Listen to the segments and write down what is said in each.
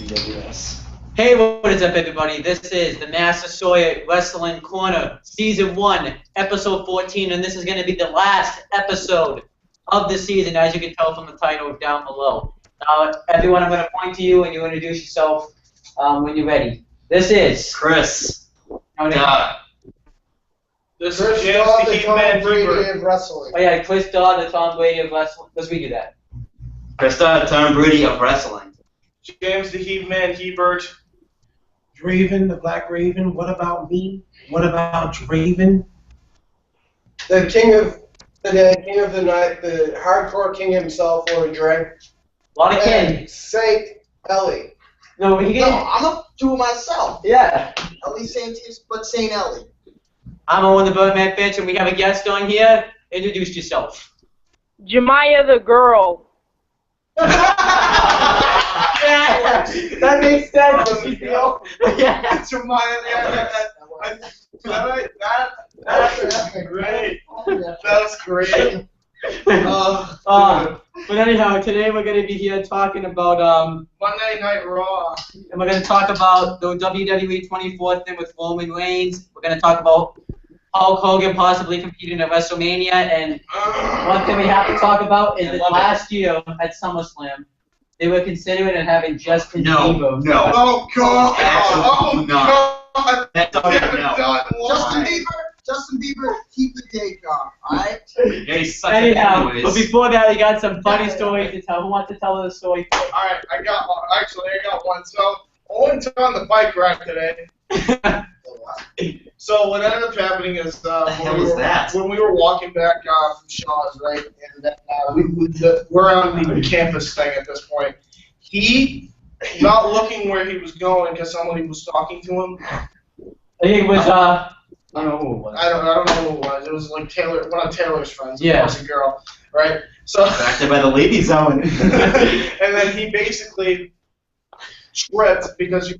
CWS. Hey, what is up, everybody? This is the Massasoit Wrestling Corner, Season 1, Episode 14, and this is going to be the last episode of the season, as you can tell from the title down below. Everyone, I'm going to point to you, and you introduce yourself when you're ready. This is... Chris. This is James the Heatman Brady of Wrestling. Oh, yeah, Chris Dodd, the Tom Brady of Wrestling. Let's redo that. Chris Dodd, Tom Brady of Wrestling. James the Heatman Hebert. Draven, the Black Raven. What about me? What about Draven? The king of the night, the hardcore king himself, Lord Dre. A lot of kids. Saint Ellie. No, he No, can. I'm gonna do it myself. Yeah. Ellie Saint, but Saint Ellie. I'm Owen the Birdman Finch, and we have a guest on here. Introduce yourself. Jemiah the girl. Yeah, that makes sense. Yeah. That's great. That's great. But anyhow, today we're going to be here talking about Monday Night Raw. and we're going to talk about the WWE 24th thing with Roman Reigns. We're going to talk about Hulk Hogan possibly competing at WrestleMania, and one thing we have to talk about is that last year at SummerSlam, they were considering it having Justin Bieber. No. Oh God! Absolutely not. God! That's all you know. Justin Bieber, keep the date off, alright? Yeah, he's such Anyhow, anyways. but before that, we got some funny stories to tell. Who wants to tell the story? Alright, I got one. So, Owen's on the bike ride today. So what ended up happening is when we were walking back from Shaw's, right, and we're on the campus thing at this point. He, not looking where he was going because somebody was talking to him. I think it was, I don't know who it was. I don't know who it was. It was like Taylor, one of Taylor's friends. Yeah. It was a girl, right? So. Backed by the ladies, Owen. And then he basically tripped because he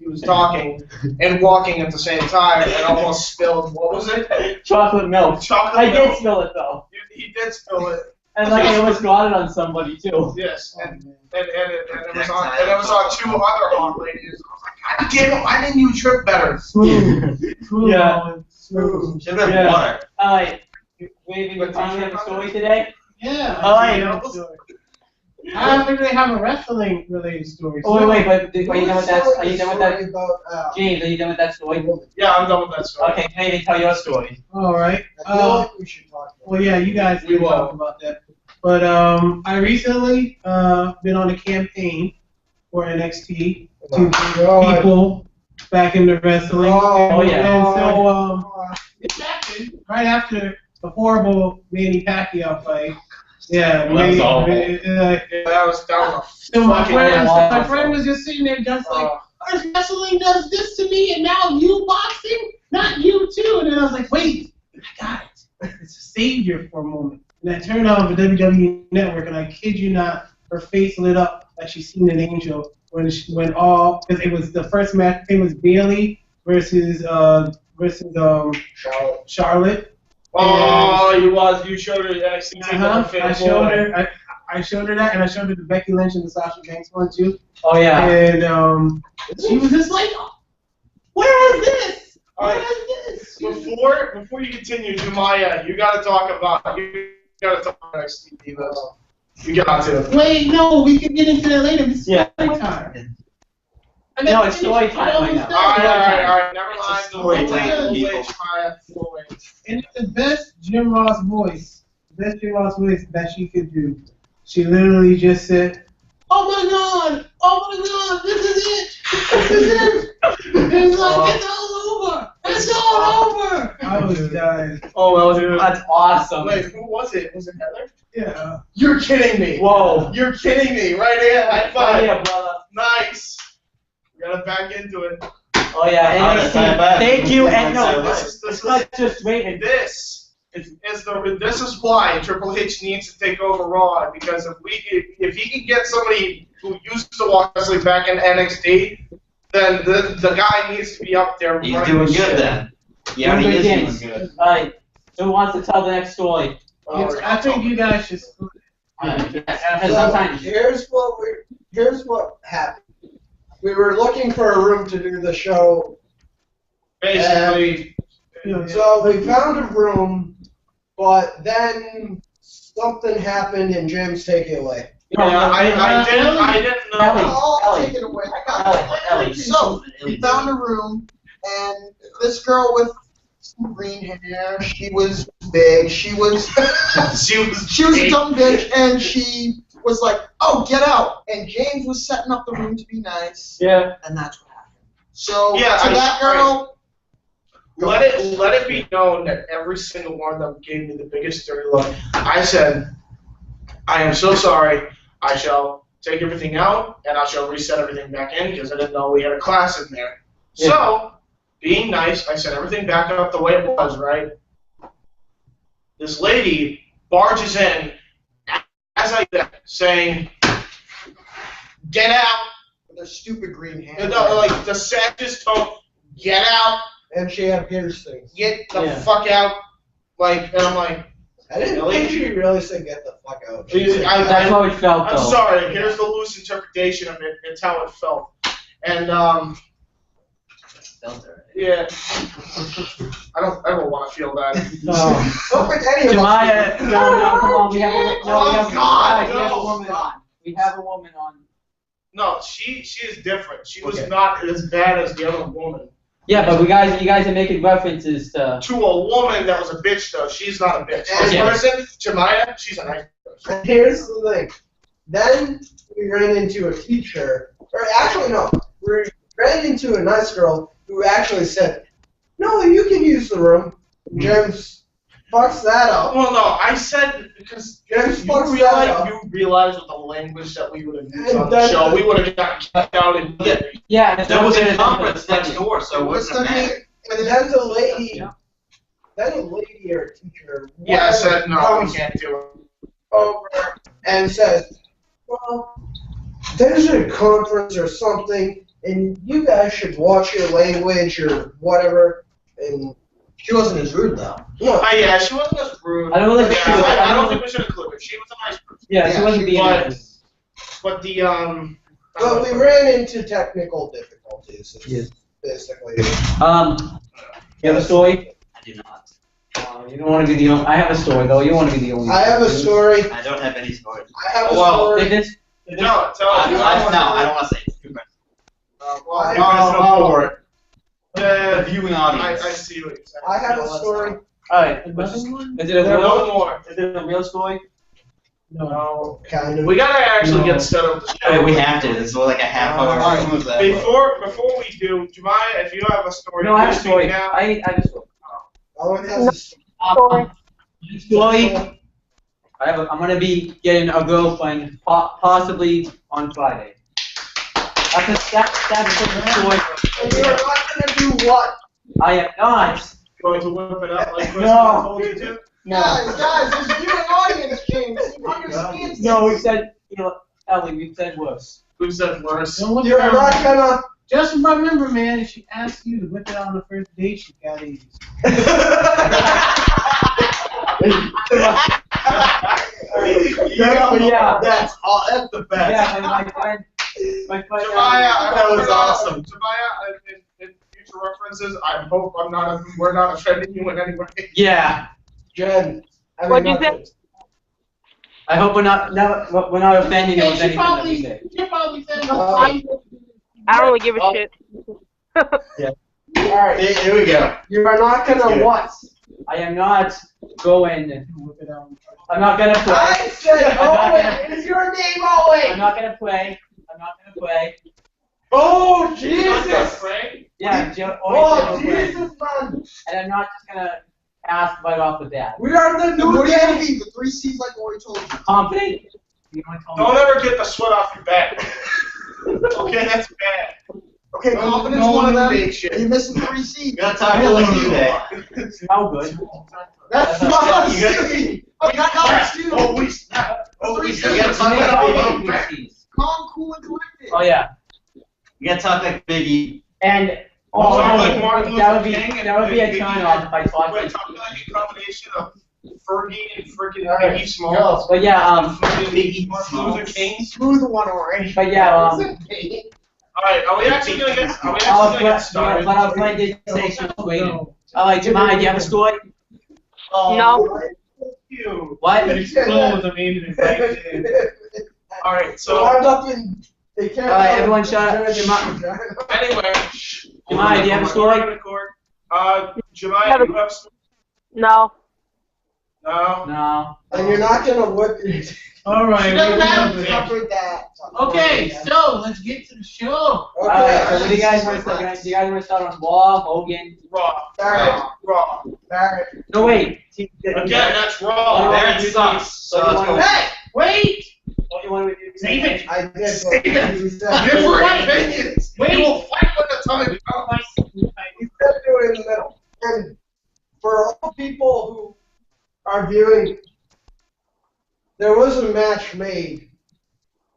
was talking and walking at the same time and almost spilled, what was it? Chocolate milk. Chocolate I milk. did spill it, though. He did spill it. And like I almost got it on somebody, too. Yes, and it was on two other hot ladies. I was like, God damn it, why didn't you trip better? Yeah. Should have been Yeah. water. Alright. Raven, you finally have a story today? Yeah. Alright. I don't think they have a wrestling related story. Oh, wait, but are you done with that? Are you done with that? About, James, are you done with that story? Yeah, I'm done with that story. Okay, Raven, tell your story. All right. I feel like we should talk about Well, yeah, you guys We can talk about that. But I recently been on a campaign for NXT to get people back into wrestling. Oh, yeah. And so it happened right after the horrible Manny Pacquiao fight. Yeah, Well, that was awful. That was So my fucking friend, awful. my friend was just sitting there just like, wrestling does this to me, and now you boxing? Not you too. And then I was like, wait, I got it. It's a savior for a moment. And I turned on the WWE Network, and I kid you not, her face lit up like she's seen an angel because it was the first match. It was Bayley versus Charlotte. Oh, you showed her NXT I showed her. I showed her that, and I showed her the Becky Lynch and the Sasha Banks one too. Oh, yeah. And she was just like, "Where is this? All Where right. is this?" Before you continue, Jemiah, you gotta talk about NXT Divas. You got to. Wait, no, we can get into that later. It's Yeah. story time. No, it's story time right now. All right. Never mind. Story time, Wait, people. Jemiah. We'll wait. And it's the best Jim Ross voice. The best Jim Ross voice that she could do. She literally just said, "Oh my God! Oh my God! This is it! This is it! It's like it's all over! It's all over!" I was dying. Oh, that's awesome. Wait, who was it? Was it Heather? Yeah. You're kidding me. Whoa. You're kidding me. Right here. High Oh, five. yeah, brother. Nice. We gotta back into it. Oh, yeah. Honest, NXT. I- Thank you, and no, This it's is not just Raven. this is why Triple H needs to take over Raw, because if he can get somebody who used to watch wrestling back in NXT, then the guy needs to be up there. He's running doing the good shit. then. Yeah, he is doing good. Alright, who wants to tell the next story? I think you guys should split. Because So sometimes. here's what happened. we were looking for a room to do the show. Basically. So we found a room, but then something happened and Jim's taking it away. Yeah, I didn't know. I'll take it away. So, we found a room, and this girl with some green hair, she was big, she was a dumb bitch, and she was like, oh, get out. And James was setting up the room to be nice. Yeah. And that's what happened. So, Yeah, to that girl... Let it be known that every single one of them gave me the biggest dirty look. I said, I am so sorry. I shall take everything out, and I shall reset everything back in, because I didn't know we had a class in there. Yeah. So, being nice, I set everything back up the way it was, right? This lady barges in, as I said, saying, get out. With her stupid green hair. No, like, the saddest tone, get out. And she had piercings. Get the fuck out. Like, and I'm like, I didn't think she really said get the fuck out. That's how it felt, though. I'm sorry, here's the loose interpretation of it. It's how it felt. And, yeah. I don't want to feel that. Don't think any of Jemiah, no, come on, we have Oh, a woman on. We have a woman on. No, she is different. She was not as bad as the other woman. Yeah, but you guys are making references to a woman that was a bitch, though. She's not a bitch. This person, Jemiah, she's a nice person. And here's the thing. Then we ran into a teacher, or actually no, we ran into a nice girl who actually said, no, you can use the room. James fucks that up. Well, no, I said, because James you realize with the language that we would have used on the show, we would have gotten kicked out and yeah. There was a conference next door, so it What's wasn't the that. name? And then the lady, or teacher, yeah, I said, no, we comes can't do it. over and says, well, there's a conference or something, and you guys should watch your language or whatever. And She wasn't as rude, though. no, Yeah, she wasn't as rude. I don't think she was. I don't think we should include her. She was a nice person. Yeah, she wasn't being nice. But the, but we ran into technical difficulties. Basically. You have a story? I do not. You don't want to be the only. I have a story though. You don't want to be the only. I have a story. I don't have any stories. I have a story. No, tell us. I don't want to say it. Too much. For it. The viewing audience. I see what you're saying. I have a story. Alright. Is it a No real? more. Is it a real story? No. Kind of. We gotta actually get set up the I show. mean, we have to. This is like a half hour. Before we do, Jemiah, if you have a story, No, I have a please story. speak now. I have a story. Owen has a story. Story. I'm gonna be getting a girlfriend possibly on Friday. That's the story. And you're not gonna do what? I am not. Going to whip it up like Chris No. told you to? Guys, there's a viewing audience, James. You understand? No, we said, Ellie, we said worse. Who said worse? Don't look You're around. not gonna. Just remember, man, if she asks you to whip it out on the first date, you gotta use Yeah. That's the best. Yeah, and my friend. Jemiah, that was awesome. Jemiah, in future references, I hope we're not offending you in any way. Yeah. Jen. What'd you say? I hope we're not offending you with She anything that probably, we say. she probably said, I don't really give a shit. Alright. Here we go. You are not gonna what? I am not going. whip it out. I'm not gonna play. I said Owen. Is your name I'm Owen? not gonna play. I'm not gonna play. Oh Jesus! Yeah, Oh play. Jesus, man! And I'm not just gonna ask right off the bat. We are the What new do you gang. mean? The 3 C's like Ori told you. Confident? You wanna tell me? Don't ever get the sweat off your back. Okay, that's bad. Okay, No, confidence no one of one them. fake shit. Are you missing 3 C's? You gotta talk to like today. How good? That's You not gotta- C. We got numbers too. Oh, we snap. Oh, we snap. You gotta talk like Biggie. Calm, cool, and collected. Oh yeah. You gotta talk like Biggie. And Oh, like Martin that would be Luther King and a Biggie turn off if I talked We're like. talking like a combination of Fergie and freaking Alright. Biggie Smalls. But yeah, Biggie Biggie Martin Luther King. Smooth one, Ori. but yeah, Alright, are we actually gonna get started? But our friend did say she was waiting. Alright, Jemima, do you have a story? No. What? But it's closed. I mean, Alright, so Wound up in. They can't. Alright, everyone shut up. anyway, Jemima, do you have a story? Jemima, do you have a story? No. No. No. And you're not gonna whip it. all right. She doesn't we have have to cover that. Okay, so let's get to the show. Alright, so what do you guys want to start? Do you guys want to start on Raw, Hogan? Raw. Barrett. Raw. Barrett. No, wait. Again, that's Raw. Barrett sucks. So you want to Hey! Wait! what you want to do? Save it! I did. Save it. You said Different opinions. Wait. We will fight when the time comes. you said do it in the middle. And for all people who are viewing, there was a match made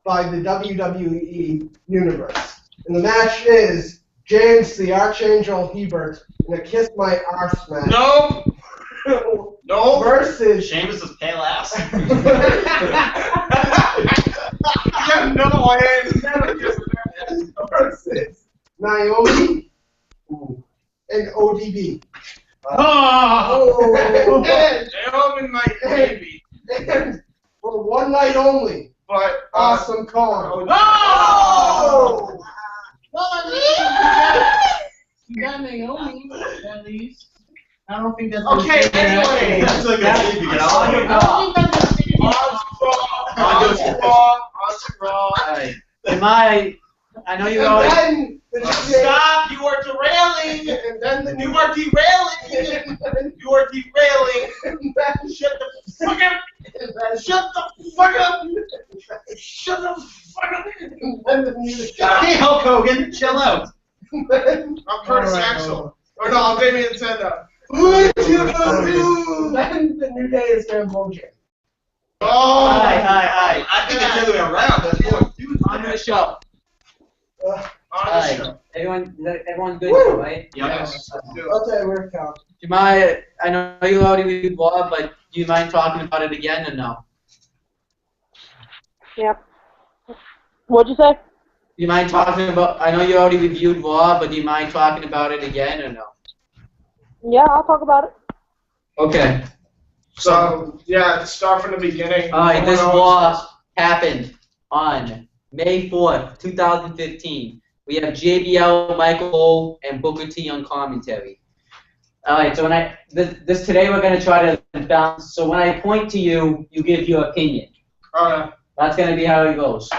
by the WWE Universe. And the match is James the Archangel Hebert in a Kiss My Arse match. No. No. Versus. Sheamus' pale ass. Yeah, no, I ain't never just Versus Naomi and ODB. Oh! Naomi my baby. And for one night only, But Awesome Kong. Oh! Well, you got Naomi, at least. I don't think that's Okay, anyway. That's like a baby, you know? I don't think that's a city. On to Raw. Alright. I know you And always. then the Stop! You are derailing. and then the You are derailing. You are derailing. Shut the fuck up. Shut the fuck up. Shut the fuck up. and then the music. Hey, Hulk Hogan, chill out. And then I'm Curtis Alright, Axel. Or no, I'm Damien Nintendo. then the New Day is their mojo. Oh! Hi. I think it's the other way around. That's what dudes On to the show. On the Alright. show. Everyone's good now, right? Yes. Okay, we're count. Do you mind? I know you already reviewed Raw, but do you mind talking about it again or no? Yep. What'd you say? Do you mind talking about? I know you already reviewed Raw, but do you mind talking about it again or no? Yeah, I'll talk about it. Okay. So, yeah, to start from the beginning. Alright, this Owen Raw happened on May 4th, 2015. We have JBL, Michael Cole, and Booker T on commentary. Alright, so when this today we're gonna try to bounce. So when I point to you, you give your opinion. Alright. That's gonna be how it goes.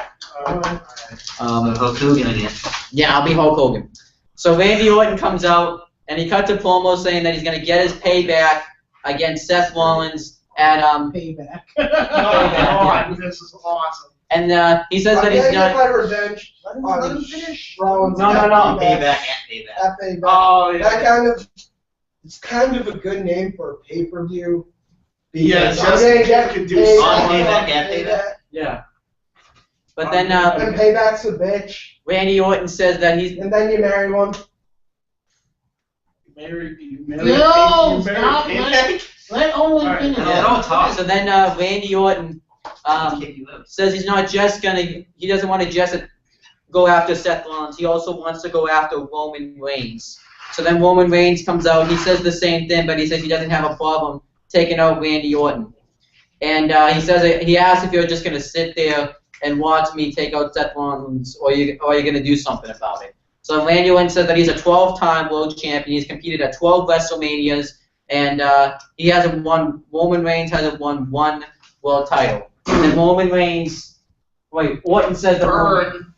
Hulk Hogan again. Yeah, I'll be Hulk Hogan. So Randy Orton comes out and he cuts a promo saying that he's gonna get his payback against Seth Rollins at Payback. Oh, this is awesome. and he says that he's I'm gonna not. get my revenge. Let him finish. Rollins No. Payback and payback. At Payback. Oh, yeah. That kind of, it's kind of a good name for a pay-per-view. Yeah, Because just I'm gonna get could do paid On for Payback, at Payback. Yeah. But then And Payback's a bitch. Randy Orton says that he's. And then you marry one. No, stop. Let Owen finish. Yeah, don't talk. So then Randy Orton Kick you out. says he's not just gonna. He doesn't want to just go after Seth Rollins. He also wants to go after Roman Reigns. So then Roman Reigns comes out. He says the same thing, but he says he doesn't have a problem taking out Randy Orton. And he says he asks if you're just gonna sit there and watch me take out Seth Rollins, or you're gonna do something about it. So Randy Orton says that he's a 12-time world champion. He's competed at 12 WrestleManias, and he hasn't won. Roman Reigns hasn't won one world title. And then Roman Reigns. Wait, Orton says that. Burn.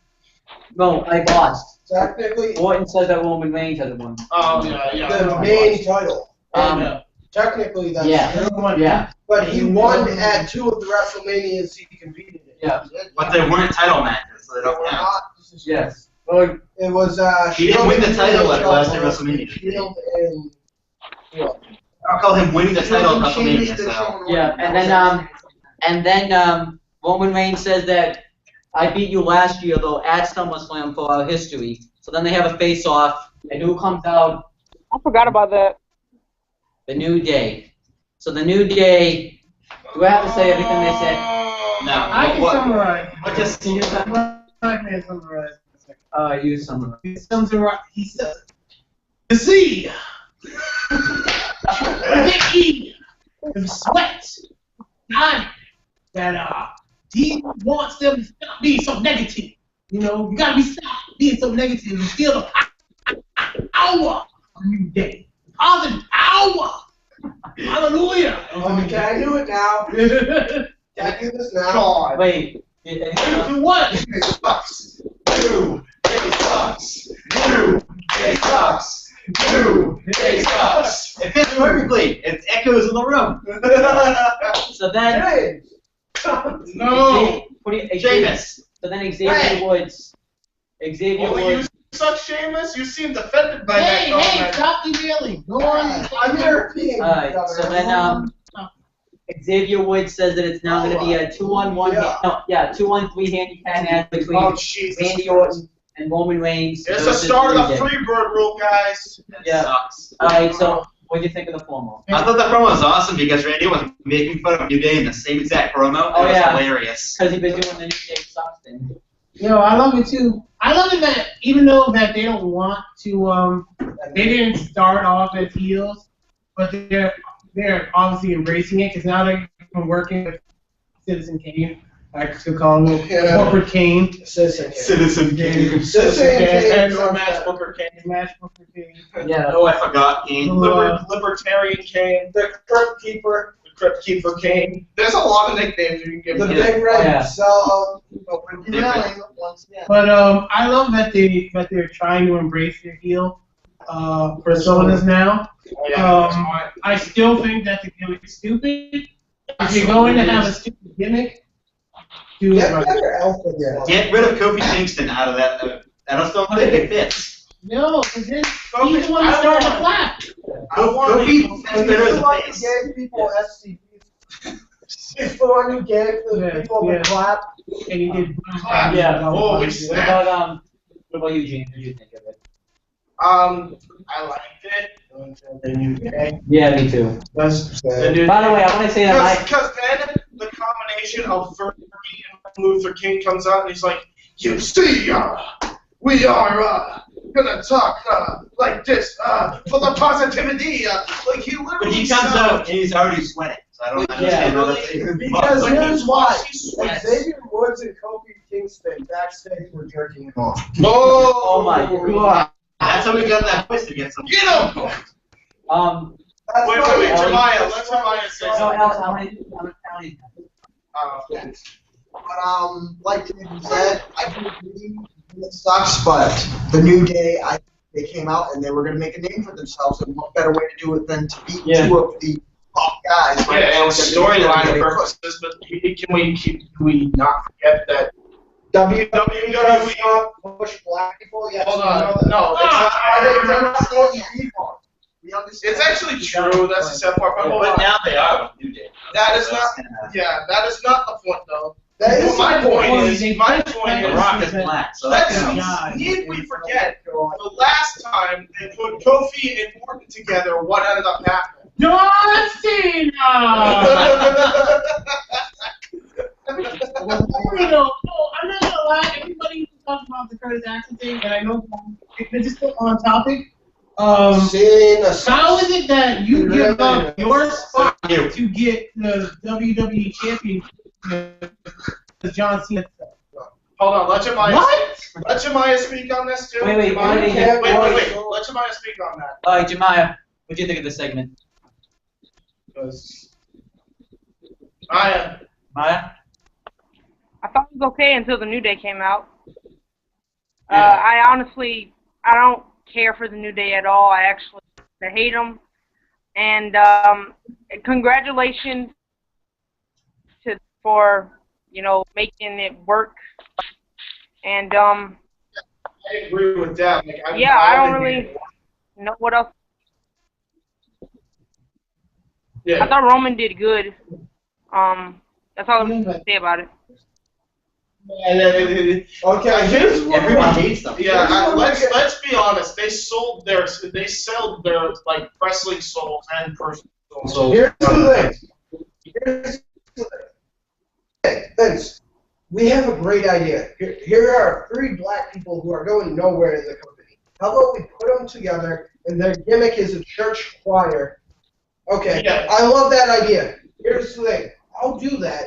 No, I lost. Technically, Orton says that Roman Reigns hasn't won. Oh, yeah. the main title. Um, Technically, that's yeah. true. Yeah. But he won at 2 of the WrestleManias he competed in. Yeah. But they weren't title matches, so they They don't were count. not. Yes. Well, It was He didn't Shield win the and title at Shield. last WrestleMania. Shield and I'll call him winning the title at WrestleMania. So. yeah, and then Roman Reigns says that I beat you last year though at SummerSlam for our history. So then they have a face-off, and who comes out? I forgot about that. The New Day. So the New Day. Do I have to say everything they said? No. I can what? summarize. What just? I can summarize. Use some. He sums it right. He says, "You see, the E of sweat, time that he wants them to stop being so negative. You know, you gotta be stop being so negative and feel the power of a new day, positive power. Hallelujah! Oh, can I do it now? Can I do this now? God. Wait. Do what? It sucks. New day sucks. New day sucks. New day sucks. It fits perfectly. It echoes in the room. So then. Hey! No. Seamus. So then Xavier Woods. Xavier Only you Woods. suck, Seamus? You seem defended by that Hey, comment. stop derailing. Go on. I'm European. Alright, so then Xavier Woods says that it's now going to be a 2-on-1. Yeah. 2-on-3 handicap match between Oh, Jesus. Randy Orton and Roman Reigns. It's the start of the Freebird rule, guys. Yeah. Sucks. Alright, so what do you think of the promo? I thought that promo was awesome because Randy was making fun of New Day in the same exact promo. Oh, It was yeah. hilarious. Because he's been doing the New Day Sucks thing. Yo, I love it too. I love it that even though that they don't want to, they didn't start off as heels, but they're obviously embracing it because now they're working with Citizen Kane. I could call him Corporate Kane. Citizen Kane. And or Match Booker Kane. Match Booker Kane. Yeah. Oh, I forgot Kane. Libertarian Kane. The Crypt Keeper. The Crypt Keeper Kane. There's a lot of nicknames you can give The him. big red Yeah. cell. Derailing once again. But I love that they're trying to embrace their heel personas now. Oh, yeah, that's fine. I still think that the gimmick is stupid. If you're going to have a stupid gimmick, do it Get right. better alpha there. Get rid of Kofi Kingston out of that. I just don't think it fits. No, because then he's the one that started the flap. Kofi fits better as He's the a one who face. gave people SCPs. He's the one who gave the people the clap. And he did. Yeah. Oh, What about you, Gene? What do you think of it? I liked it. The New Day. Yeah, me too. That's By the way, I want to say that Because then the combination of Fergie and Martin Luther King comes out and he's like, you see, we are gonna talk like this for the positivity. Like he literally. But he comes out and he's already sweating. So I don't understand how that's even Because possible. here's why. He sweats. Xavier Woods and Kofi Kingston backstage were jerking him off. Oh my god. That's how we got that voice to get some. Get him! That's Wait, not- Jemiah, let Jemiah say No, something. Alex, how many? But like David said, I do agree. It sucks, but the New Day, they came out and they were going to make a name for themselves, and what better way to do it than to beat two of the top guys right Yeah, now? and with the storyline New Day. purposes, but can we not forget that WWE push black people. Yes. Hold on. No, it's not. We understand. It's actually true. That's the sad part. But hold But on. now they are with New Day. That is not. Yeah, that is not the point, though. That is My the point point. is. The Rock is black, so that Let's counts. need we forget the last time they put Kofi and Orton together. What ended up happening? John Cena! No, I'm not gonna lie. Everybody who talks about the Curtis Axel thing, and I know they're just on topic. How is it that you give up your spot to get the WWE championship with John Cena? Hold on. Let Jemiah speak on this too. Wait, Jemiah, wait. Let Jemiah speak on that. All right, Jemiah, what do you think of this segment? Because Maya. I thought it was okay until the New Day came out. I don't care for the New Day at all. I hate them. And congratulations for making it work. And I agree with that. Like, I don't really know what else. Yeah. I thought Roman did good. That's all I'm going to say about it. Okay, here's what Everyone hates them. Yeah, let's be honest. They sell their like wrestling souls and personal souls. Here's the thing. Vince, we have a great idea. Here are 3 black people who are going nowhere in the company. How about we put them together, and their gimmick is a church choir? Okay, Yeah. I love that idea. Here's the thing. I'll do that,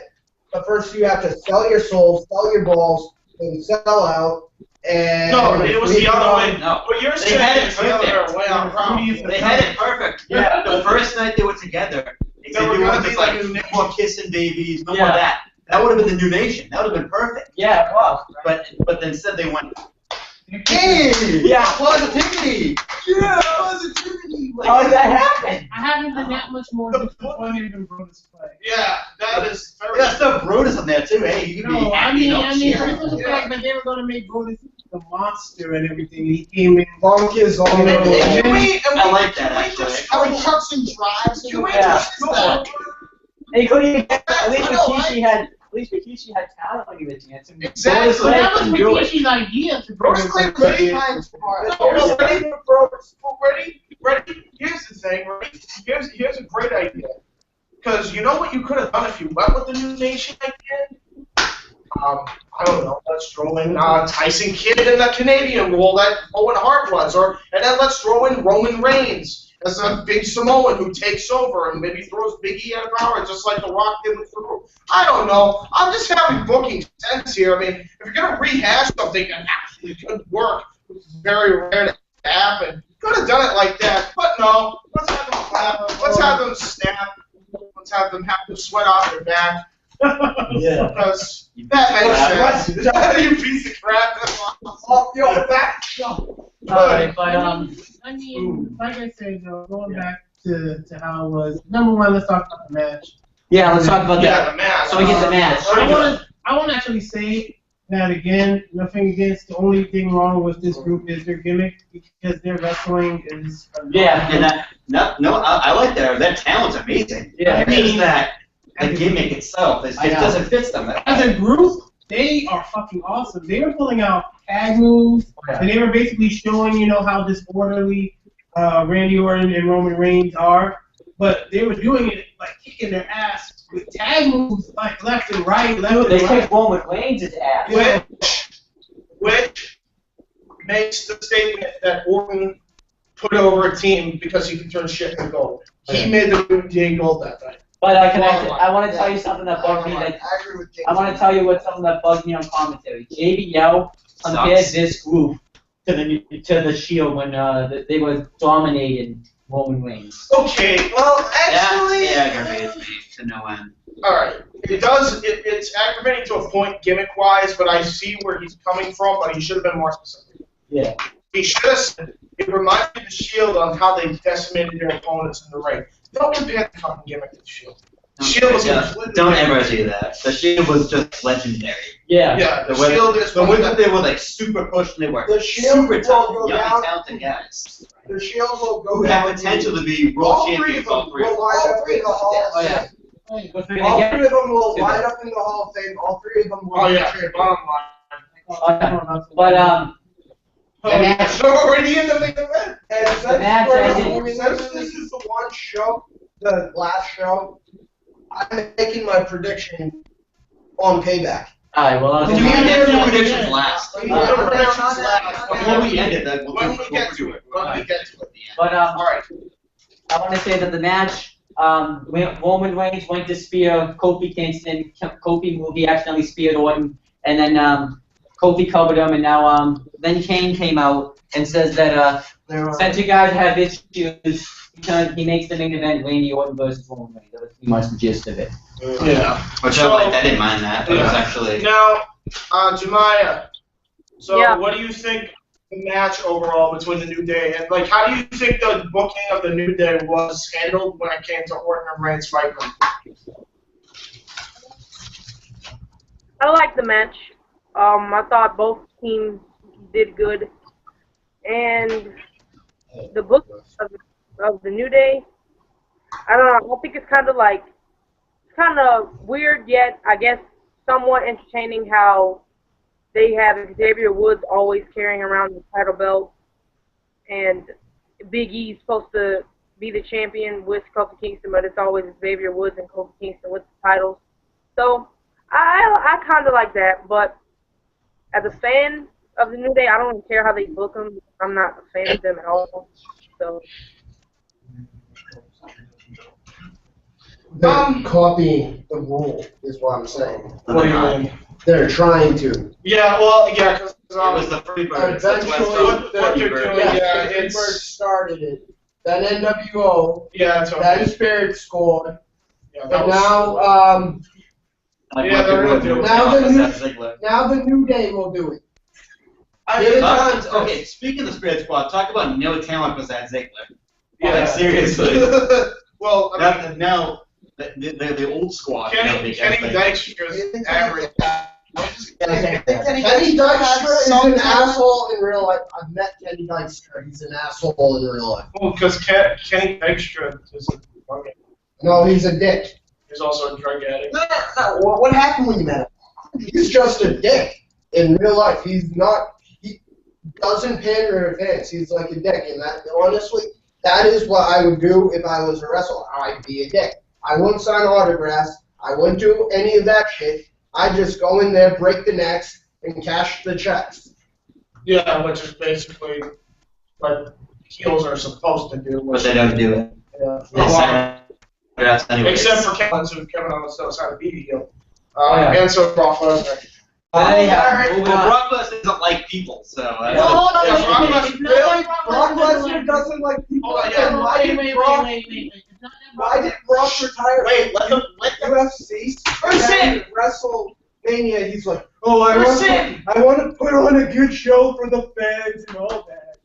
but first you have to sell your soul, sell your balls, and sell out. And No, it was the other way. No. What you're They saying had it is the other way around. They had it perfect. Yeah. The first night they were together, they said were we gonna want be this like like New no more kissing babies, no more Yeah. that. That would have been the new nation. That would have been perfect. Yeah, well. But instead they went, Hey! Yeah. positivity. Yeah, positivity. How did that happen? I haven't been that much more disappointed in Brodus play. Yeah, that is very. Yeah, stuff Brodus on there too. Hey, you can be No, I happy, mean, don't cheer. it was the fact that they were going to make Brodus the monster and everything. And he came in. Long kids, long And kids. then- I like that actually. How he cuts and drives. Can we Yeah. just go on? They couldn't even get, at least I know, Rikishi had talent when he was dancing. Exactly. So that was Can do it. Rikishi's idea to Bruce bring Clay him many back. times for it. No, ready? Here's the thing, ready? Here's a great idea. Because you know what you could have done if you went with the New Nation idea? I don't know, let's throw in Tyson Kidd in the Canadian role that Owen Hart was, and then let's throw in Roman Reigns as a big Samoan who takes over and maybe throws Big E out of power just like The Rock did with Drew. I don't know. I'm just having booking sense here. I mean, if you're going to rehash something that actually could work, which is very rare to happen, could have done it like that. But no, let's have them clap. Let's have them snap. Let's have them have to sweat off their back. Yeah. Because that makes sense. You piece of crap. Off your back. Alright, but I mean, like I said, though, going back to how it was. Number one, let's talk about the match. yeah, let's talk about Yeah, that. the match. So we get the match. I want to actually say that again. Nothing against. The only thing wrong with this group is their gimmick because their wrestling is. Yeah. And I like that. Their talent's amazing. Yeah. I mean that the gimmick itself it doesn't fit them. As a group, they are fucking awesome. They were pulling out tag moves, and they were basically showing, how disorderly Randy Orton and Roman Reigns are. But they were doing it like kicking their ass with tag moves like left and right, left They and right. kicked Roman Reigns' ass. Which makes the statement that Orton put over a team because he could turn shit into gold. He made the New Day gold that night. But I want to tell you something that bugged me. I agree with James. I want to tell you something that bugged me on commentary. JBL compared this group to the Shield when they were dominating Roman Reigns. Okay, well, actually, That aggravates me to no end. all right. It does. It's aggravating to a point, gimmick-wise, but I see where he's coming from. But he should have been more specific. Yeah. He should have said it reminded the Shield on how they decimated their opponents in the ring. Don't compare the fucking gimmick to the Shield. The Shield was completely Don't different. ever do that. The Shield was just legendary. Yeah. Yeah, the The way, Shield is the one way of that the. they were like super pushed and they were The Shield super will tough, go young, down. talented guys. The Shield will go Who down. have potential to be world All three of champions. them All three. will line up in the Hall Oh of yeah. Fame. Good for you. All Yeah. three of them will line up in the Hall of Fame. All three of them will Oh be yeah, champions. bottom line. But Oh, yeah, so already in the main event. And match since this is the one show, the last show, I'm making my prediction on Payback. alright, well, We Yeah, did yeah, the predictions yeah. last. We did the predictions last. Before we ended that, When we get to it. When we get to it. but All right. I want to say that the match, Roman Reigns went to spear Kofi Kingston. Kofi accidentally speared Orton, and then Kofi covered him, and now then Kane came out and says that since you guys have issues, he makes the main event Randy Orton versus Roman Reigns. That was pretty much the gist of it. Yeah. Which So- I didn't mind that, but it was actually. Now, Jemiah, so Yeah. what do you think the match overall between the New Day and how do you think the booking of the New Day was handled when it came to Orton and Reigns fighting? I like the match. I thought both teams did good, and the book of the New Day. I don't know. I think it's kind of weird, yet I guess somewhat entertaining how they have Xavier Woods always carrying around the title belt, and Big E's supposed to be the champion with Kofi Kingston, but it's always Xavier Woods and Kofi Kingston with the titles. So I kind of like that, but as a fan of the New Day, I don't even care how they book them. I'm not a fan of them at all. So. They're copying the rule, is what I'm saying. What do you mean? They're trying to. Yeah, well, yeah, because It was the Freebirds. That's Eventually, what they're doing. Yeah, it's Freebird started it. Then NWO. yeah, it's Then okay. Spirit scored. Yeah, And that was- now, Yeah, they're gonna do it. now the New Day will do it. Okay, speaking of the Spirit Squad, talk about no talent besides Ziggler. Yeah. Like, seriously. Well, I mean, now the old squad. Kenny Dykstra is average. Kenny Dykstra is an asshole in real life. I've met Kenny Dykstra. He's an asshole in real life. Well, because Kenny Dykstra is a drug addict. No, he's a dick. He's also a drug addict. No. What happened when you met him? He's just a dick in real life. He's not. He doesn't pander to fans. He's like a dick, and that honestly, that is what I would do if I was a wrestler. I'd be a dick. I wouldn't sign autographs. I wouldn't do any of that shit. I'd just go in there, break the necks, and cash the checks. Yeah, which is basically what heels are supposed to do. But they don't do it. Yeah. Anyways. Except for Kevin Owens knows how to be a heel. yeah. And so Brock Lesnar. Moving Well, on. Brock Lesnar doesn't like people, so. Well, hold on, Yeah, wait, Brock wait, Lesnar- it's not like Brock Lesnar Lesnar doesn't like people. Oh, yeah. And why did Brock? It's not that Why did Brock retire? Wait, let them. UFC. Person! WrestleMania. He's like, oh, I Person! want to put on a good show for the fans and all that.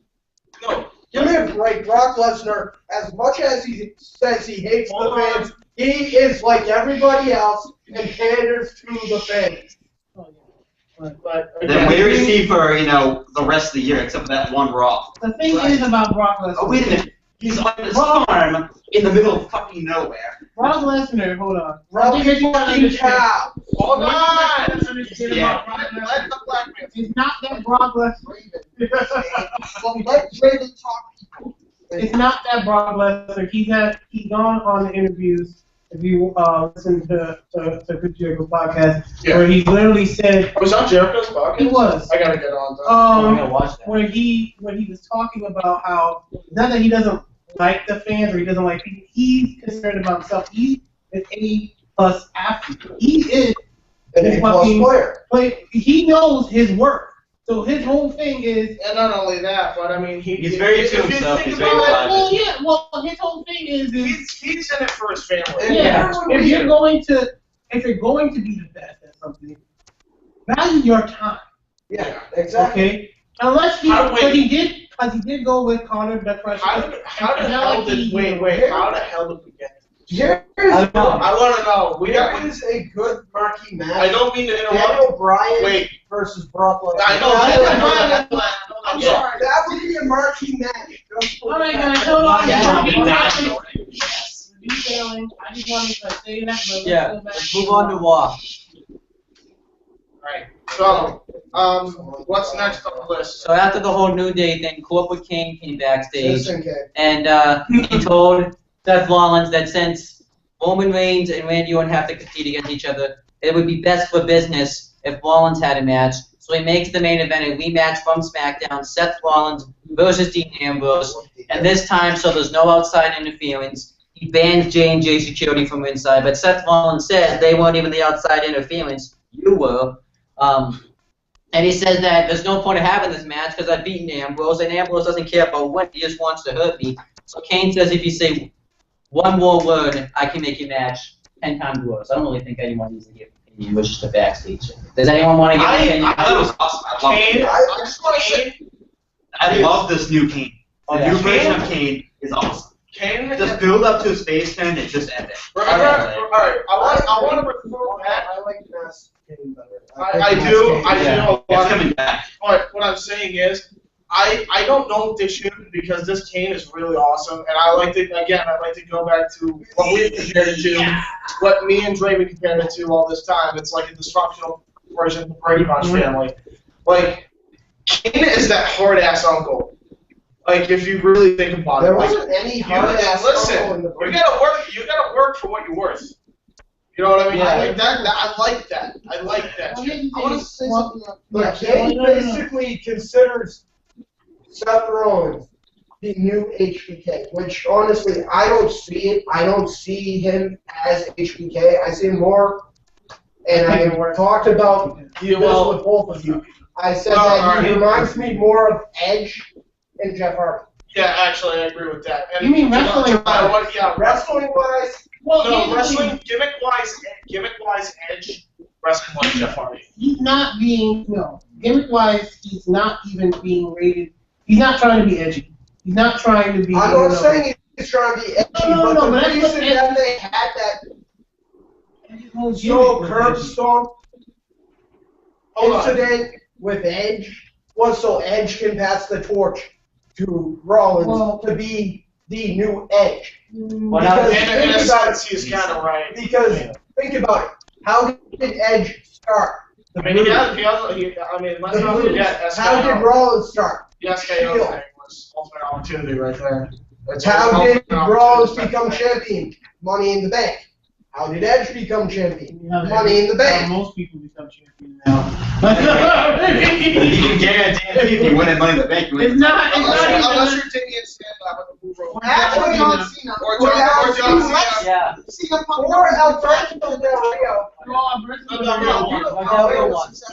No. Give me a break. Brock Lesnar, as much as he says he hates Hold the on. fans, he is like everybody else and panders to the fans. But Then where is he for, the rest of the year, except for that one Raw? The thing is about Brock Lesnar. Oh, wait a minute. He's on his farm in the middle of fucking nowhere. Brock Lesnar, hold on. Rubby fucking cow. Hold on! Let Let the black man. It's not that Brock Lesnar. Well, let Raven talk. It's not that Brock Lesnar. He's gone on the interviews. If you listen to Chris Jericho's podcast, Yeah. where he literally said Was that Jericho's podcast? he was. I gotta get on that. I'm gonna watch that. Where he was talking about how not that he doesn't like the fans or he doesn't like people, he's concerned about himself. He is A+ athlete. He is An A+ player. like he knows his worth. So his whole thing is And not only that, but I mean, He's very if to you himself, think he's very about it, private. well, yeah. Well, his whole thing is he's in it for his family. yeah. If you're going to be the best at something, value your time. Yeah, exactly. Okay. Unless because he did go with Connor the Crusher. How the hell did how the hell did we get? Here's I want to know. Here is a good marquee match. I don't mean to interrupt. Daniel Bryan Wait. versus Brock Lesnar. I know that. I'm sorry. That would be a marquee match. All right, guys, hold on. Yeah. Detailing. I just wanted to say that. But Yeah, let's move on to Raw. Alright, so, what's next on the list? So after the whole New Day thing, Corporate Kane came backstage, Citizen Kane. and he told Seth Rollins that since Roman Reigns and Randy Orton have to compete against each other, it would be best for business if Rollins had a match. So he makes the main event a rematch from SmackDown, Seth Rollins versus Dean Ambrose, and this time, so there's no outside interference, he bans J&J Security from inside, but Seth Rollins says they weren't even the outside interference, you were. And he says that there's no point of having this match because I've beaten Ambrose, and Ambrose doesn't care about what, he just wants to hurt me. So Kane says if you say one more word, I can make your match 10 times worse. I don't really think anyone needs to give an opinion, which is the backstage. Does anyone want to give an opinion? I thought it was awesome. I love Kane, it. I just want to say, I love this new Kane. The Oh, yeah. new version of Kane is awesome. Kane, Just build up to his face turn and just end it. alright, I want to refer back. I like Mass Kane better. I do a It's lot. coming back. But what I'm saying is, I don't know if they should because this Kane is really awesome, and I like to go back to what we compared it to, what me and Draven compared it to all this time. It's like a dysfunctional version of the Brady Bunch family. Like Kane is that hard ass uncle. Like if you really think about There it. wasn't any hard ass uncle in Listen, the you gotta work for what you're worth. You know what I mean? Yeah. I like that. I like that. I like that. I want to say something. But Jay basically considers Seth Rollins the new HBK, which honestly I don't see it. I don't see him as HBK. I see him more, and I talked about this with both of you. I said that he reminds me more of Edge and Jeff Hardy. Yeah, actually, I agree with that. And You mean wrestling? Yeah, Wrestling wise, Well, no, wrestling gimmick-wise, Edge. Wrestling-wise, Jeff Hardy. He's not being gimmick-wise. He's not even being rated. He's not trying to be edgy. He's not trying to be. I'm not saying he's trying to be edgy, No, but but the reason that they had that So curb stomp incident with Edge was so Edge can pass the torch to Rollins to be the new Edge. Well, in a sense, he's kind of right. Because think about it. How did Edge start? I mean, let's not forget SKO. How did Rollins start? The SKO thing was ultimate opportunity right there. How did Rollins become champion? Money in the Bank. How did Edge become champion? Money in the Bank. Most people become champions now. You can guarantee if you win Money in the Bank, you win. It's not Unless even. you're Damien Sandow with the Blue Rope. Actually, John Cena. Or John Cena. Yeah. Cena Punk. Or Alberto Del Rio. The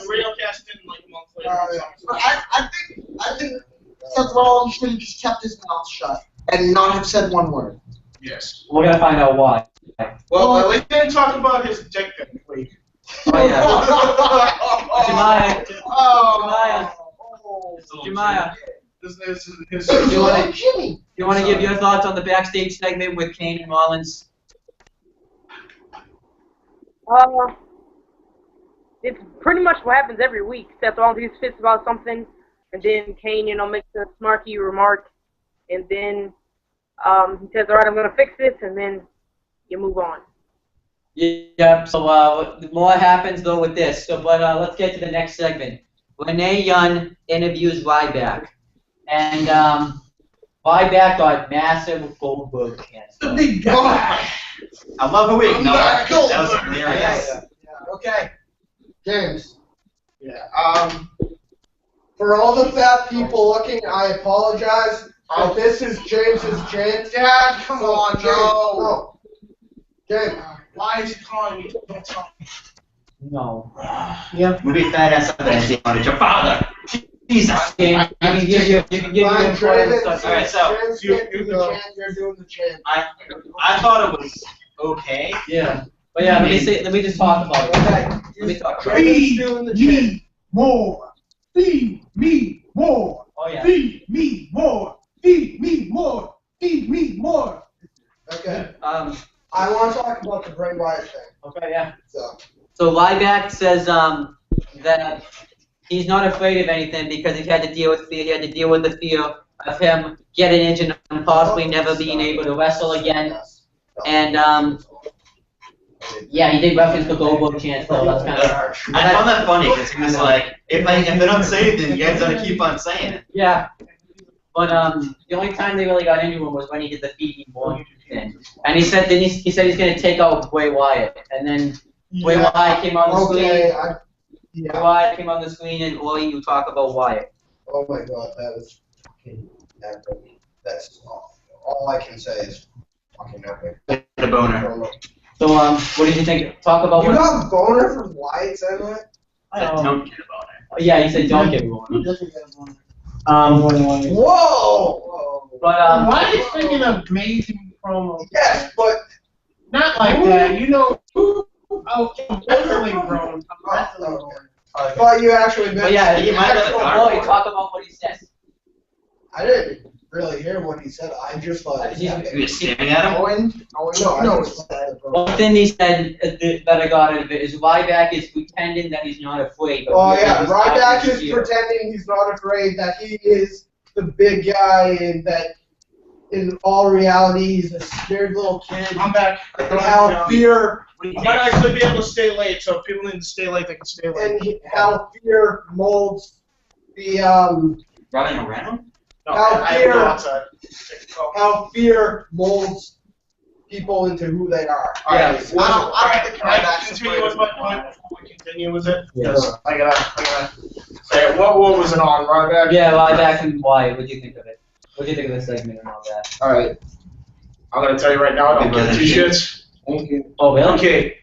Rio cast in like a month later. But I think Seth Rollins should have just kept his mouth shut and not have said one word. Yes. We're gonna find out why. Well, at least didn't talk about his dick that week. Oh yeah. Jemiah. You want to give your thoughts on the backstage segment with Kane and Rollins? It's pretty much what happens every week. Seth Rollins gets pissed about something, and then Kane, makes a snarky remark, and then he says, "All right, I'm gonna fix this," and then you move on. Yeah. So more happens though with this. So, but let's get to the next segment. Renee Young interviews Ryback, and Ryback got massive Goldberg cancer. The big guy. I love how we ignore it. That was hilarious. Okay. James. Yeah. For all the fat people looking, I apologize. This is James's chance. Dad, come So, on, James, no. James. Why is he calling me? Don't tell me. No. Yeah. We'll be fat ass up and say, "Oh, it's your father." Jesus. You can give your important stuff. All right, so You're doing the chant. I thought it was okay. Yeah. But yeah, let me just talk about it. Okay. Let me talk. Feed me more. Feed me more. Oh yeah. Feed me more. Feed me more. Feed me more. Okay. I want to talk about the Bray Wyatt thing. Okay. Yeah. So Ryback says that he's not afraid of anything because he had to deal with fear. He had to deal with the fear of him getting injured and possibly never being able to wrestle again. And yeah, he did reference the Goldberg chance though. That's kind of. I found that funny because he was like, if they don't say anything, you guys gotta keep on saying it. Yeah. But the only time they really got into him was when he did the feed me more thing. And he said he's going to take out Bray Wyatt, and then Bray Wyatt came on the screen. Bray Wyatt came on the screen, and all you talk about Wyatt. Oh my God, that was fucking epic. That's all I can say is fucking epic. The boner. So what did you think? Talk about You what. got a boner from Wyatt saying that? Don't get about it. Yeah, he said don't get me wrong. He doesn't get a boner. Whoa! But Why is freaking amazing promo? Yes, but Not like that. You know. Oh, wrestling grown. Wrestling grown. I thought you actually meant. But yeah, He might have actual got boy, it. talk about what he says. I didn't really hear what he said. I just thought it was epic. You were staring at him? Owen. No, it's One thing he said that I got out of it is Ryback is pretending that he's not afraid. Oh yeah, He's Ryback hiding is his fear. pretending he's not afraid, that he is the big guy, and that in all reality he's a scared little kid. I'm back. And how fear I might actually be able to stay late, so if people need to stay late, they can stay late. and how fear molds the Running around? No, How I have to go fear- outside. how fear molds people into who they are. Yeah. Can I continue with my point before we continue with it? Yes. I gotta say, what was it on, Ryback? Yeah, Ryback and Wyatt. What do you think of it? What do you think of this segment and all that? Alright. I'm gonna tell you right now, I don't give two shits. Thank you. Oh, really? Okay.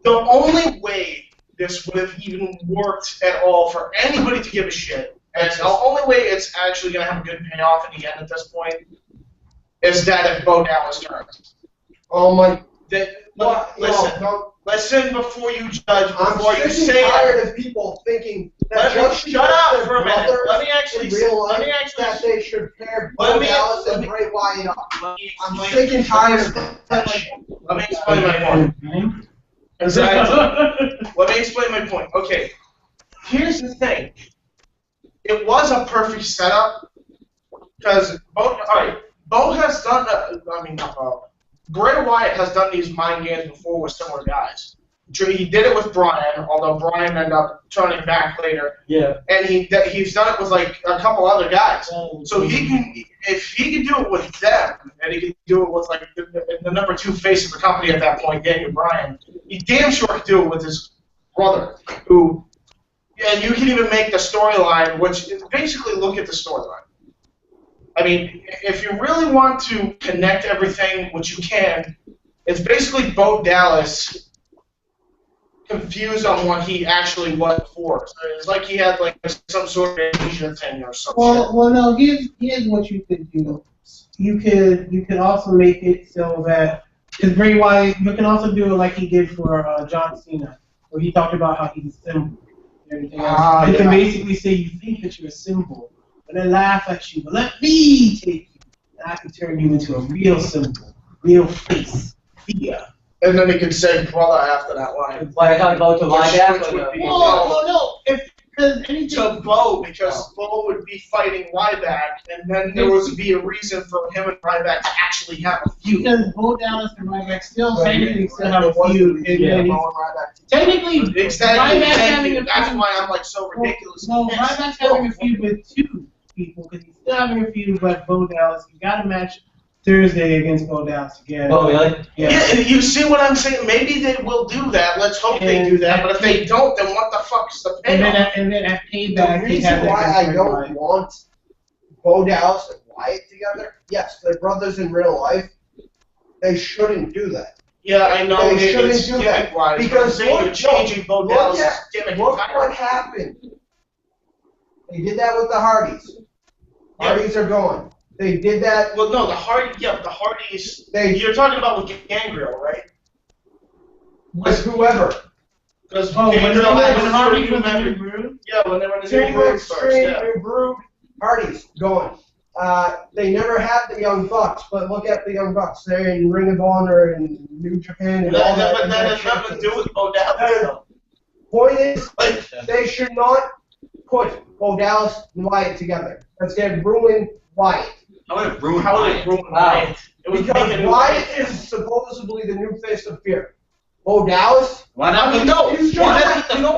The only way this would have even worked at all for anybody to give a shit, and the only way it's actually going to have a good payoff in the end at this point, is that if Bo Dallas turns. Oh my. Listen before you judge, I'm before you sick say and tired it. of people thinking that just Shut up because for a they're minute. brothers Let me actually in real life, let me actually that they should pair let Bo me- Dallas let and me- Bray Wyatt up. let me I'm explain- sick and tired of that. Let me explain my point. Exactly. Let me explain my point. Okay. Here's the thing. It was a perfect setup because Bo has done. Bray Wyatt has done these mind games before with similar guys. He did it with Bryan, although Bryan ended up turning back later. Yeah. And he's done it with like a couple other guys. So he can, if he can do it with them, and he can do it with like the number 2 face of the company at that point, Daniel Bryan, he damn sure can do it with his brother, who, and you can even make the storyline, which basically look at the storyline. I mean, if you really want to connect everything, which you can, it's basically Bo Dallas confused on what he actually was before. So it's like he had like some sort of Asian thing or something. Well, no. Here's what you could do. You could also make it so that because Bray Wyatt, you can also do it like he did for John Cena, where he talked about how he's a symbol and everything else. You can basically say you think that you're a symbol, but they laugh at you. But let me take you, and I can turn you into a real symbol, real face. Yeah. And then he could say brother after that line. Why I talking about to Ryback? Which would be No. Because anything. to Bo, because Bo would be fighting Ryback, and then there would be a reason for him and Ryback to actually have a feud. Because Bo Dallas and Ryback still technically have a feud, and then technically Exactly. Ryback's having a That's feud. why I'm like so ridiculous. No, Ryback's having a feud with 2 people because he's still having a feud with Bo Dallas. He got a match Thursday against Bo Dallas again. Oh, really? Yeah, you see what I'm saying? Maybe they will do that. Let's hope they do that. But if they don't, then what the fuck's the payoff? And then at Payback, The he had reason why I that don't want Bo Dallas and Wyatt together, yes, they're brothers in real life. They shouldn't do that. Yeah, I know. They shouldn't it's do that. gimmick-wise, Because but you're changing Bo Dallas' gimmick look entirely. what happened. They did that with the Hardys. Hardys are gone. They did that. Well, no, the Hardys. You're talking about with Gangrel, right? With whoever. Because when Gangrel had the his Hardys New was in Brood. New Brood? Yeah, when they were in the Dream New Brood Extreme, first, yeah. New Brood, Hardys, gone. They never had the Young Bucks, but look at the Young Bucks. They're in Ring of Honor and New Japan and all that. But that has nothing to do with Bo Dallas. Point is, they should not put Bo Dallas and Wyatt together. That's going to ruin Wyatt. How would it ruin How would Wyatt? it ruin Wyatt? It was Because making Wyatt is supposedly the new face of fear. Bo Dallas? Why not put You know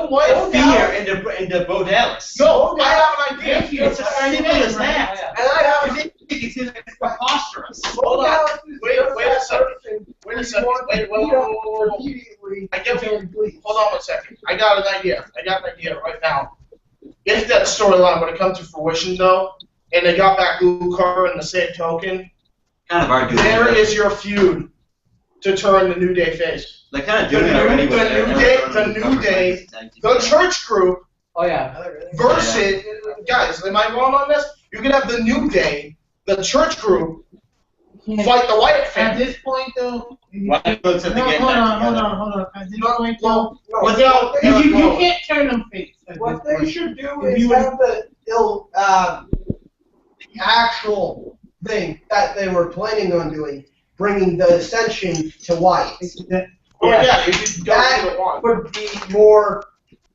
what? fear into Bo Dallas? No, I have an idea. It's as simple as that. And I have It's preposterous. Hold on. Wait a second. Wait a Wait, second. Wait. immediately. I get what you. Hold on 1 second. I got an idea right now. If that storyline would have come to fruition, though, and they got back Luke Carter in the same token, Kind of arguing. there is your feud to turn the New Day face. They're kind of doing it already. The New Day, the church group Oh, yeah. versus guys. Am I wrong on this? You can have the New Day, the church group, fight the Wyatt At family. this point, though. Why not put something Hold together? on. At this point, though. Without You can't turn them face. at What this they point. should do If is you have the actual thing that they were planning on doing, bringing the Ascension to Wyatt. Oh, yeah, you could go either That one. would be more,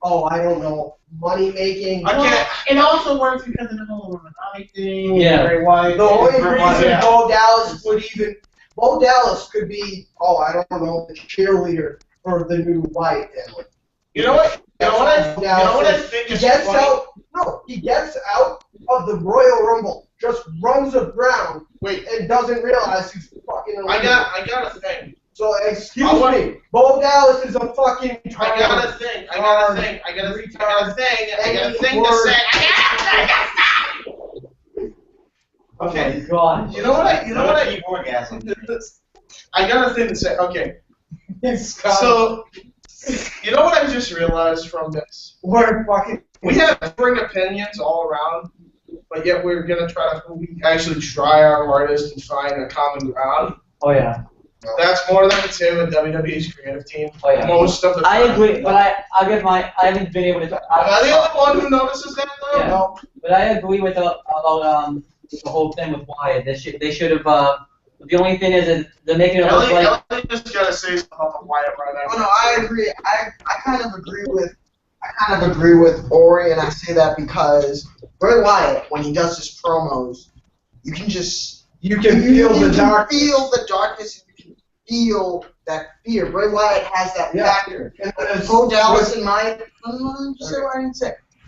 I don't know, money making. I can't. It also works because of the whole Illuminati thing. Yeah. Very wide. The only reason Yeah. Bo Dallas could be, I don't know, the cheerleader for the new Wyatt family. You know what? I think He is gets funny? out. No, he gets out of the Royal Rumble just runs around and doesn't realize he's fucking eliminated. I got a thing. So, excuse me, Bo Dallas is a fucking I got a thing to say. Okay. Oh God. You know what I got a thing to say. Okay. So, you know what I just realized from this? We have differing opinions all around, but yet we're gonna actually try our hardest to find a common ground. Oh yeah. That's more than it's in with WWE's creative team. Oh yeah. Most of the time. I agree, but I haven't been able to. Am I the only one who notices that though? Yeah. No. But I agree with about the whole thing with Wyatt. They should have. The only thing is that they're making it look like. Ellie just gotta say something about Wyatt right now. Oh no, I agree. I kind of agree with Ori, and I say that because Bray Wyatt, when he does his promos, you can feel the darkness, and you can feel that fear. Bray Wyatt has that factor. And Bo Dallas, in my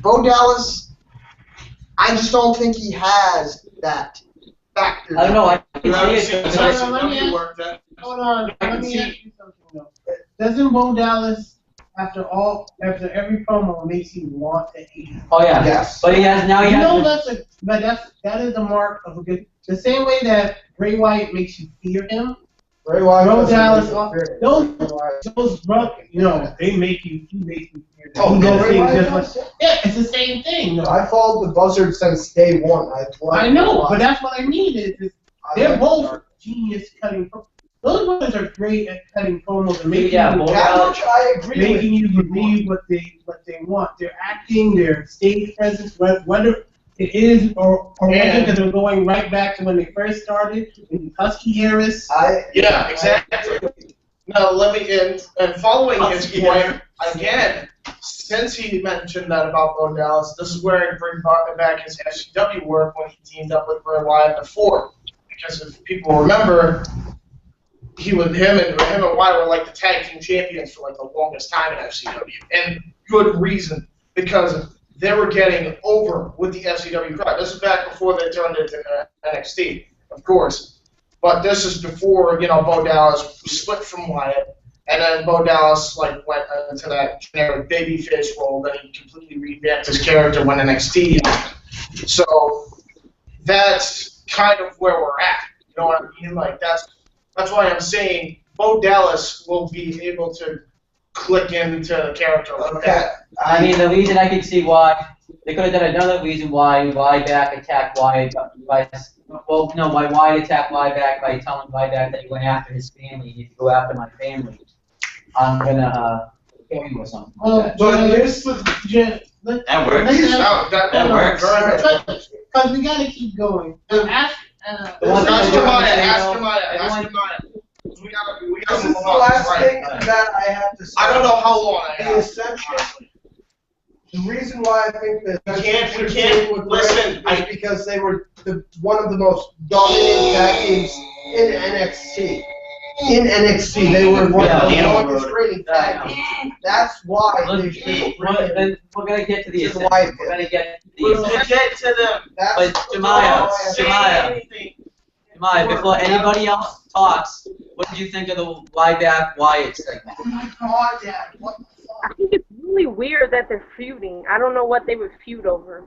Bo Dallas, I just don't think he has that factor. I don't know. I can see it. Hold on. Let me ask you something though. Doesn't Bo Dallas, after every promo, makes you want to hate him? Oh yeah. Yes. But he has now. That is a mark of a good. The same way that Bray Wyatt makes you fear him. Bray Wyatt. Bo Dallas. Those they make you. He makes you fear them. Oh, Bray Wyatt. Yeah, it's the same thing. No. I followed the Buzzard since day one. I know, but that's what I mean. Is they're both genius cutting. Those brothers are great at cutting promos and making you believe what they want. Their acting, their stage presence, whether it is or whether because they're going right back to when they first started in Husky Harris. Yeah, exactly. Now let me and following his point again. Since he mentioned that about Bo Dallas, this is where I bring back his FCW work when he teamed up with Bray Wyatt before. Because if people remember, him and Wyatt were like the tag team champions for like the longest time in FCW, and good reason, because they were getting over with the FCW crowd. This is back before they turned into NXT, of course, but this is before Bo Dallas split from Wyatt, and then Bo Dallas went into that generic babyface role. Then he completely revamped his character when NXT. So that's kind of where we're at. You know what I mean? That's why I'm saying Bo Dallas will be able to click into the character like that. I mean, the reason I can see why they could have done another reason why Ryback attacked Wyatt why Wyatt attacked Ryback by telling Ryback that he went after his family. If you go after my family, I'm gonna kill you or something. Like that. That works. That works. Because we gotta keep going. Ask your Maya. We gotta This is the last thing that I have to say. I don't know how long I have. The Ascension. The reason why I think that we can't listen. Is because they were one of the most dominant tag teams in NXT. In NXT, they were one of the longest reigning tag teams. That's why they should bring We're gonna get to the Ascension. We're gonna get to the We're gonna get to them. But Jemiah, before anybody else talks, what did you think of the Ryback Wyatt segment? Oh my God, Dad! What the fuck? I think it's really weird that they're feuding. I don't know what they would feud over.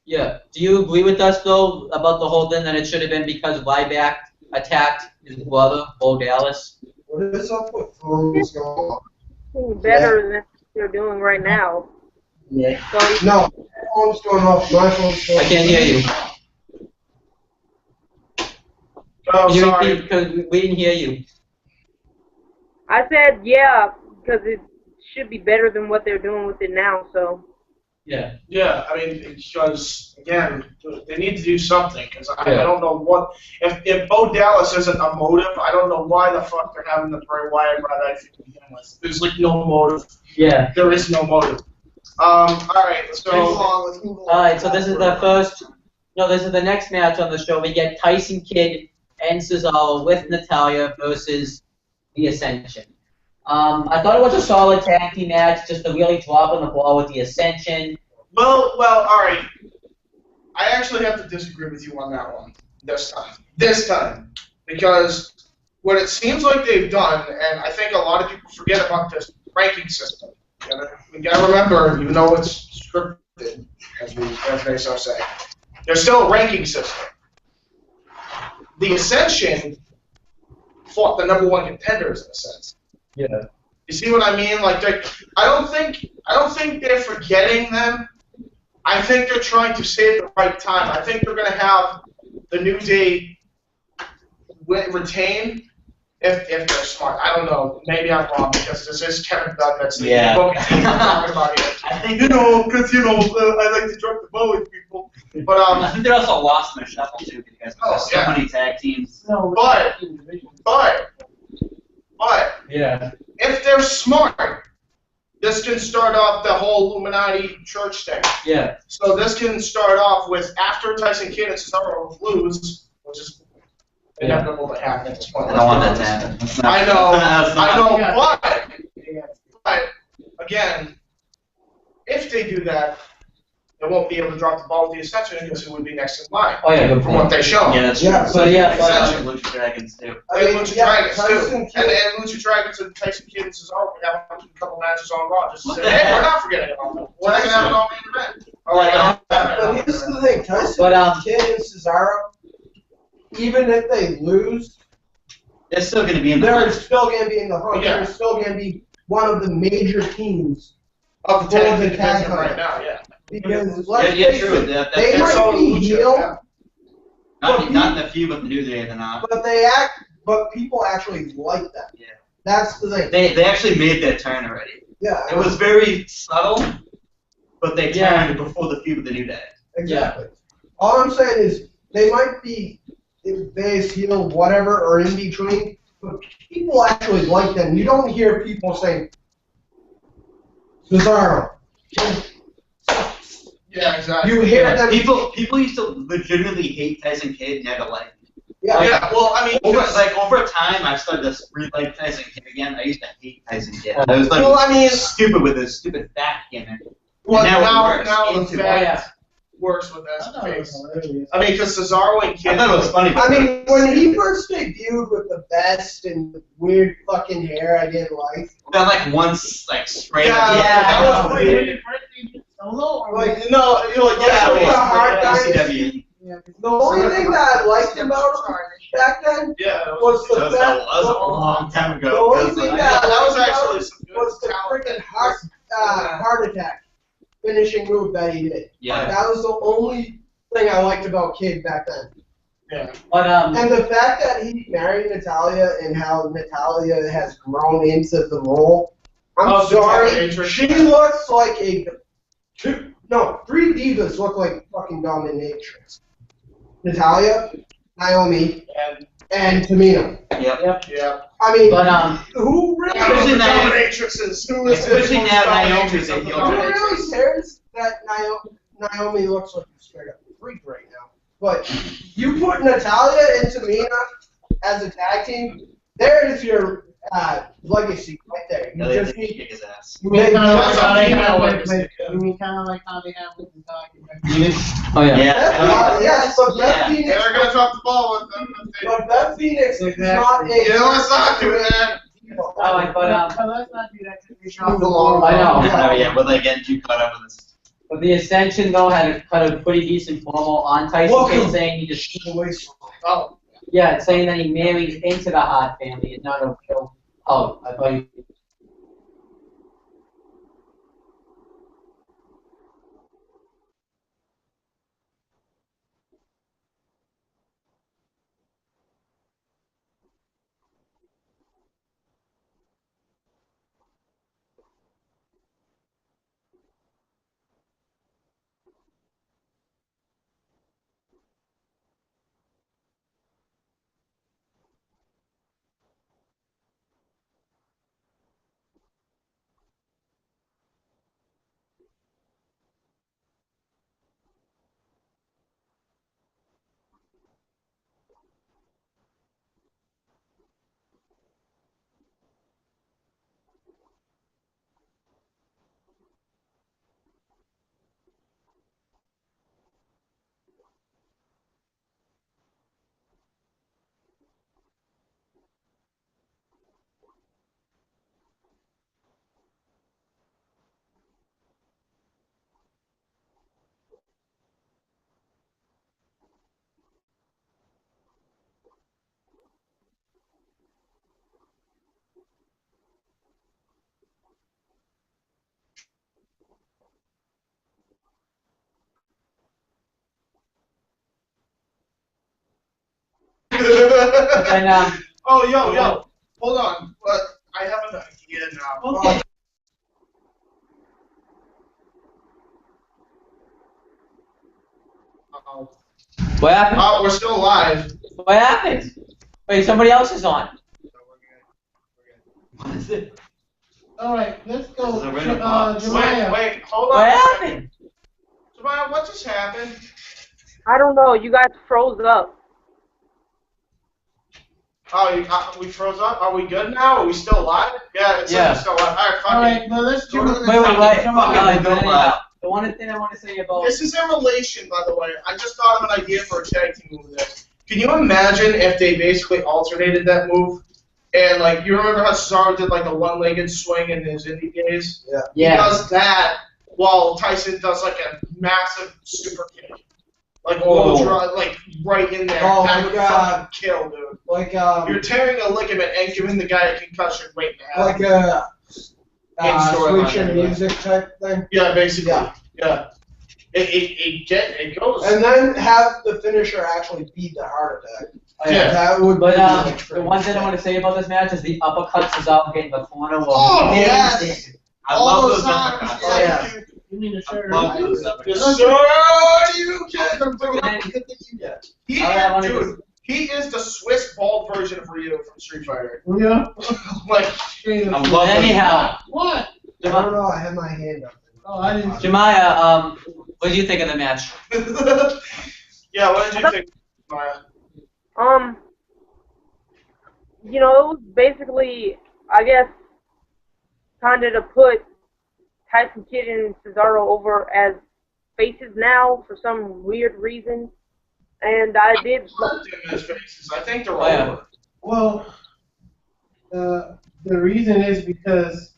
Yeah. Do you agree with us though about the whole thing that it should have been because Ryback attacked his brother, Bo Dallas? What is up with phones going on? Better than they're doing right now. Yeah. So, No, phone's going off. My phone's going off. I can't hear you. Oh, Can you sorry. repeat? Because we didn't hear you. I said yeah, because it should be better than what they're doing with it now. So. Yeah. Yeah, I mean, because again, they need to do something. Because I don't know what if Bo Dallas isn't a motive, I don't know why the fuck they're having the Bray Wyatt Ryback to begin with. There's like no motive. Yeah. There is no motive. All right, let's go. Let's move on. All right. So this is the first. No, this is the next match on the show. We get Tyson Kidd and Cesaro with Natalya versus the Ascension. I thought it was a solid tag team match, just a really dropping the ball with the Ascension. Well, all right. actually have to disagree with you on that one this time. This time. Because what it seems like they've done, and I think a lot of people forget about this ranking system. We gotta remember, even though it's scripted, as they so say, there's still a ranking system. The Ascension fought the #1 contenders in a sense. Yeah. You see what I mean? Like, I don't think they're forgetting them. I think they're trying to say at the right time. I think they're going to have the New Day retain if they're smart. I don't know. Maybe I'm wrong because this is Kevin Dunn that's the booking team we're talking about here. I think because I like to drop the ball with people. But I think they're also lost in their shuffle too because there's so many tag teams. No, But Yeah. if they're smart, this can start off the whole Illuminati church thing. Yeah. So this can start off with after Tyson Kidd and Cesaro lose, which is inevitable to happen at this point. I don't want that to happen. That's not- I know, that's not- I know, but again, if they do that, they won't be able to drop the ball with the Ascension because who would be next in line Oh yeah, good from what point. they show. Yeah, that's true. Yeah, so yeah, Ascension. Lucha Dragons too. And Lucha Dragons Tyson too. Kidd- And Lucha Dragons and Tyson Kidd and Cesaro could have a couple matches on Raw just to say, hey, we're not forgetting about them. We're not going to have it on main event. Or like, But here's the thing, Tyson But, Kidd and Cesaro, even if they lose, They're still going to be in the they're hunt. still going to be in the hunt. Yeah. They're still going to be one of the major teams. of the tag Well, team the tag division right title. now, yeah. Because let's Yeah, face true. it, That- they that's might all be Lucha, heel, yeah. not in the feud, but the New Day, they're not. but people actually like that. Yeah. That's the thing. They actually made their turn already. Yeah, It was very subtle, but they Yeah. turned before the feud with the New Day. exactly. All I'm saying is they might be base, heel, whatever, or in between, but people actually like them. You don't hear people saying, Cesaro. Yeah, exactly. You hear them. People used to legitimately hate Tyson Kidd, never liked him. Yeah. Yeah, well, I mean, Over time, I've started to really like Tyson Kidd again. I used to hate Tyson Kidd. I was like, Well, I mean- stupid with his stupid fat gimmick. well, now it works now the into fact works with I this thought it was face. hilarious. I mean, because Cesaro and I Kidd. thought it was funny. I mean, when he first debuted with the vest and the weird fucking hair, I didn't like. that like once like straight Yeah, up. that was Wait, weird. when it first came solo or Like, No, you're like, Yeah, yeah, it was a hard yeah, guy. ECW. yeah, the only thing that I liked about him back then yeah, that was the That was fact. a long time The ago. only thing that that was I liked actually about some him good was the talent. freaking heart attack finishing move that he did. Yeah. That was the only thing I liked about Kid back then. Yeah. But And the fact that he married Natalia and how Natalia has grown into the role. I'm Oh, the sorry. dominatrix. She looks like three divas look like fucking dominatrix. Natalia, Naomi, And and Tamina. Yep. yeah. I mean, but who really, Especially now- dominatrixes. Who is Especially the most now dominatrix Naomi's a of the heel. who dominatrix? really cares that Naomi looks like a straight up freak right now? But you put Natalia and Tamina as a tag team, there is your legacy right there. You Elliot just did need. kick his ass. You mean kind of like That's how they a have female with, legacy, you mean kind of like how they have with the dog. oh yeah. Yes, but Beth Yeah. Phoenix. They're gonna drop the ball with them. But Beth Phoenix is not a. Yeah, let's not do that. Oh, but So let's not do that. Move along. I know. Oh yeah, well they get too caught up with this. But the Ascension though had a pretty decent promo on Tyson Welcome. Kidd saying he just Oh, saying that he married into the Hart family and not a real. Oh, I thought you. But then, Oh, yo, hold on. But I have an idea now. Okay. Uh-oh. what happened? Oh, we're still alive. What happened? Wait, somebody else is on. What is it? All right, let's go. This is a random box. Jemiah. Wait, hold on. What happened? Jemiah, what just happened? I don't know. You guys froze up. Oh, we froze up? Are we good now? Are we still alive? Yeah, it's still alive. Alright, fuck All it. right, now let's do Wait, it. The one thing I want to say about This is in relation, by the way. I just thought of an idea for a tag team move this. Can you imagine if they basically alternated that move? And, like, you remember how Cesaro did, like, a one-legged swing in his indie days? Yeah. He does that while Tyson does, like, a massive super kick. Like, like right in there. Oh, That my would God. fucking kill, dude. Like, You're tearing a ligament and giving the guy a concussion right now. like a In-story switch in line, music type thing. Yeah, basically. Yeah. It goes. And then have the finisher actually beat the heart attack. Yeah. That would But be like the pretty one thing I sick. want to say about this match is the uppercuts is out getting the corner. Oh, yes. I All love those those times. uppercuts. Oh, yeah. You mean the shirt? Love those Yes, uppercuts. sir, you can. He I wanted is, dude. He is the Swiss bald version of Ryu from Street Fighter. Yeah. Like, I love those Anyhow, What? I don't know, I had my hand up. Oh, I didn't. Jemiah, what did you think of the match? yeah, what did you think, Maya? You know, it was basically, I guess, kind of to put Tyson Kidd and Cesaro over as faces now for some weird reason. And I did. Loved him in his faces. I think they're Oh, yeah. over. Well, the reason is because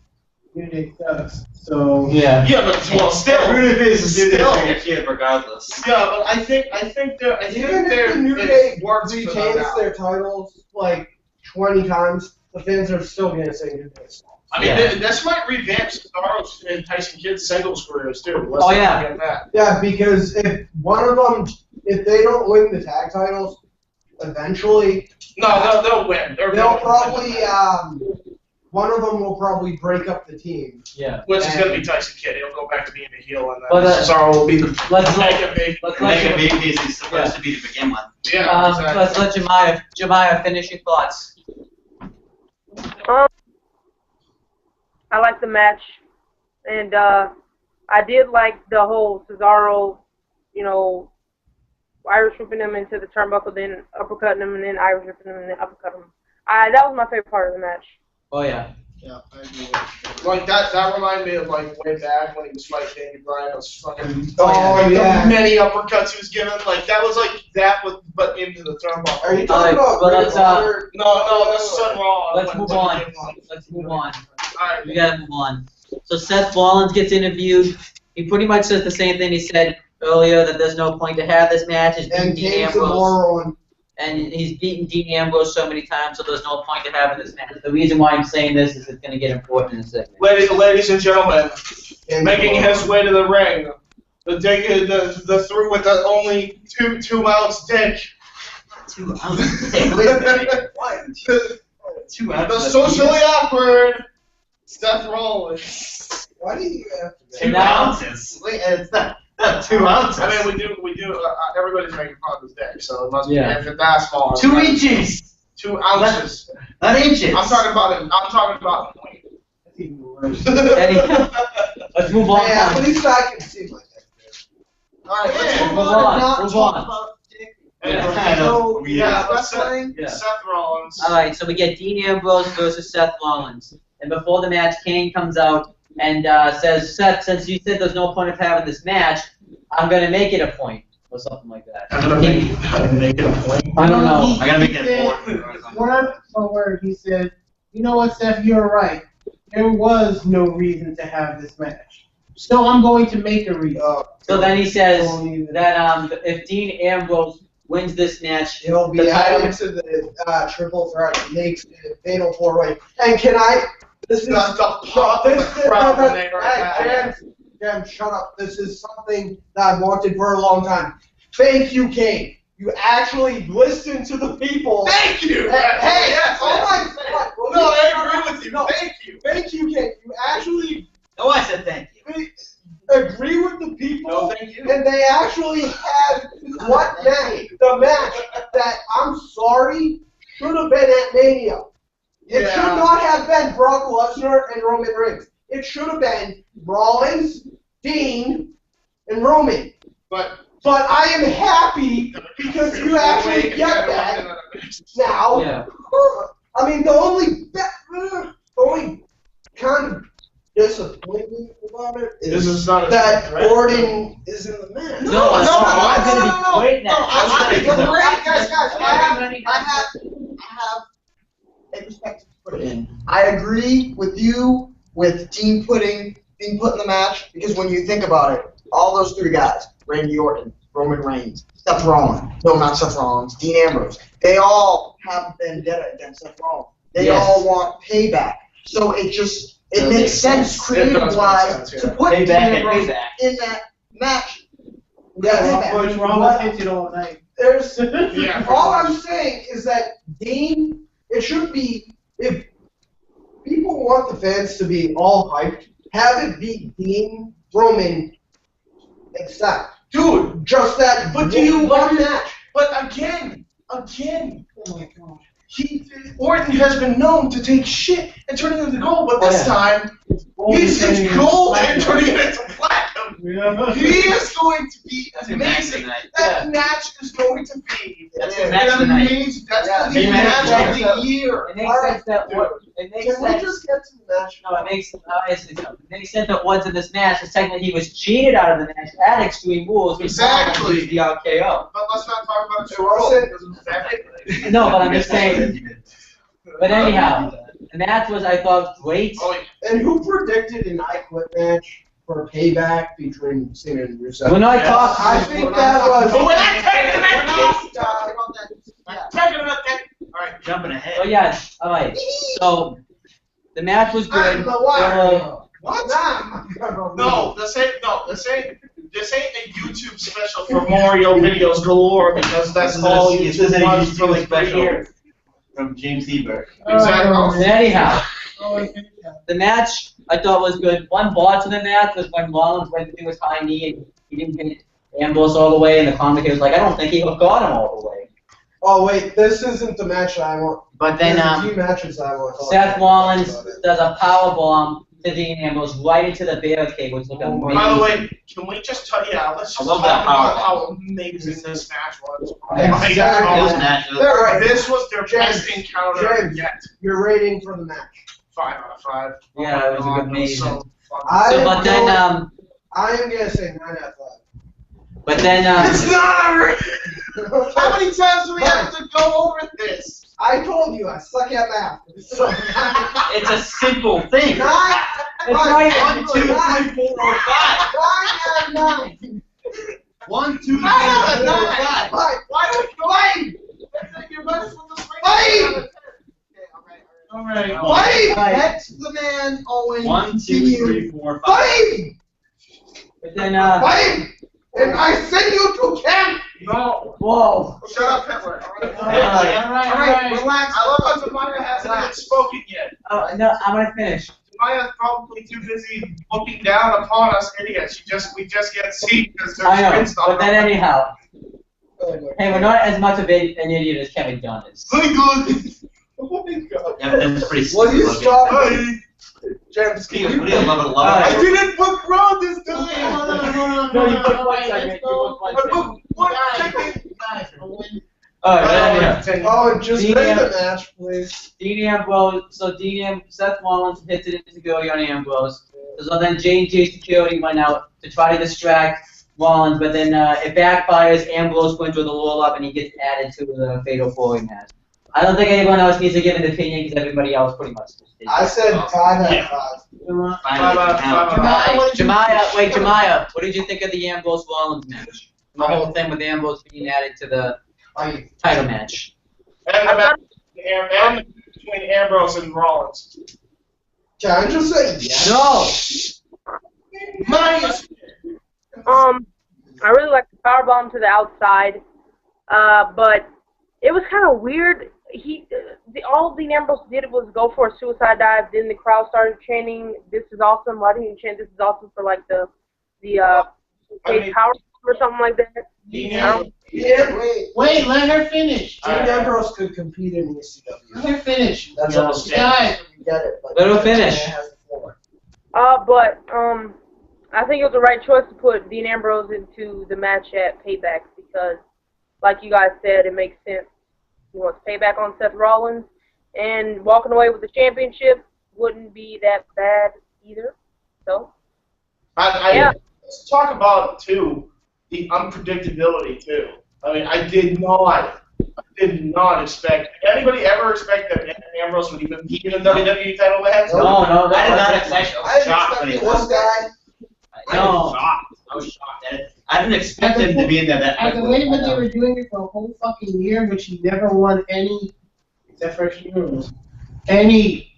New Day sucks. So Yeah. Yeah, but well, still. Rudy Face is Still. a kid regardless. Yeah, but I think Even if the New Day works for them retains now. their titles like 20 times, the fans are still going to say New Day. I mean, Yeah. this might revamp Cesaro's and Tyson Kidd's singles careers too. Let's Oh, not yeah. forget that. Yeah, because if one of them, if they don't win the tag titles, eventually No, they'll win. they'll probably one of them will probably break up the team. Yeah. Which is going to be Tyson Kidd. He'll go back to being a heel, and But, then Cesaro will be the let's mega big. let's Mega let babyface he's supposed to be to begin with. Yeah, exactly. let's let Jemiah finish your thoughts. I liked the match, and I did like the whole Cesaro, you know, Irish whipping him into the turnbuckle, then uppercutting him, and then Irish whipping him, and then uppercutting him. That was my favorite part of the match. Oh yeah. Yeah, I agree. Like that reminded me of like way back when he was fighting Daniel Bryan. It was fucking yeah. the many uppercuts he was given. Like that was like that with but into the turnbuckle. Are you talking about well, Ring let's, of Honor? No, that's Sun Raw. Let's move on. Let's move on. Alright. We gotta move on. So Seth Rollins gets interviewed. He pretty much says the same thing he said earlier, that there's no point to have this match. He's beaten And Dean King's Ambrose. moron. And he's beaten Dean Ambrose so many times, so there's no point to having this match. The reason why I'm saying this is it's going to get important in a second. Ladies and gentlemen, King's making moron. his way to the ring, the through with the only 2 ounce dick. 2 ounces. Hey, wait a minute. What? 2 The ounces. socially awkward Seth Rollins. Why do you have to? 2 ounces. Wait, it's not 2 ounces. I mean, we do. Everybody's making fun of his dick, so it must be Yeah. if it's that small. 2 inches. 2 ounces. Not inches. I'm talking about point. That's even worse. Let's move on. Hey, at least I can see my dick. All right, let's Yeah, move move on. on. not Move talk on. about dick. Anyway, Yeah. So, Yeah, wrestling. Yeah. Seth Rollins. All right, so we get Dean Ambrose versus Seth Rollins. And before the match, Kane comes out and says, Seth, since you said there's no point of having this match, I'm going to make it a point. Or something like that. I'm gonna make it a point. I don't know. I gotta make He it said, important. word for word, he said, you know what, Seth, you're right. There was no reason to have this match. So I'm going to make a reason. So then he says that if Dean Ambrose wins this match, He'll be the title- added to the triple threat, makes it a fatal 4-way. And can I? This is That's the pop of the crowd when they heard that. Jam, shut up. This is something that I've wanted for a long time. Thank you, Kane. You actually listen to the people. Thank you. Hey, yes, oh yes. my God. Well, No, I agree with you. No. Thank you. Thank you, Kate. You actually Oh, I said thank you. agree with the people, No, thank you. and they actually had the match that I'm sorry should have been at Mania. It should not have been Brock Lesnar and Roman Reigns. It should have been Rollins, Dean, and Roman. But I am happy because you actually get that now. Yeah. I mean, the only kind of disappointment about it is that Orton is in the match. No, it's gonna be great now. Guys, I have a perspective to put it in. I agree with you with Dean being put in the match because when you think about it, all those three guys, Randy Orton, Roman Reigns, Seth Rollins, no, not Seth Rollins, Dean Ambrose, they all have vendetta against Seth Rollins. They all want payback. So it makes sense creative-wise to put Dean Ambrose in that match. Which Rollins hits it all night. There's all I'm saying is that Dean, it should be, if people want the fans to be all hyped, have it be Dean, Roman, except dude, just that. But do you want match? But again, oh my God. Orton has been known to take shit and turn it into gold, but this time he's just gold and turning it into platinum. Yeah. He is going to be amazing. That match is going to be an amazing. That's the match of the year. It makes sense that it makes Can sense. we just get to the match? No, it makes sense that Woods in this match, because technically he was cheated out of the match at Extreme Rules. Exactly. The RKO. But let's not talk about it. No, but I'm just saying. But anyhow, the match was, I thought, great. Oh, yeah. And who predicted an I Quit match for Payback featuring Cena and Rusev? When I talk, I think that was. But we're not taking All right, jumping ahead. Oh yeah, all right. So the match was good. I'm the Warrior. What? Nah, No, this ain't a YouTube special for Mario videos galore because that's all YouTube wants for like 3 years. From James Hebert. Exactly. Anyhow, the match I thought was good. One botch in the match was when Rollins went to do his high knee and he didn't hit Ambrose all the way, and the commentator was like, I don't think he got him all the way. Oh wait, this isn't the match I want. But then There's 2 matches I want. To Seth Rollins does a power bomb to Dean Ambrose right into the barricade, which looked amazing. By the way, can we just tell let's just talk about how amazing this match was. Exactly. This was their best encounter yet. Your rating for the match? 5 out of 5. Yeah, it was amazing. So but then I am gonna say 9 out of 5. But then it's not. How many times do we have to go over this? I told you I suck at math. it's a simple thing. 9. It's right. 1, 2, 3, 4, 5. 9 out of 9. 1, 2, 3, 4, 5. Why do we You're better with the swing. All right. Wait! That's the man, Owen. 1, 2, 3, 4, 5. Fight! But then Fight! And I send you to camp! No. Whoa. Shut up, Hitler. All right. Relax. I love how Tamaya hasn't even spoken yet. No, I'm gonna finish. Tamaya's probably too busy looking down upon us idiots. We just get seen because there's I know. screen stuff. But then anyhow. Hey, we're not as much of an idiot as Kevin Dunn is. Very good. Oh my God. Yeah, that's pretty Will you stupid. stop? James, What do you love it? Love I it? didn't put Ron this time. No, you put one segment. I put one second. Alright, Oh, just Dean bring the match, please. Dean Ambrose, Seth Rollins hits it into security on Ambrose. So then J&J Security went out to try to distract Rollins, but then it backfires. Ambrose went through the roll-up and he gets added to the Fatal 4-Way match. I don't think anyone else needs to give an opinion because everybody else pretty much just did. I said 5 out of 5. 5 out. Jemiah, what did you think of the Ambrose Rollins match? The whole thing with Ambrose being added to the title match. And the match between Ambrose and Rollins. Can I just say yes? No! Minus. I really like the powerbomb to the outside. But it was kind of weird. All Dean Ambrose did was go for a suicide dive. Then the crowd started chanting, "This is awesome!" Why didn't you chant "This is awesome" for like the power or something like that? Wait, let her finish. Dean Ambrose could compete in the ECW. Let her finish. That's Yeah. all. Guys, Get it. But Let her finish. Has the floor. But I think it was the right choice to put Dean Ambrose into the match at Payback because, like you guys said, it makes sense. He wants payback on Seth Rollins, and walking away with the championship wouldn't be that bad either. So, yeah. Let's talk about too the unpredictability too. I mean, I did not expect. Did anybody ever expect that Ambrose would even be in a WWE title match? No, I did not expect. I was shocked when he This guy. No. I was shocked. I didn't expect him to be in there that at the quickly. way that they were doing it for a whole fucking year, which he never won any, except for any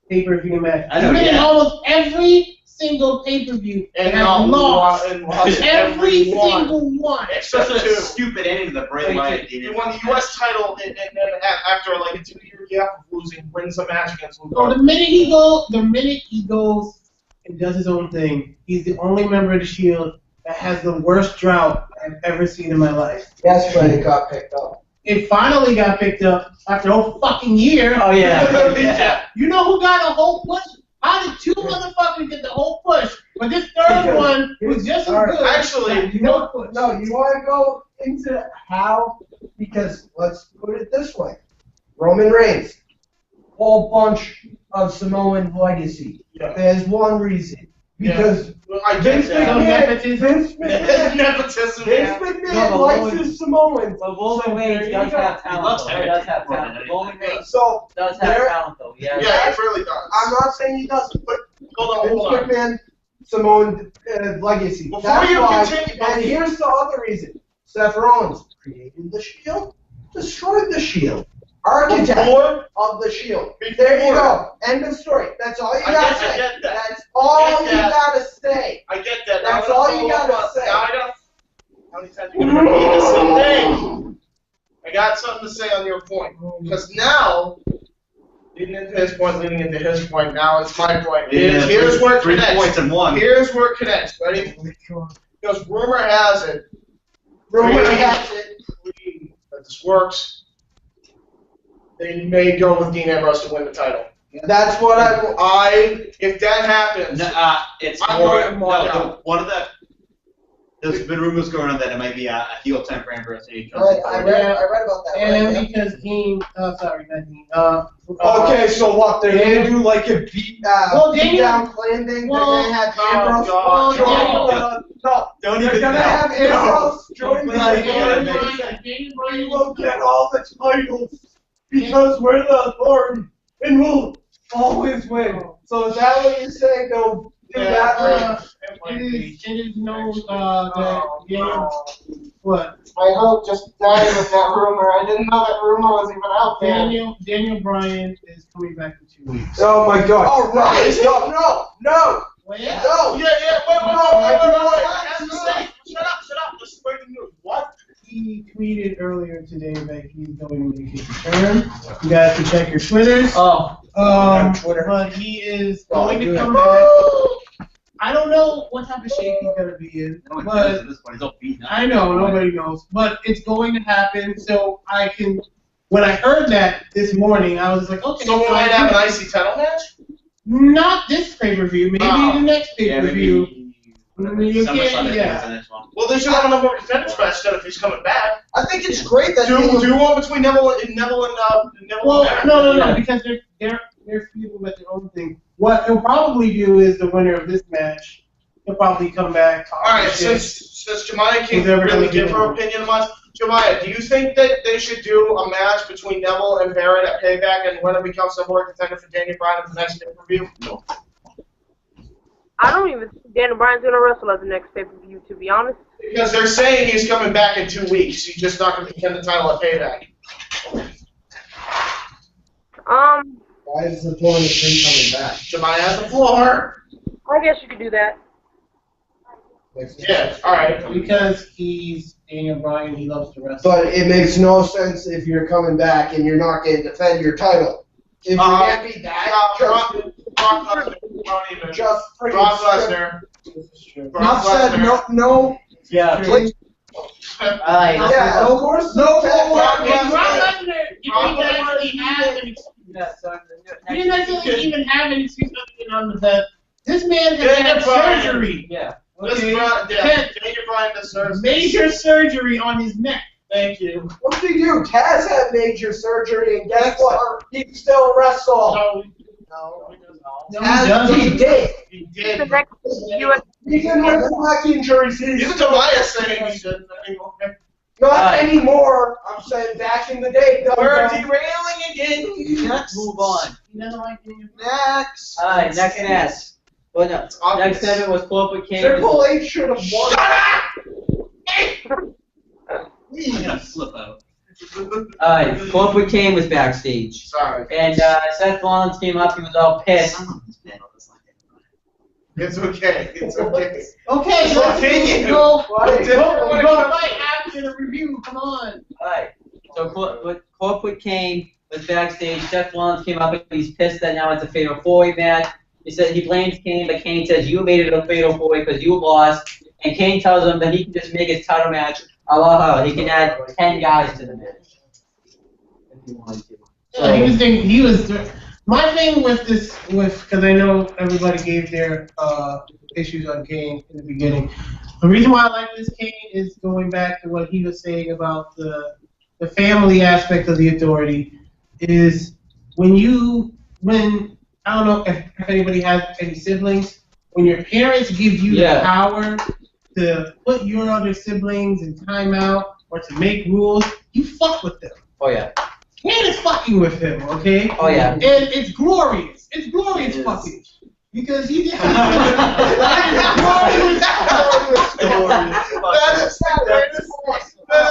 pay-per-view match. I know, He's been in yeah. almost every single pay-per-view And has not lost lost every single one. except Such a two. stupid ending to the Bray Wyatt He Dean. won the U.S. title, and then after like a 2-year gap of losing, wins a match against Luke So Harper. the minute he goes and does his own thing, he's the only member of the Shield that has the worst drought I've ever seen in my life. That's when it got picked up. It finally got picked up after a whole fucking year. Oh yeah. You know who got a whole push? How did two motherfuckers get the whole push? But this third one was just as good. Actually, You know, no, you want to go into how? Because let's put it this way: Roman Reigns, whole bunch of Samoan legacy. Yeah. There's one reason. Because I get Vince that. McMahon, Nepotism, Vince yeah. McMahon No, likes Roman- his Samoans. But Roman So Reigns there you does go. have talent. loves though. He heritage does have more than talent. anything. Roman Reigns So does have there, talent though. Yeah. Yeah, it really does. I'm not saying he doesn't, but Hold on. Vince McMahon, Samoan legacy. Before That's you why, continue- and here's the other reason. Seth Rollins created the Shield, destroyed the Shield. Architect Before, of the Shield. Before- There you go. End of story. That's all you I gotta get say. that. That's all Get you that. gotta say. I get that. That's Now all I'm you gonna gotta follow up. say. Now I gotta. How many times are you gonna repeat the same thing? I got something to say on your point. Because now, leading into his point, leading into his point, now it's my point. Yeah, Here's where it 3 connects. points in one. Here's where it connects. Ready? Because rumor has it, Rumor has it. that this works. They may go with Dean Ambrose to win the title. That's what If that happens, No, it's I'm more. going to mark out. One of the. There's been rumors going on that it might be a heel turn for Ambrose. I read about that. And right? because Dean, sorry, not Dean. Okay, so what? They're gonna do like a beat down clan thing. Well, they're gonna have oh, Ambrose. God. No, Don't they're even. gonna have Ambrose join the Don't clan. Daniel We Bryan will get all the titles because we're the authority and we'll always win. So is that what you're saying? They'll do that? It is known that Daniel, what? My hope just died with that rumor. I didn't know that rumor was even out there. Daniel Bryan is coming back in 2 weeks. Oh my God! Oh right! No! Wait, Yeah, wait. Shut up. This is breaking news. What? he tweeted earlier today that he's going to make his return. You guys can check your Twitters. Oh. Twitter. But he is Oh, going to good. come back. I don't know what type of shape he's going to be in, No one but knows at this point. He's all beaten up. I know, nobody knows. But it's going to happen, so I can... When I heard that this morning, I was like, okay. So we might have an IC title match? Not this pay-per-view, maybe Oh. the next Yeah, pay-per-view. maybe. You SummerSlam, can't- I think, yeah. is the next one. Well, they should have another contenders match then if he's coming back. I think it's great that Do one between Neville and Well, Baron. no, because they're people with their own thing. What he'll probably do is the winner of this match, he'll probably come back. Alright, since Jemiah can't Who's ever really gonna give do her it. opinion on us, Jemiah, do you think that they should do a match between Neville and Baron at Payback and winner becomes the more contender for Daniel Bryan at the next pay-per-view? No. I don't even think Daniel Bryan's gonna wrestle at the next pay-per-view, to be honest. Because they're saying he's coming back in 2 weeks. He's just not going to defend the title at Payback. Why is the point of him coming back? Jemiah has the floor. I guess you could do that. Yeah, alright. Because he's Daniel Bryan, he loves to wrestle. But it makes no sense if you're coming back and you're not going to defend your title. If you can't be that, Brock Lesnar. Don't even. just freaking Brock Lesnar. Enough said. No. Yeah. Please. Alright, let's Yeah, move of course. No Brock Brock Lesnar didn't actually have an excuse. He didn't actually even have an excuse other than on the bed. This man has had surgery. Yeah. Okay. Daniel Bryan deserves Major surgery on his neck. Thank you. What did he do? Taz had major surgery, and guess what? He can still wrestle. No, No, he As doesn't. he did. he The did. next US He can wrestle like injuries. Even Tobias saying he shouldn't anymore. Not Alright. anymore. I'm saying back in the day. We're derailing again. Let's move on. He doesn't like being Next. Alright, neck and ass. Well, no. Next segment was Corporate King. Triple H should have won. Flip out. Alright, Corporate King was backstage. Sorry. And Seth Rollins came up, he was all pissed. It's okay. It's okay. Okay, So let's continue. go. Right. Go right after the review. Come on. Alright, so Corporate King was backstage. Seth Rollins came up and he's pissed that now it's a Fatal 4-Way match. He said he blames Kane, but Kane says you made it a Fatal 4-Way because you lost. And Kane tells him that he can just make his title match a la how he can add 10 guys to the match if he wanted to. Yeah, he was. My thing with this, because I know everybody gave their issues on Kane in the beginning. The reason why I like this Kane is going back to what he was saying about the family aspect of the Authority. Is when I don't know if anybody has any siblings, when your parents give you the power to put your other siblings in timeout or to make rules, you fuck with them. Oh yeah. Kane is fucking with him, okay? Oh yeah. And it's glorious. It's glorious fucking. Because he did. That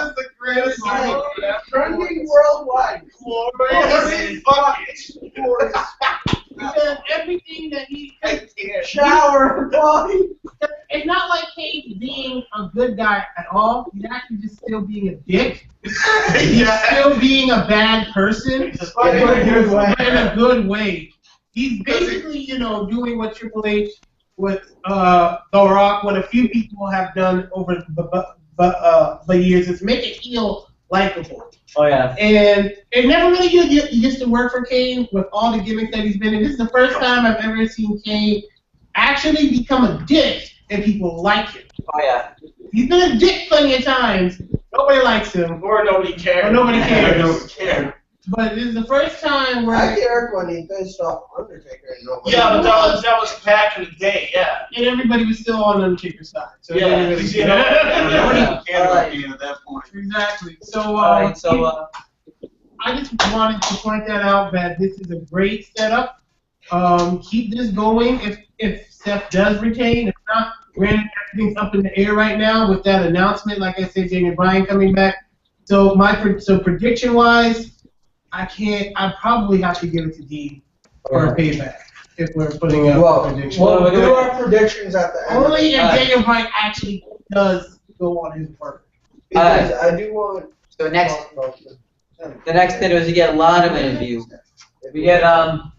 is the greatest thing. Trending worldwide. Glorious fucking. Because everything that he Shower, boy. it's not like Kane's being a good guy at all. He's actually just still being a dick. He's still being a bad person. In a good way. In a good way. He's basically, doing what Triple H with The Rock, what a few people have done over the years, is make it feel likable. Oh yeah. And it never really used to work for Kane with all the gimmicks that he's been in. This is the first time I've ever seen Kane actually become a dick and people like him. Oh yeah. He's been a dick plenty of times. Nobody likes him. Or nobody cares. Or nobody cares. Nobody cares. But this is the first time where... I cared when he faced off Undertaker. And nobody Yeah, but that was back in the day, yeah. And everybody was still on Undertaker's side. So Yeah, nobody really you know, cared. Nobody cared about Kane at that point. Exactly. So, Alright, so I just wanted to point that out, that this is a great setup. Keep this going if Seth does retain. If not, granted, everything's up in the air right now with that announcement. Like I said, Daniel Bryan coming back. So prediction-wise, I probably have to give it to Dean for a payback if we're putting up predictions. Well, we'll do our predictions at the end. Only if Daniel Bryan actually does go on his word. Because I do want so the next thing is we get a Lana interview. We get a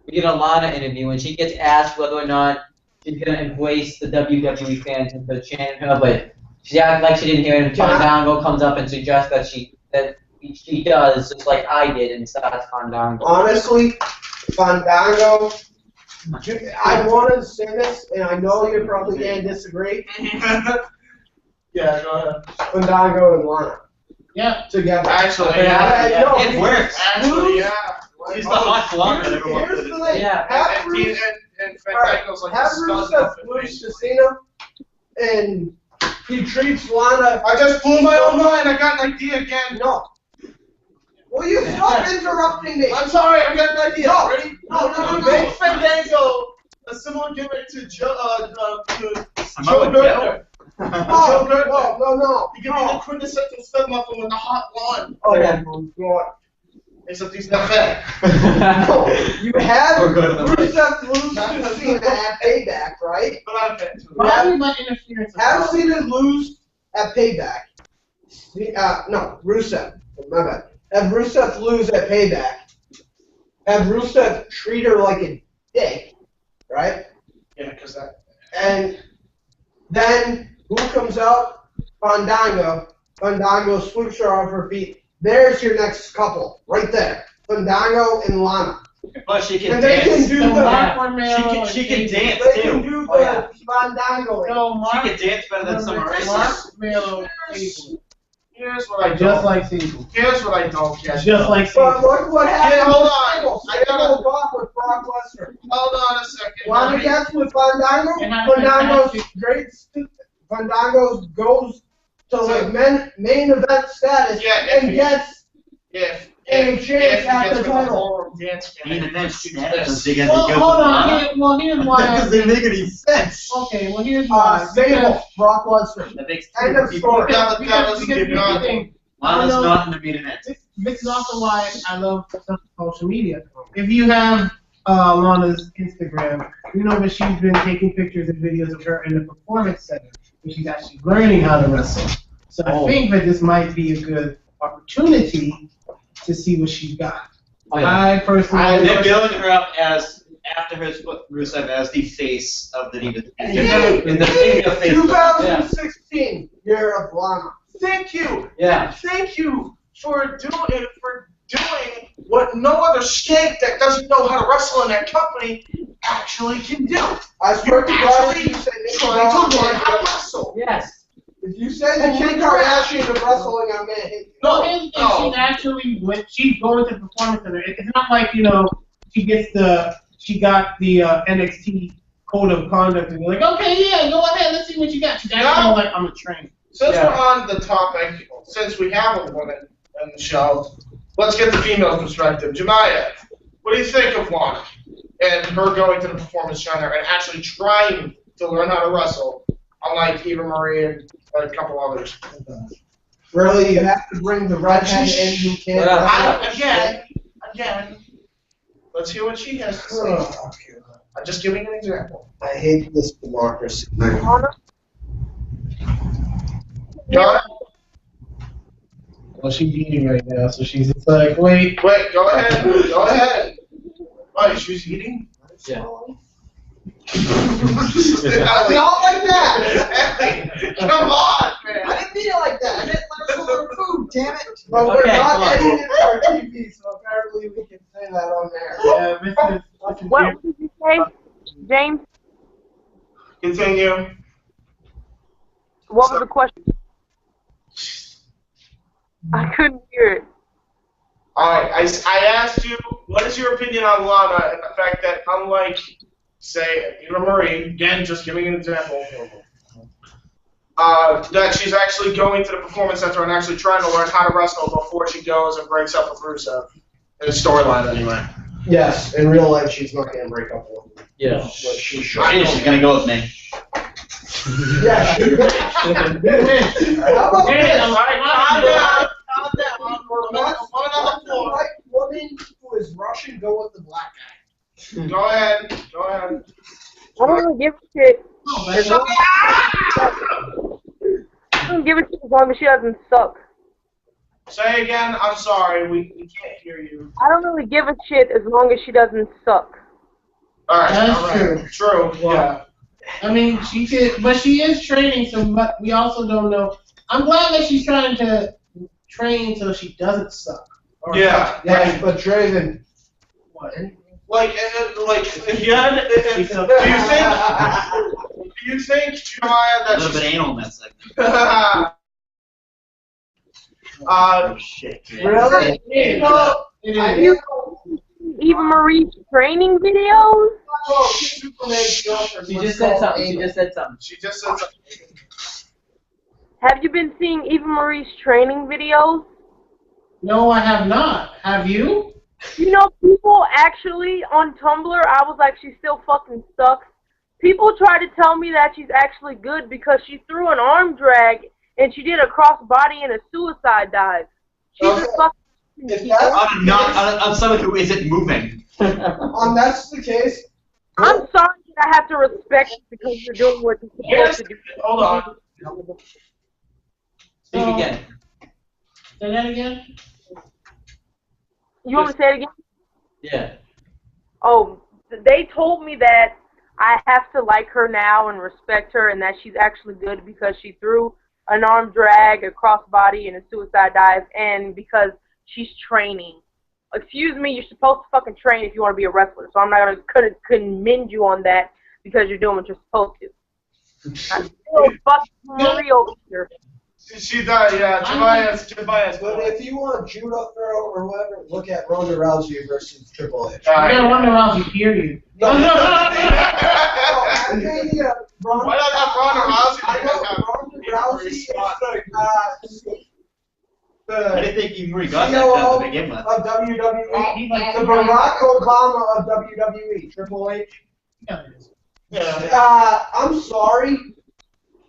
Lana interview, and she gets asked whether or not she's gonna embrace the WWE fans and for chanting her, but she acts like she didn't hear it. And Fandango comes up and suggests that she does, just like I did, and starts Fandango. Honestly, Fandango, I want to say this, and I know you're probably going to disagree. Yeah, go ahead. Fandango and Lana. Yeah. Together. Actually, Yeah, yeah. It works. Actually, yeah. He's the hot blonde that everyone Here's did. the thing. Yeah. Have And Bruce Fandango's like have a Bruce stud as Bruce Casino, and he treats Lana. I just blew my own mind. I got an idea again. No. Will you stop interrupting me? I'm sorry. I got an idea. No. Ready? No. Make Fandango a similar gimmick to Joe Samoa Gertner. No. He can be the quintessential stud muffin with the hot blonde. Oh my God. Except he's not fat. No, you have We're good on the Rusev lose to Cena at Payback, right? But I'm fat too. Why do you let interference? Have Cena lose at Payback. No, Rusev. My bad. Have Rusev lose at Payback. Have Rusev treat her like a dick, right? Yeah, because that. And then who comes out? Fandango. Fandango swoops her off her feet. There's your next couple, right there. Fandango and Lana. Plus she can And they dance. can do She can dance they can too. do the Fandango. She can dance better than some races. Marshmallow. Here's what I don't. Just like Sable. Here's what I don't get. Just like But Sable. look what happened. Yeah, hold with on. Sable. I gotta- Sable got with Brock Lesnar. Hold on a second. Lana gets with Fandango. And how Fandango's great. Fandango goes to like main event status Yeah, and gets If a chance at gets the with title. dance Main event status. status. Well, hold on. Here's why. That doesn't make any sense. Okay, well, here's why. Sable, Brock Lesnar. That makes End of story. That Because was here's the not. thing. Lana's not in the main event. This is also why I love social media. If you have Lana's Instagram, you know that she's been taking pictures and videos of her in the performance center, and she's actually learning how to wrestle. So I think that this might be a good opportunity to see what she's got. Oh, yeah. I personally, They're building her up as after her split Rusev as the face of the Divas. In the female face. 2016 year of Lana. Thank you. Yeah. Thank you for doing what no other skank that doesn't know how to wrestle in that company actually can do. I swear to God, if Actually you say Nikki trying to learn Kardashian, how to wrestle. Yes. if you say the Kim Kardashian of wrestling, I'm gonna hate you. no, here's the thing, she's actually, when she's going to the performance center, it's not like, she got the NXT code of conduct and you're like, okay, yeah, go ahead, let's see what you got. She's actually like, I'm a trainer. Since we're on the topic, since we have a woman in the show, let's get the female perspective. Jemiah, what do you think of Lana and her going to the performance center and actually trying to learn how to wrestle, unlike Eva Marie and a couple others? Really, you have to bring the redhead in who can't wrestle. Again, let's hear what she has to say. I'm just giving an example. I hate this democracy. John? Well, she's eating right now, so she's just like, wait. Wait, go ahead. Go ahead. Wait, she's eating? Yeah. Not like that! Come on, man. I didn't mean it like that. I meant let us order food, damn it. But we're Okay, not come on. editing our TV, so apparently we can say that on there. Yeah, this is What did you say, James? Continue. What was the question? I couldn't hear it. Alright, I asked you, what is your opinion on Lana and the fact that unlike, say, Eva Marie, again, just giving an example, that she's actually going to the performance center and actually trying to learn how to wrestle before she goes and breaks up with Rusev. In the storyline, anyway. Yes, in real life, she's not going to break up with him. Yeah. But she should. I think she's gonna go with me. Yeah, she should. How about this? Calm down. Calm down. We're Let's one on the floor. white woman who is Russian go with the black guy. Go ahead. Go ahead. I don't really give a shit. I don't give a shit as long as she doesn't suck. Say again. I'm sorry. We can't hear you. I don't really give a shit as long as she doesn't suck. All right. That's all right. True. Yeah. I mean, she could, but she is training, so but we also don't know. I'm glad that she's trying to train so she doesn't suck. Or Yeah. Yes, but Draven. What? Like again, do you think, Jeremiah, A that little bit she's... anal in that segment. Oh shit. man. Really? It No, is. I hear Eva Marie's training videos? Superman's girlfriend. She was just said called something. She Ava. just said something. She just said something. Have you been seeing Eva Marie's training videos? No, I have not. Have you? You know, people actually on Tumblr, I was like, she still fucking sucks. People try to tell me that she's actually good because she threw an arm drag and she did a crossbody and a suicide dive. She's a fucking If that's on someone who isn't moving. that's the case, I'm sorry that I have to respect you because you're doing what you're supposed to do. Hold on. Speak again. Say that again? You want me to say it again? Yeah. Oh, they told me that I have to like her now and respect her and that she's actually good because she threw an arm drag, a crossbody, and a suicide dive, and because she's training. Excuse me, you're supposed to fucking train if you want to be a wrestler, so I'm not going to commend you on that because you're doing what you're supposed to. I'm still fucking real here. She died, yeah. Tobias. but if you want judo throw or whatever, look at Ronda Rousey versus Triple H. I don't wonder how you period. No, Why I mean, yeah, Ronda, not have Ronda Rousey? I know Ronda Rousey is I the didn't think you really got that job to begin with. of WWE, the Barack Obama of WWE, Triple H. I'm sorry,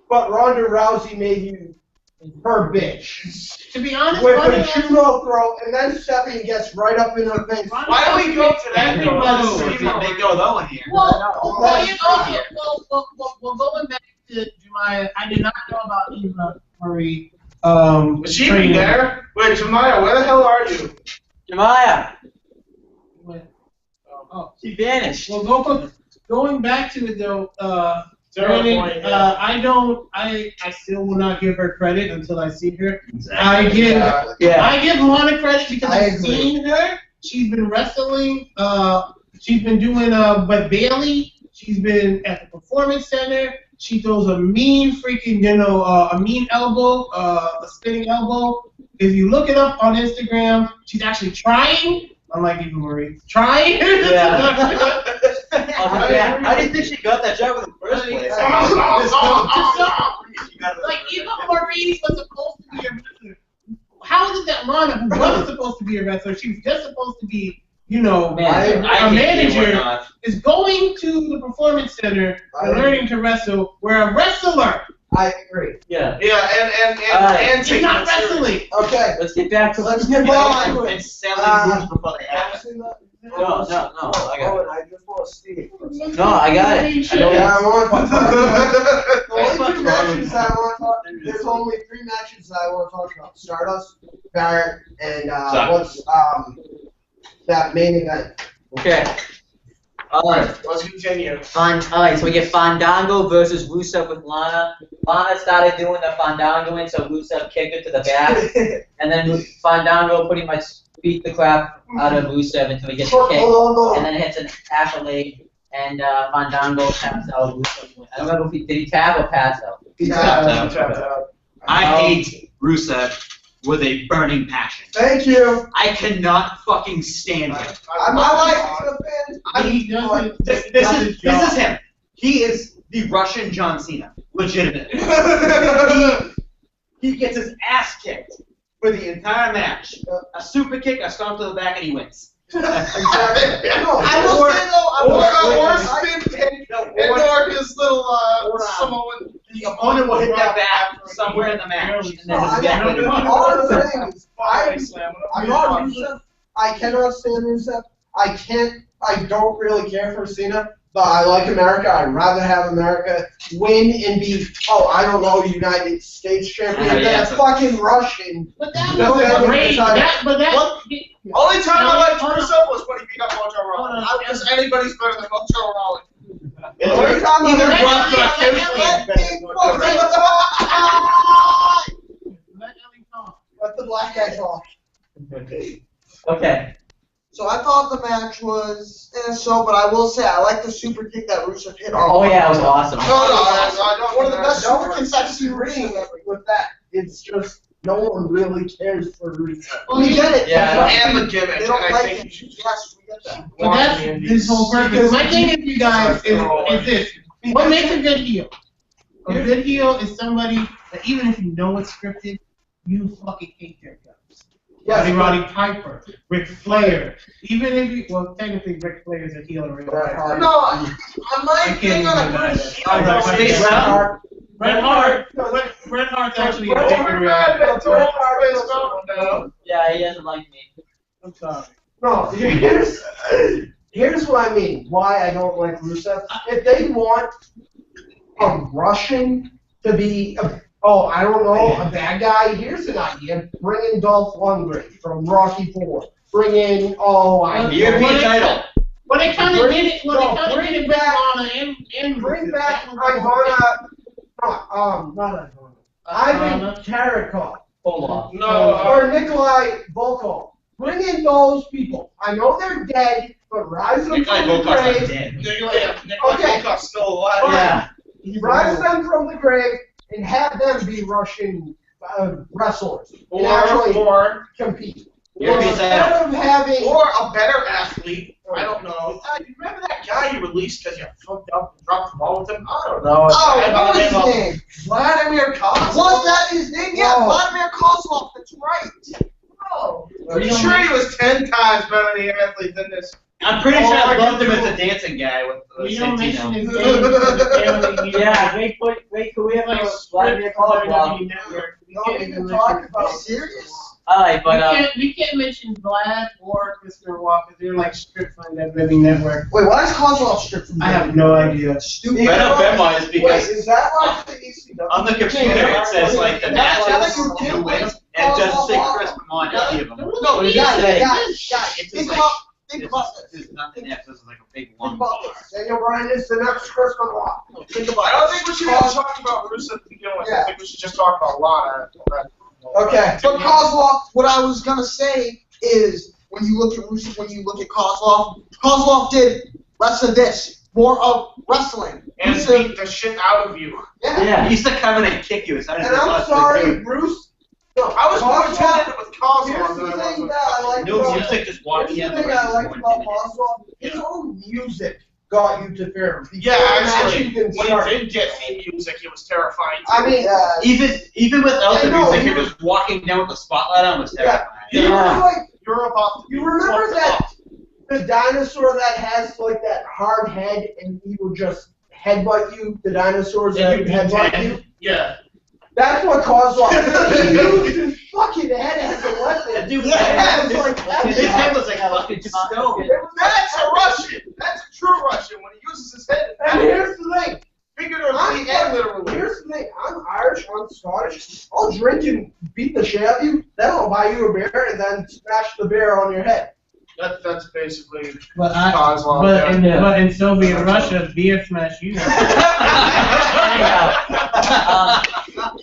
but Ronda Rousey made you her bitch. To be honest, With Ronda a Rousey- judo throw, and then Stephanie gets right up in her face. Why do we go to that? They go with Owen here. Well, going back to Jemiah, I did not know about Eva Marie. Was she even there? Wait, Jemiah, where the hell are you? Jemiah, Oh, she vanished. well, going back to it though, Terrible, I still will not give her credit until I see her. I give Lana credit because I've seen her. She's been wrestling. She's been doing with Bailey. She's been at the Performance Center. She throws a mean freaking, a mean elbow, a spinning elbow. If you look it up on Instagram, she's actually trying. Unlike Eva Marie, trying. Yeah. I didn't think she got that job in the first place. Like Eva Marie was supposed to be a wrestler. How is it that Lana, who wasn't supposed to be a wrestler, she was just supposed to be, a manager, is going to the Performance Center and learning to wrestle, where a wrestler. I agree. Yeah. Yeah, and She's not wrestling. Okay, Let's get back to let's get back to it. And selling moves before they happen. No, I got Owen, I just want to see it. it. No, I got it. Yeah, I want to talk about There's the only two matches I want to talk. There's only 3 matches that I want to talk about: Stardust, Barrett, and what's that main event. Okay. Alright, let's continue. Alright, so we get Fandango versus Rusev with Lana. Lana started doing the Fandangoing, so Rusev kicked her to the back. And then Fandango pretty much beat the crap out of Rusev until he gets a kick. And then hits an accolade, and Fandango taps out Rusev. I don't remember if did he tap or pass out? He tapped out. I hate Rusev with a burning passion. Thank you. I cannot fucking stand him. I like the fans. This is him. He is the Russian John Cena. Legitimately. He gets his ass kicked for the entire match. A super kick, a stomp to the back, and he wins. I will say though, or spin kick, or his little Samoan. The opponent will hit that back somewhere in the match. And then No, he'll get rid of it. all I'm saying is, I'm not Rusev. I cannot stand Rusev. I don't really care for Cena, but I like America. I'd rather have America win and be, United States champion than a fucking Russian. But that was great. Only time I liked Rusev was when he beat up Mojo Rawley. Not because anybody's better than Mojo Rawley. Every time I Either let Brock or Kevin the black guy talk. Okay. So I thought the match was but I will say I like the super kick that Rusev hit on. Oh yeah, it was awesome. One of the best super kicks I've seen Rusev ever. With that, it's just no one really cares for Rusev. We get it. Yeah. And the gimmick. They don't I like think it. Yes, we get that. But that's his whole purpose. My thing with you guys is this. What makes a good heel? A good heel is somebody that even if you know it's scripted, you fucking hate their guts. Yes, Roddy Piper, Ric Flair. Even if you, technically Ric Flair is a heel already. No, on my thing on a good heel. Bret Hart's actually a Bret bigger Hart. Yeah, he doesn't like me. I'm sorry. No, here's what I mean. Why I don't like Rusev. If they want a Russian to be, I don't know, a bad guy, here's an idea. Bring in Dolph Lundgren from Rocky IV. Bring in, European title. Well, they kind of did it. Well, they kind of bring did it back- with Lana and Bring Rusev. back That was- Ivana, not Ivana. Ivan Karakov. Hold on. No, Or Nikolai Volkov. Bring in those people. I know they're dead, but rise them Nikolai from the Volkov's not grave. dead. Nikolai Volkov's still alive. Yeah. Rise them from the grave and have them be Russian wrestlers and actually Or compete. European Instead title. of having a better athlete. I don't know. You remember that guy you released because you fucked up and dropped the ball with him? I don't know. Oh, what was his name? Vladimir Kozlov. Was that his name? Yeah, Oh. Vladimir Kozlov. That's right. Oh. Pretty sure he was 10 times better than the athlete than this. I'm pretty sure I loved him do- as a dancing guy with We don't mention Santino. his name because the family. Yeah, great career Like for script Vladimir for Kozlov. WWE Network. We don't can't even even talk mention about his Serious? Alright, but we can't mention Vlad or Christopher Walker. They're like stripped from WWE Network. Wait, why is Kozlov stripped from I have no idea. Stupid. Right up Benoit is Wait, because is that like the ECW? on the computer it says like the Now that matches, you did who win, wins, and it doesn't say Kozlov- Chris Benoit in any of them. No, What does it guys, say? guys, It's think just about, like, think it's about just- this. There's nothing else. This is like a big Think one about bar. this. Daniel Bryan is the next Chris Benoit. Think about I don't think we should even talk about Rusev to begin with. I think we should just talk about Lana. Okay. But Kozlov, what I was gonna say is, when you look at Rusev, when you look at Kozlov, Kozlov did less of this, more of wrestling. And Rusev, beat the shit out of you. yeah. yeah. He used to come in and kick you. And I'm sorry, Bruce. No, I was more intended with Here's Kozlov than the I was thing with that I like No about music, just Here's walking the in thing I liked about Kozlov. His own music got you to fear him. Yeah, Before the actually, match even when started. he did get theme music, it was terrifying. I mean, Even without the I know, music, you you're just walking down with the spotlight on was yeah. terrifying. He was like, You're about to you remember that the dinosaur that has like that hard head and he will just headbutt you? The dinosaurs that headbutt you? Yeah. That's what Kozlov did. He used his fucking head as a weapon. Dude, Yeah, his it's like his head was like fucking stone. That's a Russian. That's a true Russian when he uses his head. And here's the thing. Figuratively and literally. Here's the thing. I'm Irish. I'm Scottish. I'll drink and beat the shit out of you. Then I'll buy you a beer and then smash the beer on your head. That's basically But Kozlov. but in Soviet Russia, beer smash you. Jemiah,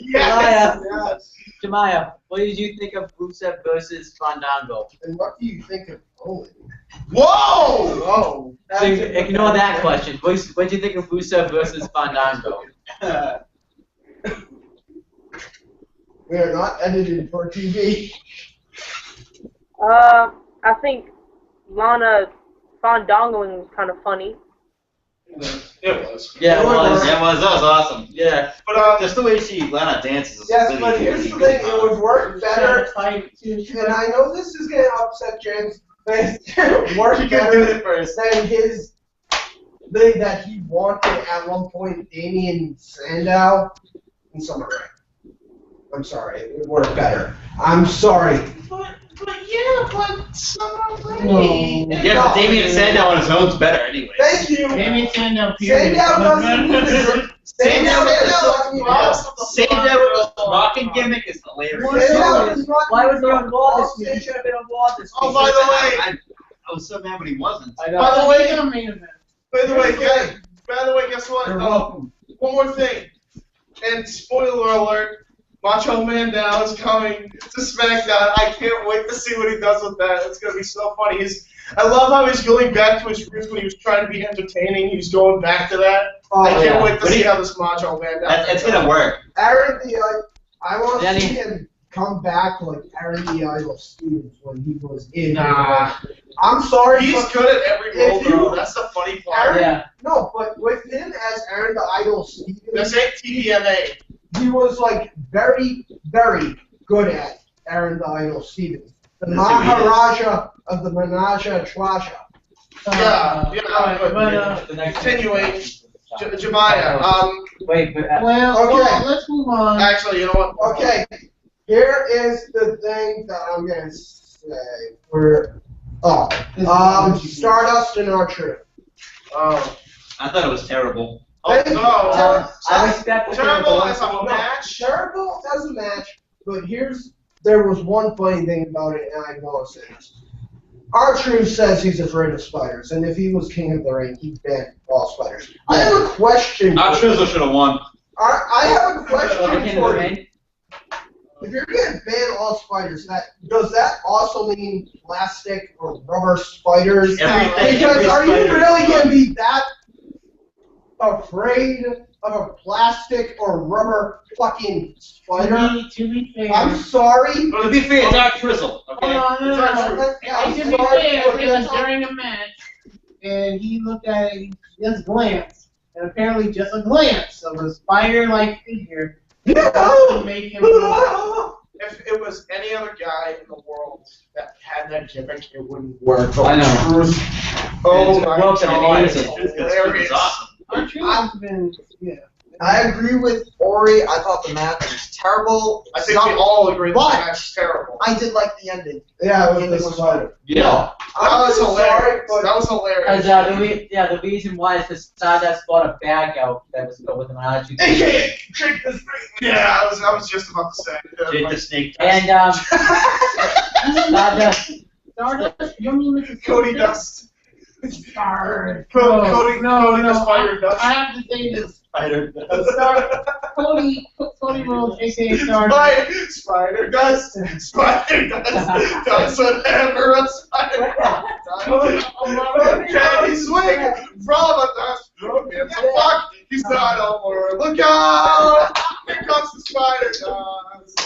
Yes. Jemiah, what did you think of Rusev versus Fandango? And what do you think of Owen? Whoa! Oh. So ignore that question. What did you think of Rusev versus Fandango? We are not edited for TV. I think Lana fandangoing was kind of funny. It was. Yeah, it was. That was awesome. Yeah. But Just the way Lana dances is Yes, really, but here's the really thing. It would work better. Fight. And I know this is going to upset James. But it work You can do better it first. than his thing that he wanted at one point, Damien Sandow in Summer Rain. I'm sorry, it would work better. I'm sorry. But Yeah, but Damien Sandow on his own's better anyway. Thank you. Damien Sandow, period. Sandow doesn't need to. Sandow doesn't need to. Sandow's rocking gimmick is hilarious. Sandow does not Why was he need on Raw this to. week? He should have been on Raw this Oh, week. by the way, I was so mad when he wasn't. I know. by the way, Main event. guess what? You're welcome. One more thing. And spoiler alert, Macho Man now is coming to SmackDown. I can't wait to see what he does with that. It's gonna be so funny. I love how he's going back to his roots when he was trying to be entertaining. He's going back to that. I can't yeah. wait to see how this Macho Man does. It's gonna work. Aaron I want to Danny. see him come back like Aaron the Idol Stevens when he was in. Nah. I'm sorry. He's but good at every role, If you- though. That's the funny part. Aaron, Yeah. No, but with him as Aaron the Idol Stevens, This ain't TVMA. he was like very, very good at Aaron the Idol Stevens. The That's who he is. Maharaja of the Menage a Trois. Continuing. Jemiah. Wait, but, Okay. Let's move on. Actually, you know what? Okay, here is the thing that I'm going to say. We're Stardust and Archer. Oh. I thought it was terrible. Oh, no. I respect the Terrible as a No, match. terrible as a match, but there was one funny thing about it, and I know it. R-Truth says he's afraid of spiders, and if he was king of the ring, he'd ban all spiders. I have a question. Truzo should have won. I have a question for you. Ring? If you're going to ban all spiders, does that also mean plastic or rubber spiders? Everything. Because are you spider really is going to be that afraid of a plastic or rubber fucking spider? To be fair. I'm sorry. To be fair, it's Dark Drizzle, okay? No. I'm To be sorry, fair, but it was that's all- during a match, and he looked at it, he just glanced, and apparently just a glance of a spider-like figure to make him. If it was any other guy in the world that had that gimmick, it wouldn't work. I know. Truth. Oh my Well, to god. amazing. It's Truth hilarious. is awesome. Our truth has been, yeah. I agree with Ori. I thought the match was terrible. I think we all agree that But- the match is terrible. I did like the ending. Yeah, The with ending the was spider. Yeah. That was I'm hilarious. sorry, but That was hilarious. The reason why is the Stardust bought a bag out that was filled with an allergy. AKA Jake the Snake. Yeah, I was just about to say. Jake the Snake. And Stardust. You mean with the Cody Dust. Star. Cody No, the Spider Dust. I have to say this. Spider. Cody Rhodes, aka Star. Spider Dust. Spider Dust. Does whatever a spider does. Can he swing from a dust? Broken the fuck. He's not over. Look out! Here comes the Spider Dust.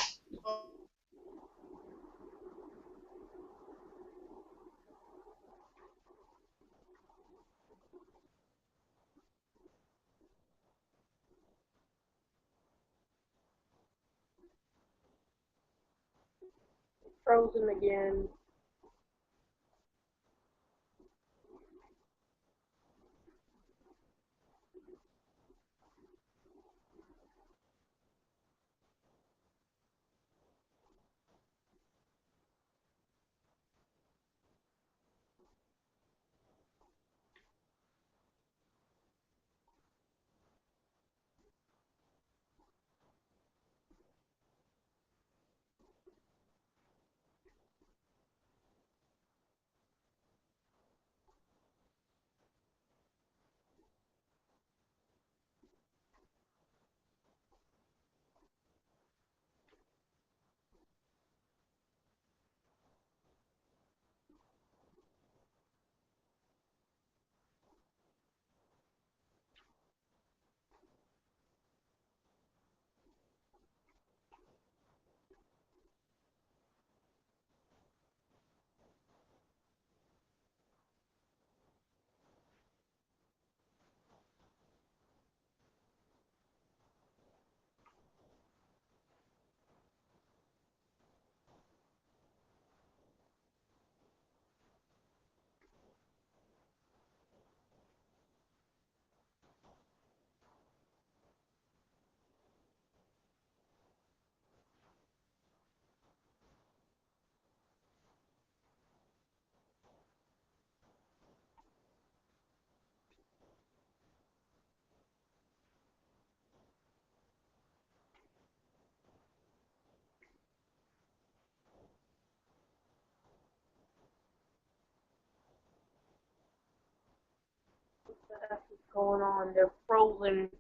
Frozen again. What the F is going on? They're frozen.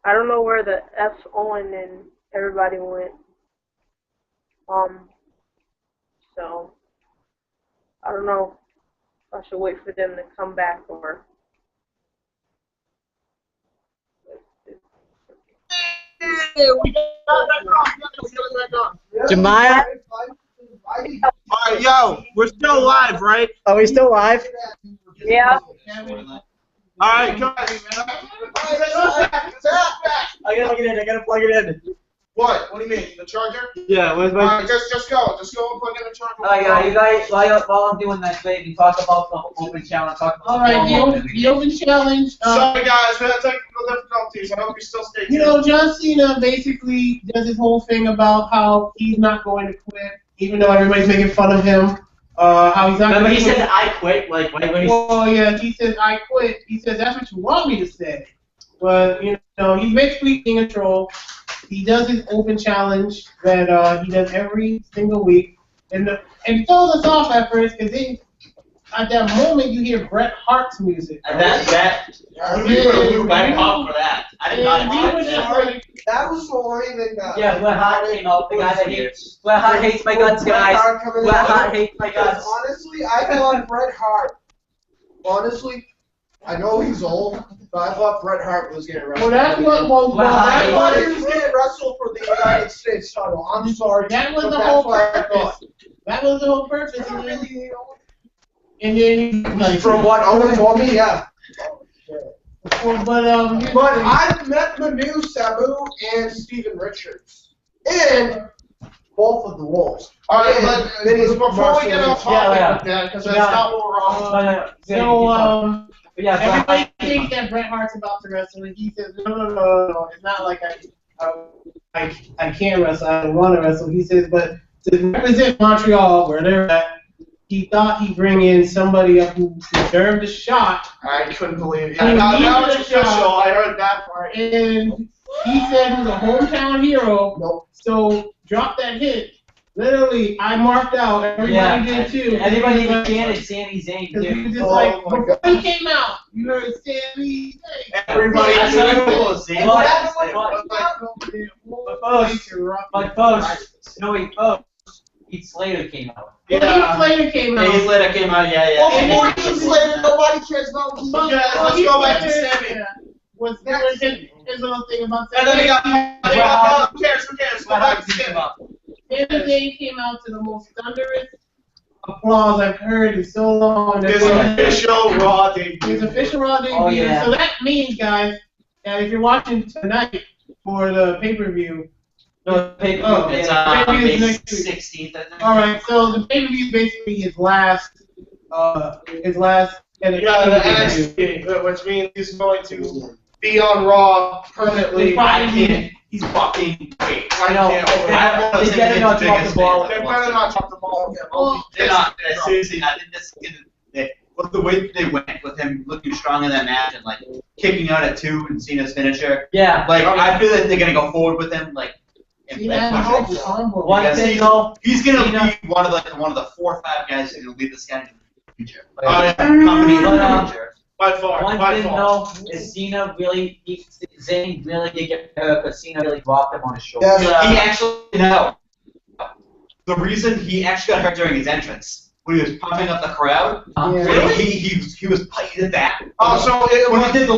I don't know where the F Owen and everybody went. So I don't know if I should wait for them to come back or. Jemiah? Alright, yo, we're still live, right? Are we still live? Yeah. Alright, come on. I gotta plug it in. What? What do you mean? The charger? Yeah, where's my... Alright, just go and plug in the charger. Alright, you guys, while I'm doing that, baby, talk about the open challenge. Alright, the open challenge. Sorry guys, we had technical difficulties. I hope you still stay tuned. You know, John Cena basically does his whole thing about how he's not going to quit, even though everybody's making fun of him. How he's not. Remember, he quit. said I quit. Like when he. Well, yeah, he says I quit. He says that's what you want me to say, but you know, he's basically in control. He does his open challenge that he does every single week, and it throws us off at first because at that moment you hear Bret Hart's music. And that I popped for that. I did not. That was the only thing that. Yeah, Bret Hart came out. The guy that hates. Bret Hart hates my guts, guys. Bret Hart hates my guts. Honestly, I thought Bret Hart. Honestly, I know he's old, but I thought Bret Hart was getting wrestled. Well, that's what. I thought he was getting wrestled for the United States title. I'm sorry. That was but the that's whole what I purpose. thought. That was the whole purpose. And then like, From what Owen told me, yeah. But I've met the new Sabu and Steven Richards. And both of the Wolves. Alright, but before we get off topic with that, because that's not what we're on. So, yeah, everybody thinks that Bret Hart's about to wrestle, and he says, no, it's not like I can't wrestle, I don't want to wrestle. He says, but to represent Montreal, where they're at, he thought he'd bring in somebody up who deserved a shot. I couldn't believe it. Yeah, now it's official. I heard that part. And he said he was a hometown hero. Nope. So drop that hit. Literally, I marked out. Everybody did too. Everybody chanted Sami Zayn Because we too. were just like, before he came out, you heard Sami Zayn. Everybody That's knew what it I was thought. But folks, Heath Slater came out. Heath Slater came out. Heath Slater came out, yeah. Well, before Heath Slater, nobody cares about Heath Slater. Let's go back to Sammy. Was his little thing about And then he got, who cares? Go back to Sammy. Sami Zayn came out to the most thunderous applause I've heard in so long. His official Raw debut. His official Raw debut. Oh, yeah. So that means, guys, that if you're watching tonight for the pay-per-view, No, It's pay-per-view is May next week. 16th, I think. All right, so the pay-per-view is basically his last NXT Yeah, the debut. NXT, which means he's going to be on Raw permanently. I can't. He's fucking great. I know. They better not drop the ball. They better not drop the ball. They're not. Seriously, not. With the way they went with him looking strong in that match and like kicking out at 2 and Cena's finisher. Yeah. Like I feel like they're gonna go forward with him. Like. One thing though, He's gonna be one of the 4 or 5 guys who's gonna lead this guy into the future. Company in the future. By far. one thing though is Cena really, Zayn really did get hurt, but Cena really dropped him on his shoulder. Yes. He actually the reason he actually got hurt during his entrance when he was pumping up the crowd. Yeah. He was he did that. Oh, so it when was. he did the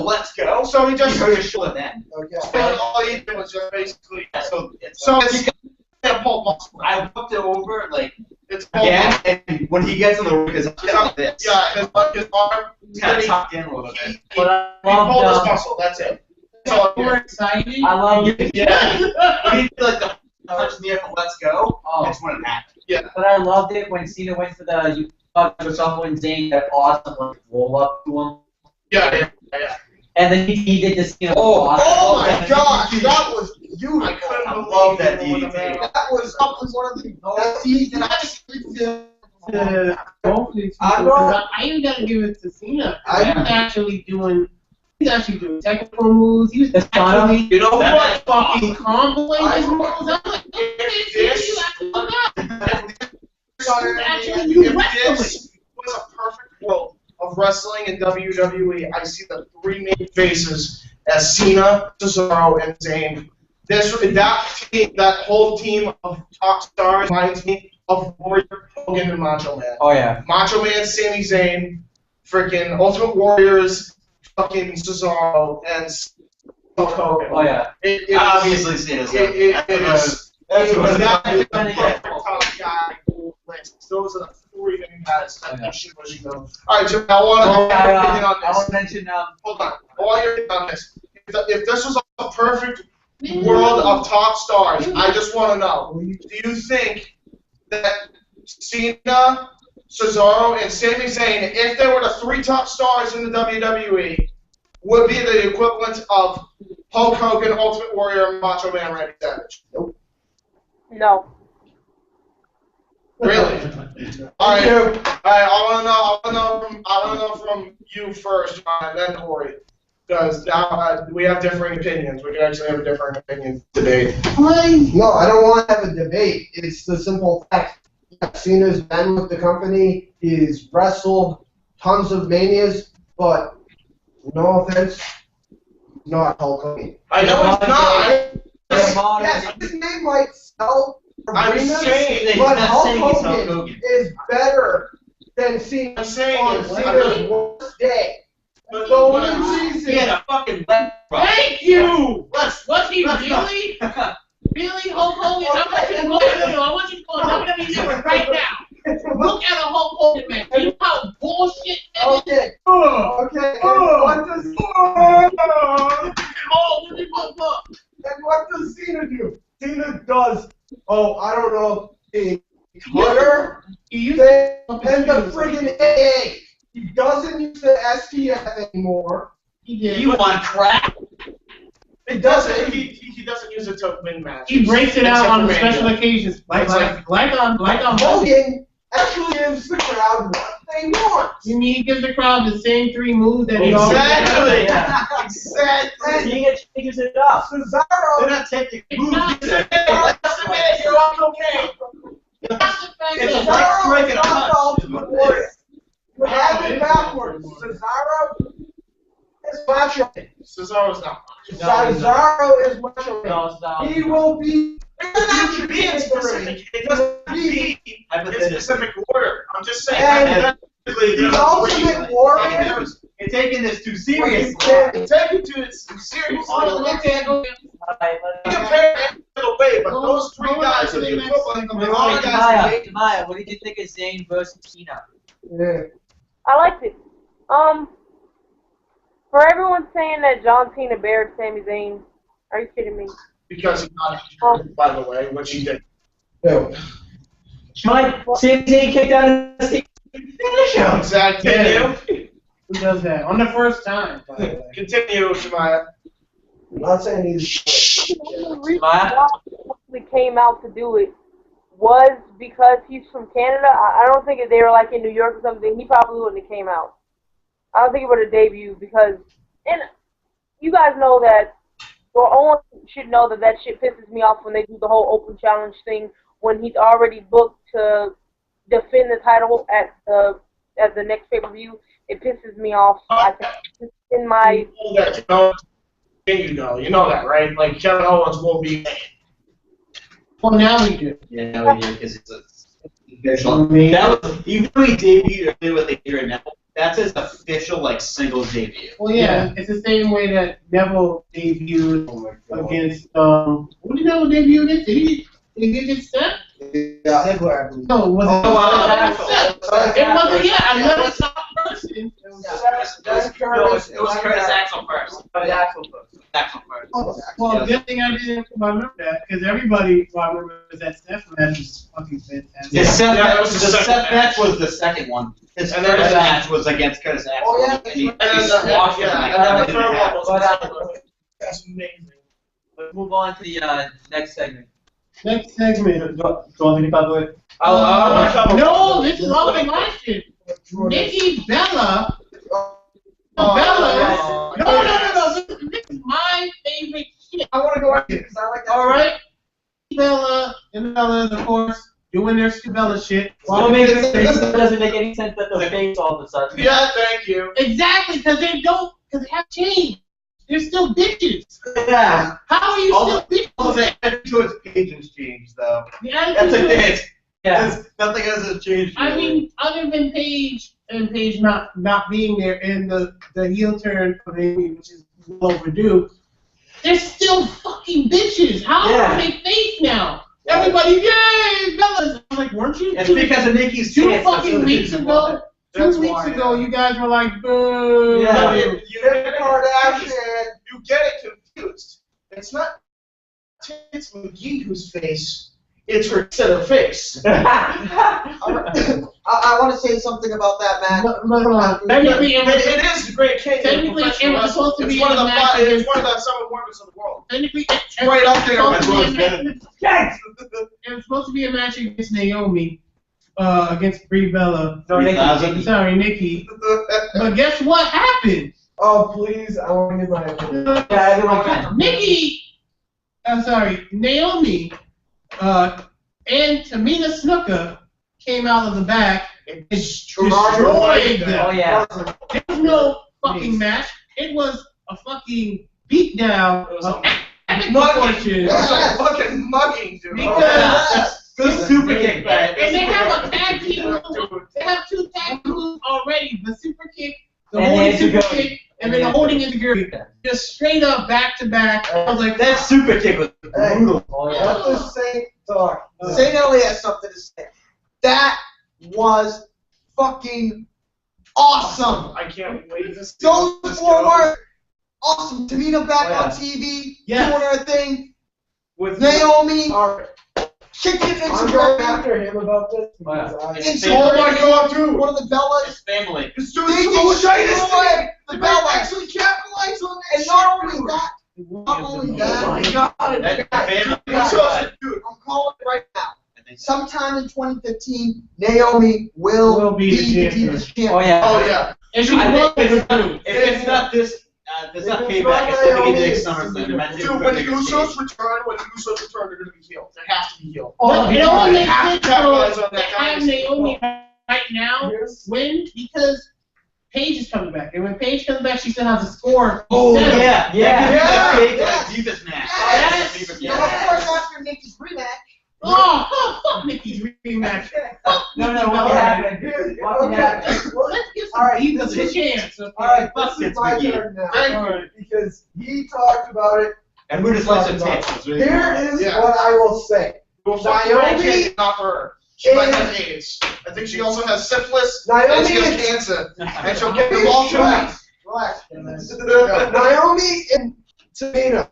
Let's Go. So he just. He hurt his shoulder then. Okay. All he did was just basically. So it's a pull muscle. I looked it over like It's pull yeah, muscle. and when he gets on the ring, his like this. Yeah, his arm. He's kind of tucked in a little bit. But He pulled his muscle. That's it. That's all. More exciting. I love Yeah. When he did like the punch in the air for Let's Go, that's when it happened. But I loved it when Cena went for the you fucked yourself when Zayn that awesome like roll up to him. Yeah. And then he did this, you know. Oh my gosh, that was beautiful. I couldn't I believe love that it. DDT. That was one of the best seasons. I even gotta give it to Cena. He's actually doing technical moves. He was actually You know what? fucking comboing his moves. I'm like, This was a perfect world of wrestling in WWE. I see the 3 main faces as Cena, Cesaro, and Zayn. That whole team of top stars reminds me of Warrior, Hogan, and Macho Man. Oh yeah. Macho Man, Sami Zayn, freaking Ultimate Warriors, fucking Cesaro, and Hulk Hogan. Oh yeah. Obviously, Cena's That's what top guy list. Those are the 3 main guys that shit was, you know. Alright, Jim, I want to get on this. I want to mention. Hold on. I want to get on this. If this was a perfect world of top stars, I just want to know, do you think that Cena, Cesaro, and Sami Zayn, if they were the 3 top stars in the WWE, would be the equivalent of Hulk Hogan, Ultimate Warrior, and Macho Man Randy Savage? Nope. No. Really? All right. I want to know from you first, John, and then Corey, because now we have differing opinions. We can actually have a different opinion debate. No, I don't want to have a debate. It's the simple fact. Cena's been with the company. He's wrestled tons of manias, but no offense, not Hulk Hogan. I know it's not. Yes, his name might sell I'm arenas, saying but not Hulk saying it's Hulk Hogan Hogan. is better than Cena I'm saying on it's Cena's worst day. But The but- only He reason had a fucking leg drop. Thank you! Was he let's really? Really, Hulk Hogan? I want you to go to WWE Network right now. Look at a Hulk Hogan man. You know how bullshit that is? Okay. Okay. And what does Cena do? Cena does, I don't know, a cutter He thing and the friggin' AA. He doesn't use the STF anymore. did. You want crap? It doesn't. He doesn't use it to win matches. He breaks it out Except on for special Mania. occasions, like on Hogan actually gives the crowd what they want. You mean he gives the crowd the same 3 moves that he always Exactly. does? Exactly. He figures it out. They're Cesaro, not taking It's moves. not- You're all okay. That's the fact It's that- a like Cesaro striking is a not punch. the Ultimate Warrior. You have it backwards. Cesaro is Macho Man. Cesaro's not. Cesaro is Macho Man. No, He will be. It doesn't have to be in specific. It doesn't have to be in specific order. I'm just saying. And hypothetically, the there's Ultimate Warrior. You're taking this too seriously. Take it to it seriously. Oh, look at Hogan. You compare it to the way, but those 3 guys are the equivalent of all Hey, guys. Maya, what did you think of Zayn versus Cena? Yeah. I liked it. For everyone saying that John Cena buried Sami Zayn, are you kidding me? Because he's not injured, by the way, which he did. Yeah. Mike, Sami Zayn kicked out of the finish him. Exactly. Continue. Who does that? On the first time, by the way. Continue, Shemaya. I'm not saying he's. The reason why he actually came out to do it was because he's from Canada. I don't think if they were like in New York or something, he probably wouldn't have came out. I don't think he would have debuted because, and you guys know that, or Owen should know that that shit pisses me off when they do the whole open challenge thing when he's already booked to defend the title at the next pay-per-view. It pisses me off. I think in my You know that, right? Like Kevin Owens will be. Well, now we do. Yeah, we do, because it's official. That was, even though he debuted earlier with the Hero Neville, that's his official, like, single debut. Well, yeah, it's the same way that Neville debuted against, what did Neville debut against? Did he get Seth? Yeah, Ziggler, I believe. No, was it? It wasn't, yeah, another top person. It was Curtis Axel first. Axel first. Well, good thing I didn't remember that, because everybody remembers that Seth match was fucking fantastic. The Seth, Yeah, that was the the second Seth match. match was the second one. His And first then the- match was against Curtis Axel. Oh, yeah. And he And then squashed him like and then the that. third one was But, that's amazing. Let's move on to the next segment. Next segment. I'll No, this is all the last shit. Nikki Bella. Bella. No. This is my favorite shit. I want to go ahead because I like that. All right. Bella and Bella, of course, doing their Bella shit. It doesn't make any sense that they're face all of a sudden. Yeah, thank you. Exactly, because they have changed. they're still bitches. Yeah. How are you still bitches? All the attitude towards Paige has changed, though. The That's attitude like towards- it. Yeah. Nothing else has changed. I really. mean, other than Paige and Paige not being there and the heel turn of Amy, which is well overdue, they're still fucking bitches. How are they fake now? Everybody, yay, Bellas! I'm like, weren't you? It's because of Nikki's two tits, fucking that's weeks the reason ago. why. 2 weeks ago, you guys were like, boo. Yeah. You get Kardashian. You get it confused. It's not Tits McGee whose face. It's her set of face. I want to say something about that match. Technically, it is the great king. Technically, it was supposed to be one of the a match it's one of the seven wonders of the world. Technically, It's right up there. It was supposed to be a match against Naomi, against Brie Bella. No, Nikki. Sorry, Nikki. But guess what happened? Oh, please, I want to give my opinion. Yeah, everyone can. Nikki, Naomi, and Tamina Snuka came out of the back and destroyed them. Oh, yeah. There was no fucking match. It was a fucking beatdown of epic proportions. That's a fucking mugging, dude. Because Good super kick. and they have a tag team move. They have 2 tag team moves already. The super kick, the And holding the super Enzuigiri. kick, and then the holding Enzuigiri. Just straight up back to back. I was like, That super kick was brutal. Oh, Let yeah. the Saint talk. St. Elliott has something to say. That was fucking awesome. I can't wait to see Going this forward, awesome. Tamina back Oh, yeah. on TV, Yes. doing her thing. with Naomi, All right, kicking into I'm going her. after him about this Oh, yeah. because I. It's Oh my god, dude! One of the Bellas. It's family. This dude They is so shiny. destroyed the They Bellas. actually capitalize on that. And not shit, only dude. that, not only Oh that, my god. That family. Dude, I'm calling it right now. I think so. Sometime in 2015, Naomi will be the the Divas champion. Oh, yeah. oh yeah. and she I won think with if it's not this, it's not If it's payback. not It's gonna be Naomi, next it's SummerSlam. Imagine Dude, if when the Bigger Usos Stage. return, they're gonna be healed. They have to be healed. But it only They makes have sense to capitalize to on that have dynasty. Naomi right now Here's- win because Paige is coming back. And when Paige comes back, she still has a score. Oh Seven. yeah, Yeah. That could be Yes. a Divas match. Yes. Divas And match. of course, after Nikki's rematch, Oh, fuck Nikki's rematch. Fuck No, Nikki what Bella. happened? Here's- What okay. happened? Well, Let's give All some right, divas this a chance. Okay? all right, Fuck this is it, my McGee. turn now. Thank All you. right. Because he talked about it. And who just likes the tits? It's really Here is Yeah. what I will say. Well, Naomi not for her. She might is- have AIDS. I think she also has syphilis. Naomi and she has is- cancer. And she'll get them all to Relax. Naomi and Tamina.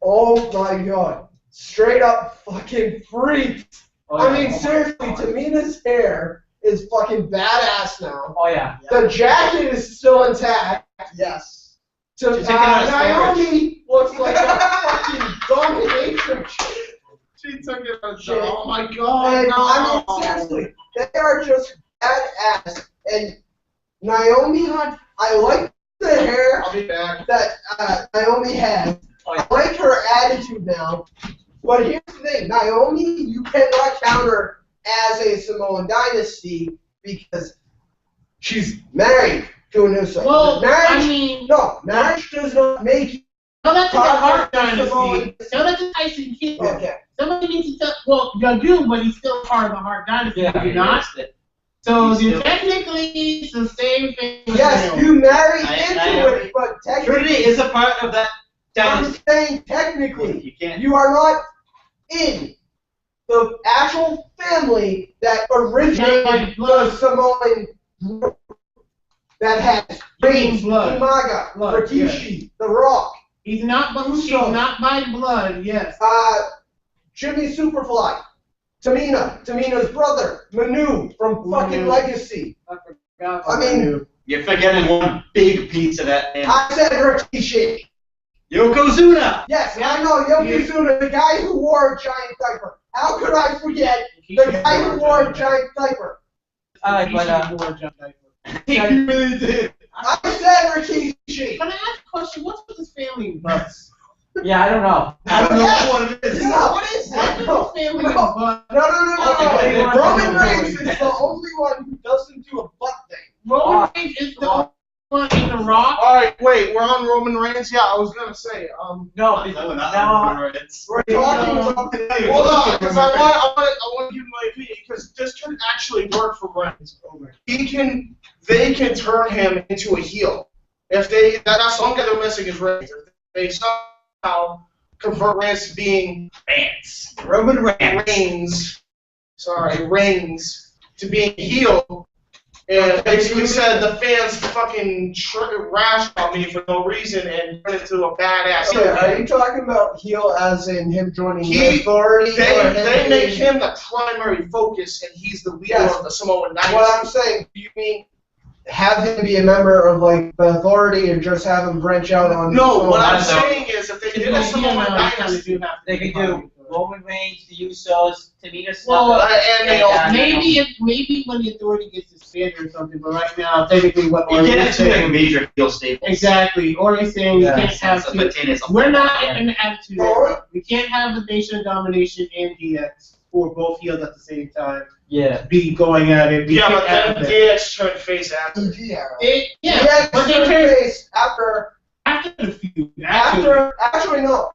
Oh my god. Straight up fucking freaks. Oh, I yeah. mean, seriously, Tamina's hair is fucking badass now. Oh, yeah. The jacket is still intact. yes. To, She's taking out a Naomi looks like a fucking dominatrix. She took it as Shit. oh my god. And, No. I mean, seriously, they are just badass. And Naomi had, I like the hair I'll be back. that Naomi has. Oh, I yeah. like her attitude now. But here's the thing, Naomi, you cannot count her as a Samoan dynasty because she's married to a Uso. Well, marriage, I mean, no, marriage does not make you. tell that to the Hart Samoan- Dynasty. Tell that to Tyson Kidd. Okay. Somebody needs to tell. Well, you do, but he's still part of the Hart Dynasty. Yeah, do you not? So He's you still- technically it's the same thing. as Yes, Naomi. you marry I into it, but Trinity technically, is a part of that I'm dynasty. saying technically, You can't. you are not in the actual family that originated the Samoan group that has Reigns, Blood. Umaga, Blood, Rikishi, The Rock, He's not, but he's Uso. not by blood. Yes. Jimmy Superfly, Tamina's brother, Manu from fucking Manu. Legacy. I forgot. I mean, You're forgetting one big piece of that family. I said Rikishi. Yokozuna! Yes, I know, Yokozuna, the guy who wore a giant diaper. How could I forget the guy who wore a giant diaper? Alright, but, He really did. I said Rikishi. Can I ask a question? What's with this family in butts? yeah, I don't know. I don't know what it is. No, What is What's that? with No, this family in no. butts? No. Roman Reigns is the only one who doesn't do a butt thing. Roman Reigns is the one in The Rock. All right, wait, we're on Roman Reigns. Yeah, I was gonna say. No, No, because not now Roman Reigns. We're talking about. Hold on, because I want to give my opinion because this can actually work for Reigns. They can turn him into a heel. If that's the only guy they're missing is Reigns. If they somehow convert Reigns to being Roman Reigns. Reigns to being heel. And basically said the fans fucking rash on me for no reason and turn into a badass heel. Okay, are you talking about heel as in him joining the authority? They make him the primary focus and he's the leader of the Samoan Dynasty. What I'm saying, do you mean have him be a member of like the authority or just have him branch out on No, what I'm saying is if they did a Samoan Dynasty, they could do Roman Reigns, the Usos, Tamina Snuka, Well, and maybe when the authority gets disbanded or something, but right now, technically what You Oregon get is into like saying. major heel staples. Exactly. Oregon's saying you can't have So two. Martinez- We're not in the attitude era. We can't have the Nation of Domination and DX or both heels at the same time. Yeah. Be going at it. yeah, but then DX turned face after. But they turned face after the feud. actually no.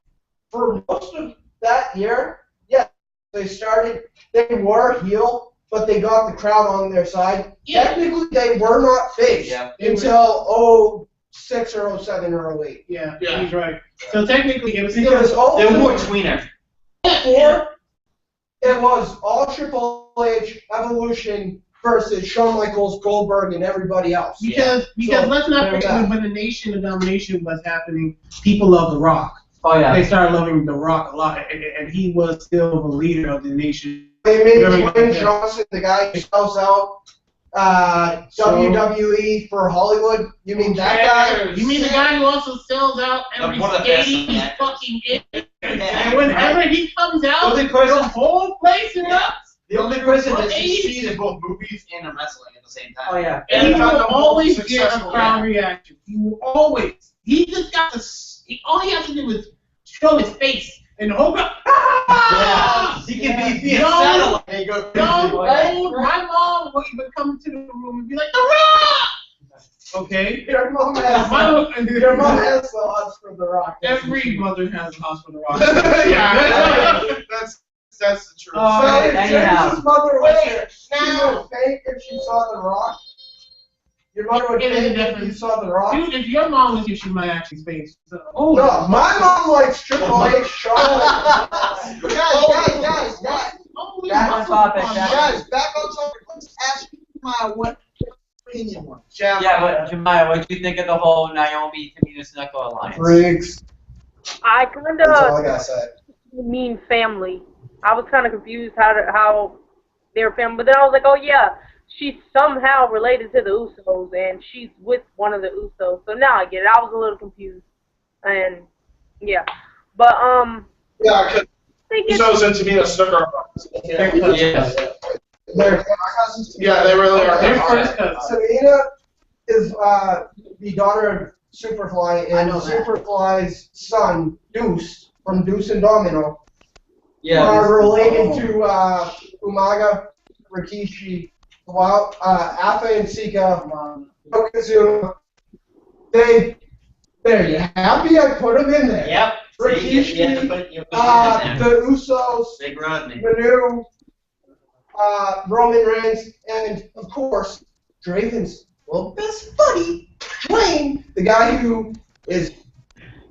For most of that year, yeah, they were heel, but they got the crowd on their side. Yeah. Technically they were not face until 06 or 07 or 08. Yeah, Yeah. he's right. So technically it was Because still They're more tweener. before it was all Triple H, Evolution versus Shawn Michaels, Goldberg, and everybody else. because So, let's not there's forget that. when the Nation of Domination was happening, people loved The Rock. Oh yeah. They started loving The Rock a lot, and he was still the leader of the Nation. They made Dwayne Johnson the guy who sells out WWE for Hollywood. You mean that guy? You mean the guy who also sells out every One of the best skate he's actors. fucking in? And whenever he comes out, The only person- the whole place erupts. The only person that Hey. succeeds in both movies and in wrestling at the same time. Oh yeah. And he Yeah. will always get a Successful, crowd reaction. He will always. He just got to. All he has to do is show his face, and the whole crowd. Ah! He can be a No. satellite. And go Young, Yeah. old, my mom would come to the room and be like, "The Rock!" Okay. Your mom has your mom has the odds for The Rock. Every mother has a house for The Rock. Yeah, that's the truth. Oh, So if anyhow. James's mother was here, she would faint if she saw The Rock. Your mother would It is a faint if difference. you saw The Rock. Dude, if your mom was here, she might actually face. So, oh, No, my mom likes Triple H, Shawn. Guys, oh, Back on topic. guys, back on topic. Let's ask my what opinion was. Yeah, but Jemiah, what do you think of the whole Naomi Tamina Snuka alliance? Freaks. I kind That's all I of gotta say. mean family. I was kind of confused how they were family, but then I was like, oh yeah, she's somehow related to the Usos, and she's with one of the Usos. So now I get it. I was a little confused, and yeah, but Yeah, because I think it's Usos and Tamina Snuka. Yes. They're Yeah, they really are. Their first cousin. Selena is the daughter of Superfly, I and know that. Superfly's son, Deuce, from Deuce and Domino, Yeah. are related to Umaga, Rikishi, Alpha and Sika, Yokozuna. There you happy I put them in there. Yep. Rikishi, You have to put it in there. the Usos, Big Rodney. Manu, Roman Reigns, and of course, Draven's best buddy, Dwayne, the guy who is,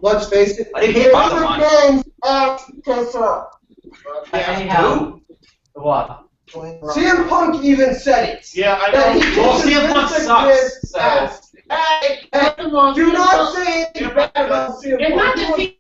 let's face it, I didn't hate one of Bottom the game's ass Anyhow. What? CM Punk even said it. Yeah, I That know. he Well, thinks CM Punk Vince sucks, McMahon so- Hey, First of all, do not say anything bad about CM It's not that Punk.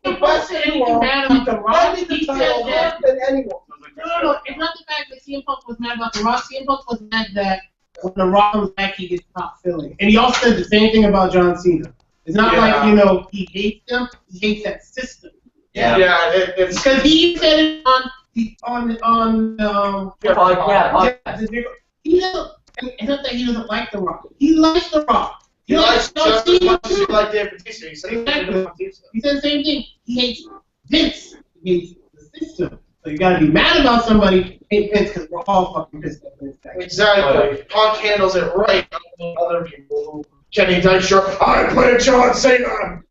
CM Punk said anything bad about The Rock. He He the said title that. more than anyone. No. It's not the fact that CM Punk was mad about The Rock. CM Punk was mad that when The Rock comes back, he gets top filling. And he also said the same thing about John Cena. It's not like, he hates them. He hates that system. Yeah. Yeah, it's Because he said it on he doesn't. It's not that he doesn't like The Rock. He likes The Rock. he likes John just as Cena much as he too. liked Dave Bautista. He said he Exactly. liked Batista. He said the same thing. He hates Vince. He hates the system. So you gotta be mad about somebody, hate Vince, because we're all fucking pissed at Vince. Exactly. Punk handles it right. Other people Kenny Dykstra, I play John Cena.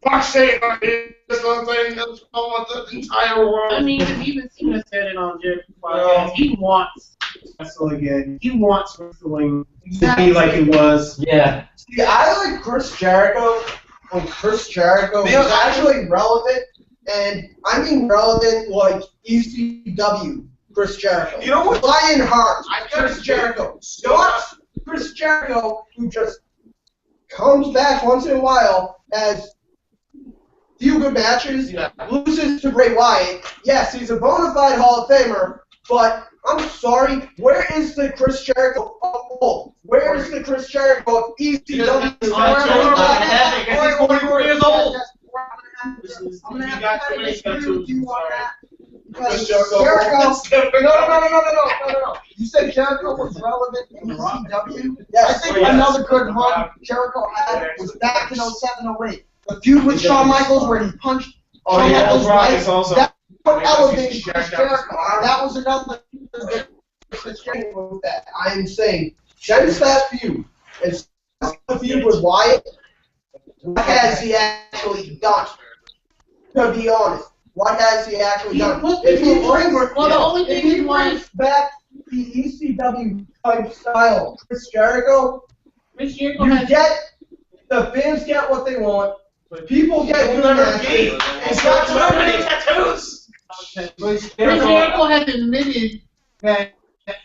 Fuck Cena, he's the thing that's wrong with the entire world. I mean, even Cena said it on Jericho podcast. He wants to wrestle again. He wants wrestling to be like it was. Yeah. See, I like Chris Jericho when Chris Jericho was actually relevant, and I mean relevant like ECW Chris Jericho. You know what? Lionheart, Chris Jericho. Not Chris Jericho who just comes back once in a while as few good matches, loses to Bray Wyatt. Yes, he's a bona fide Hall of Famer, but I'm sorry, where is the Chris Jericho of old? Where is the Chris Jericho of ECW? He's 44 years old. I'm gonna have to disagree with you on that. Chris Jericho. Jericho. No. You said Jericho was relevant in ECW? Yes. I think another good run Jericho had was back in 07-08. The feud with Shawn Michaels where he punched Shawn Michaels right. That elevated Chris Jericho. That was another Chris Jericho with that. I'm saying, since that feud, and since the feud with Wyatt, what has he actually done? To be honest, what has he actually done? If he brings back the ECW type style, Chris Jericho, you get the fans get what they want. People get good matches. He's got too many tattoos. Chris Jericho has admitted that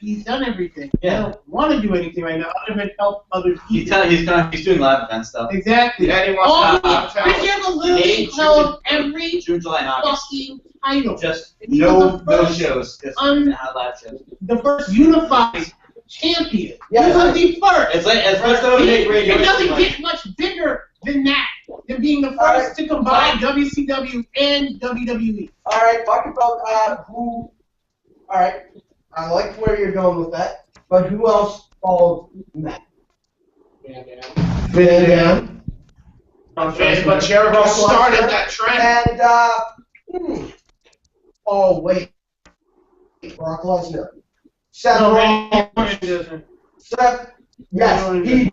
he's done everything. He don't want to do anything right now other than help other people. He's doing live event stuff. Exactly. Yeah, he wants to Chris Jericho literally held every June, July, and August. fucking title. Just And he was no the first shows. Just un- live shows. The first unified champion. Yeah, He was the first. It's like It doesn't get much bigger than that. Than being the first to combine WCW and WWE. Alright, talk about who. Alright, I like where you're going with that. But who else followed that? Van Dam. But Jericho started that trend. And, oh, wait. Brock Lesnar. Seth Rollins. Seth, yes, he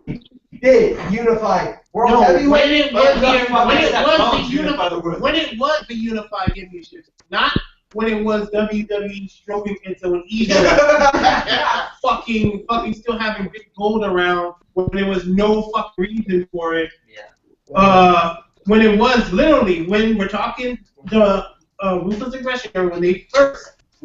did unify World Heavyweight. When it was the unified championship, not when it was WWE stroking into an ego, fucking still having big gold around when there was no fucking reason for it. Yeah. When it was literally when we're talking the Ruthless Aggression era, when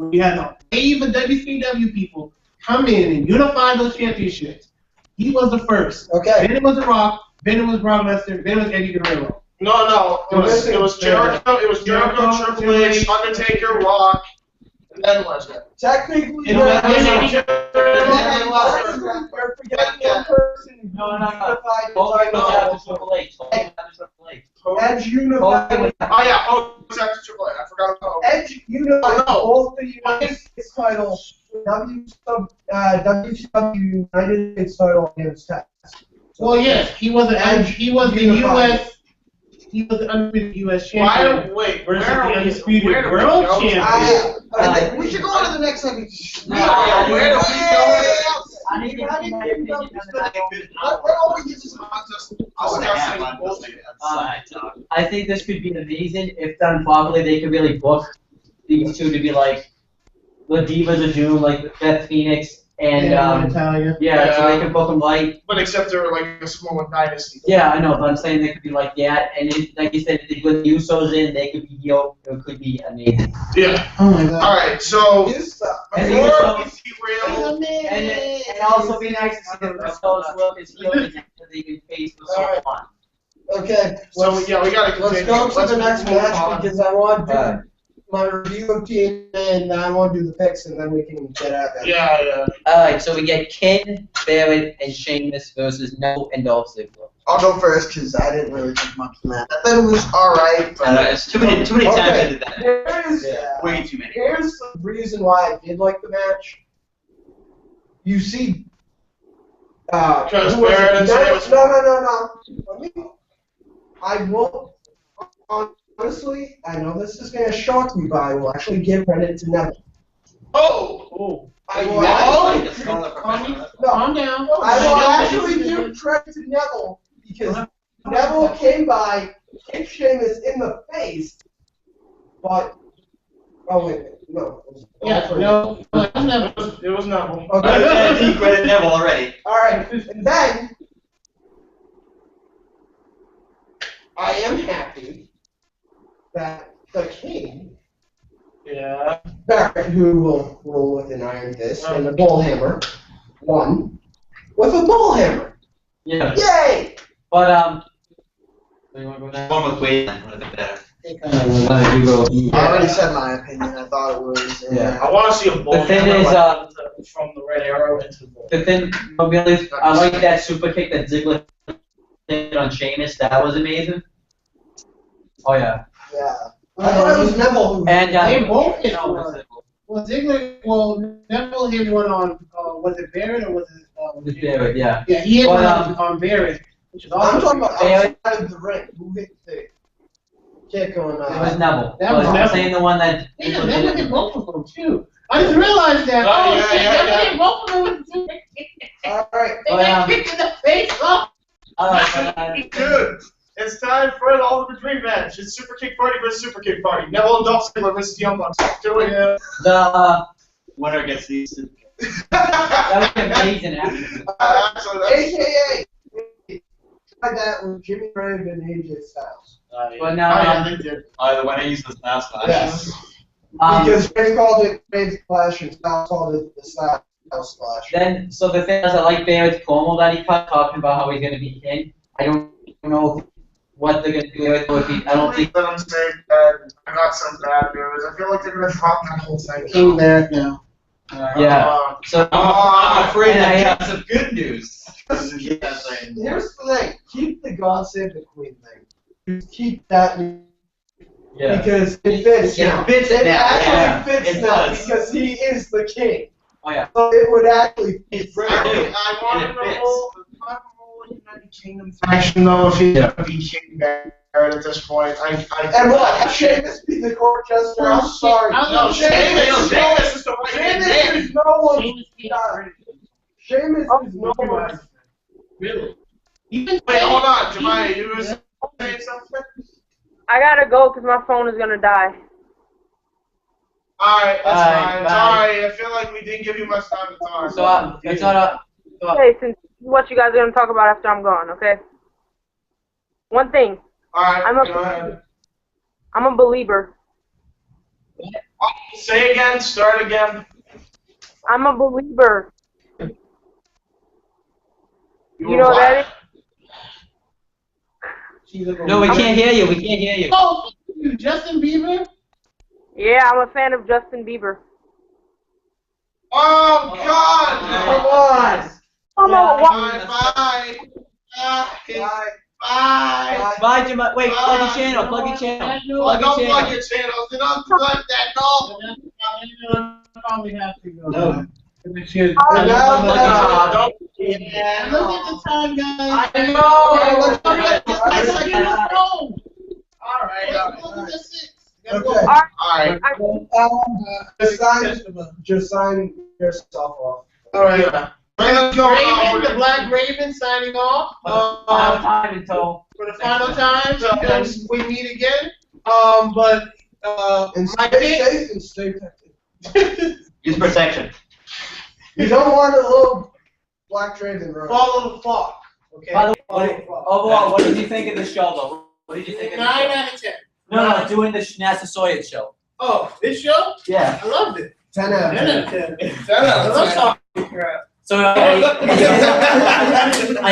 we had a wave of WCW people come in and unify those championships. He was the first. Okay. Then it was The Rock. Then it was Brock Lesnar. Then it was Eddie Guerrero. No. It was Jericho. It was Jericho, Triple H, Undertaker, Rock, and then Lesnar. Technically, It was you're forgetting one person who unified the title. Edge unified. Oh yeah, it's after Triple H. I forgot about Edge unified both the United States titles, WCW United States title against Taz. Well, yes, he was the U.S. He was the undisputed U.S. champion. Versus the undisputed world champion. I think we should go on to the next segment. Where do we go? I need to give my opinion on that. I think this could be amazing if done properly. They could really book these two to be like the Divas of Doom, like Beth Phoenix and Natalia. Yeah, so they can book them like. But except they're like a smaller dynasty. Yeah, I know, but I'm saying they could be like that, and if, like you said, if they put the Usos in, they could be it could be amazing. Yeah. Oh my god. All right, so And before we derail, and also be nice to see the Usos look as heel again, so they can face the so on. Okay. so yeah, we gotta Let's continue. go to the next move match on. because I want to do my review of TNA and I want to do the picks and then we can get out there. Yeah. Alright, so we get Ken, Barrett, and Sheamus versus No and Dolph Ziggler. I'll go first because I didn't really think much of that. I thought it was alright. It's too many times I did that. Here's, Way too many. here's the reason why I did like the match. You see, Because who was it? Barrett and Sheamus- No. Let me. I will. Honestly, I know this is going to shock me, but I will actually give credit to Neville. Oh. I will Calm down. I will actually give credit to Neville because Neville came by, kicked Sheamus in the face, but oh wait, no. Yeah, no, It was Neville. Okay. He credit Neville already. All right, and then I am happy that the king. Yeah. Barrett, who will roll with an iron fist and a bull hammer, won with a bull hammer. Yeah. Yay! But you want to go next? One with Wayland would have been better. I already said my opinion. I thought it was. Yeah. I want to see a bull. The thing hammer, is, like, from the red arrow into the bull. The thing, really, I like that super kick that Ziggler did on Sheamus. That was amazing. Oh yeah. Yeah. I thought it was Neville who. And They both hit no, one. Well, Neville hit one on, was it Barrett or was it? With Barrett, yeah. Yeah, he hit But, one on Barrett, which is I'm awesome. talking about Barrett- outside of the ring. Who hit the kick on? It was Neville. That was But I'm Neville. saying the one that. Yeah, Neville hit both of them too. I just realized that. Oh, Oh, yeah, shit, yeah, Neville yeah. hit both of them too. All right. They got kicked in the face. Oh. Dude, it's time for the Ultimate Dream match. It's Super Kick Party versus Super Kick Party. Neville and Dolph Ziggler versus Young Bucks. Do it. The Winner gets these. that was amazing. So that's, AKA. Try that with Jimmy Rave and AJ Styles. But now, they did. The winner uses last match. Yes. um, Because Rave called it Rave Splash and Styles called it the Styles Splash. then so the thing is, I like Barrett's promo that he cut talking about how he's gonna be king. I don't know what they're gonna do with it. I don't think. Let them say that I got some bad news. I feel like they're gonna drop that whole thing. King back now. Yeah. So I'm afraid and I I have got some good news. Here's the thing. Keep the God Save the Queen thing. Just keep that yeah. because it fits It now. fits It now, actually yeah. fits It now does. because he is the king. Oh yeah. So it would actually fit. I want And him it to fits. roll the United Kingdom faction though if he's gonna be King Barrett at this point. And what? Have Sheamus be the court jester? I'm sorry. No, Sheamus is the right Sheamus man. is no one. Sheamus Sheamus is no one. Really? Wait, hold on, Jemima, you were saying something? I gotta go because my phone is gonna die. Alright, that's Alright, fine. bye. Sorry, I feel like we didn't give you much time to talk. So it's not a. Okay, since what you guys are gonna talk about after I'm gone, okay? One thing, Alright, go ahead. I'm a believer. Say again, start again. I'm a believer. You were know what? that No, we can't hear you. We can't hear you. Oh, you, Justin Bieber? Yeah, I'm a fan of Justin Bieber. Oh, God! Come on. Oh no, what? Bye, bye. Bye. Bye. Bye. Bye, Jim. Wait, plug your channel. Plug your channel. Don't Plug your plug channel. your channels. They don't plug that, no. Probably have to go. No. And now, Don't. Yeah, look at the time, guys. I know. Hey, let's All go. Let's go. Let's go. right. okay. All right. Just sign yourself off. All right. Let's go. Raven, the Black Raven signing off. Final time until. For the final time, until we meet again. And My stay pick- safe and stay protected. Use protection. You don't want a little black dragon run. Follow the flock. Okay. By the way, overall, what did you think of the show, though? What did you think of the 9 show? out of 10. No, doing the Massasoit show. Oh, this show? Yeah. I loved it. 10 out of 10 10. out of 10. I love talking crap. So are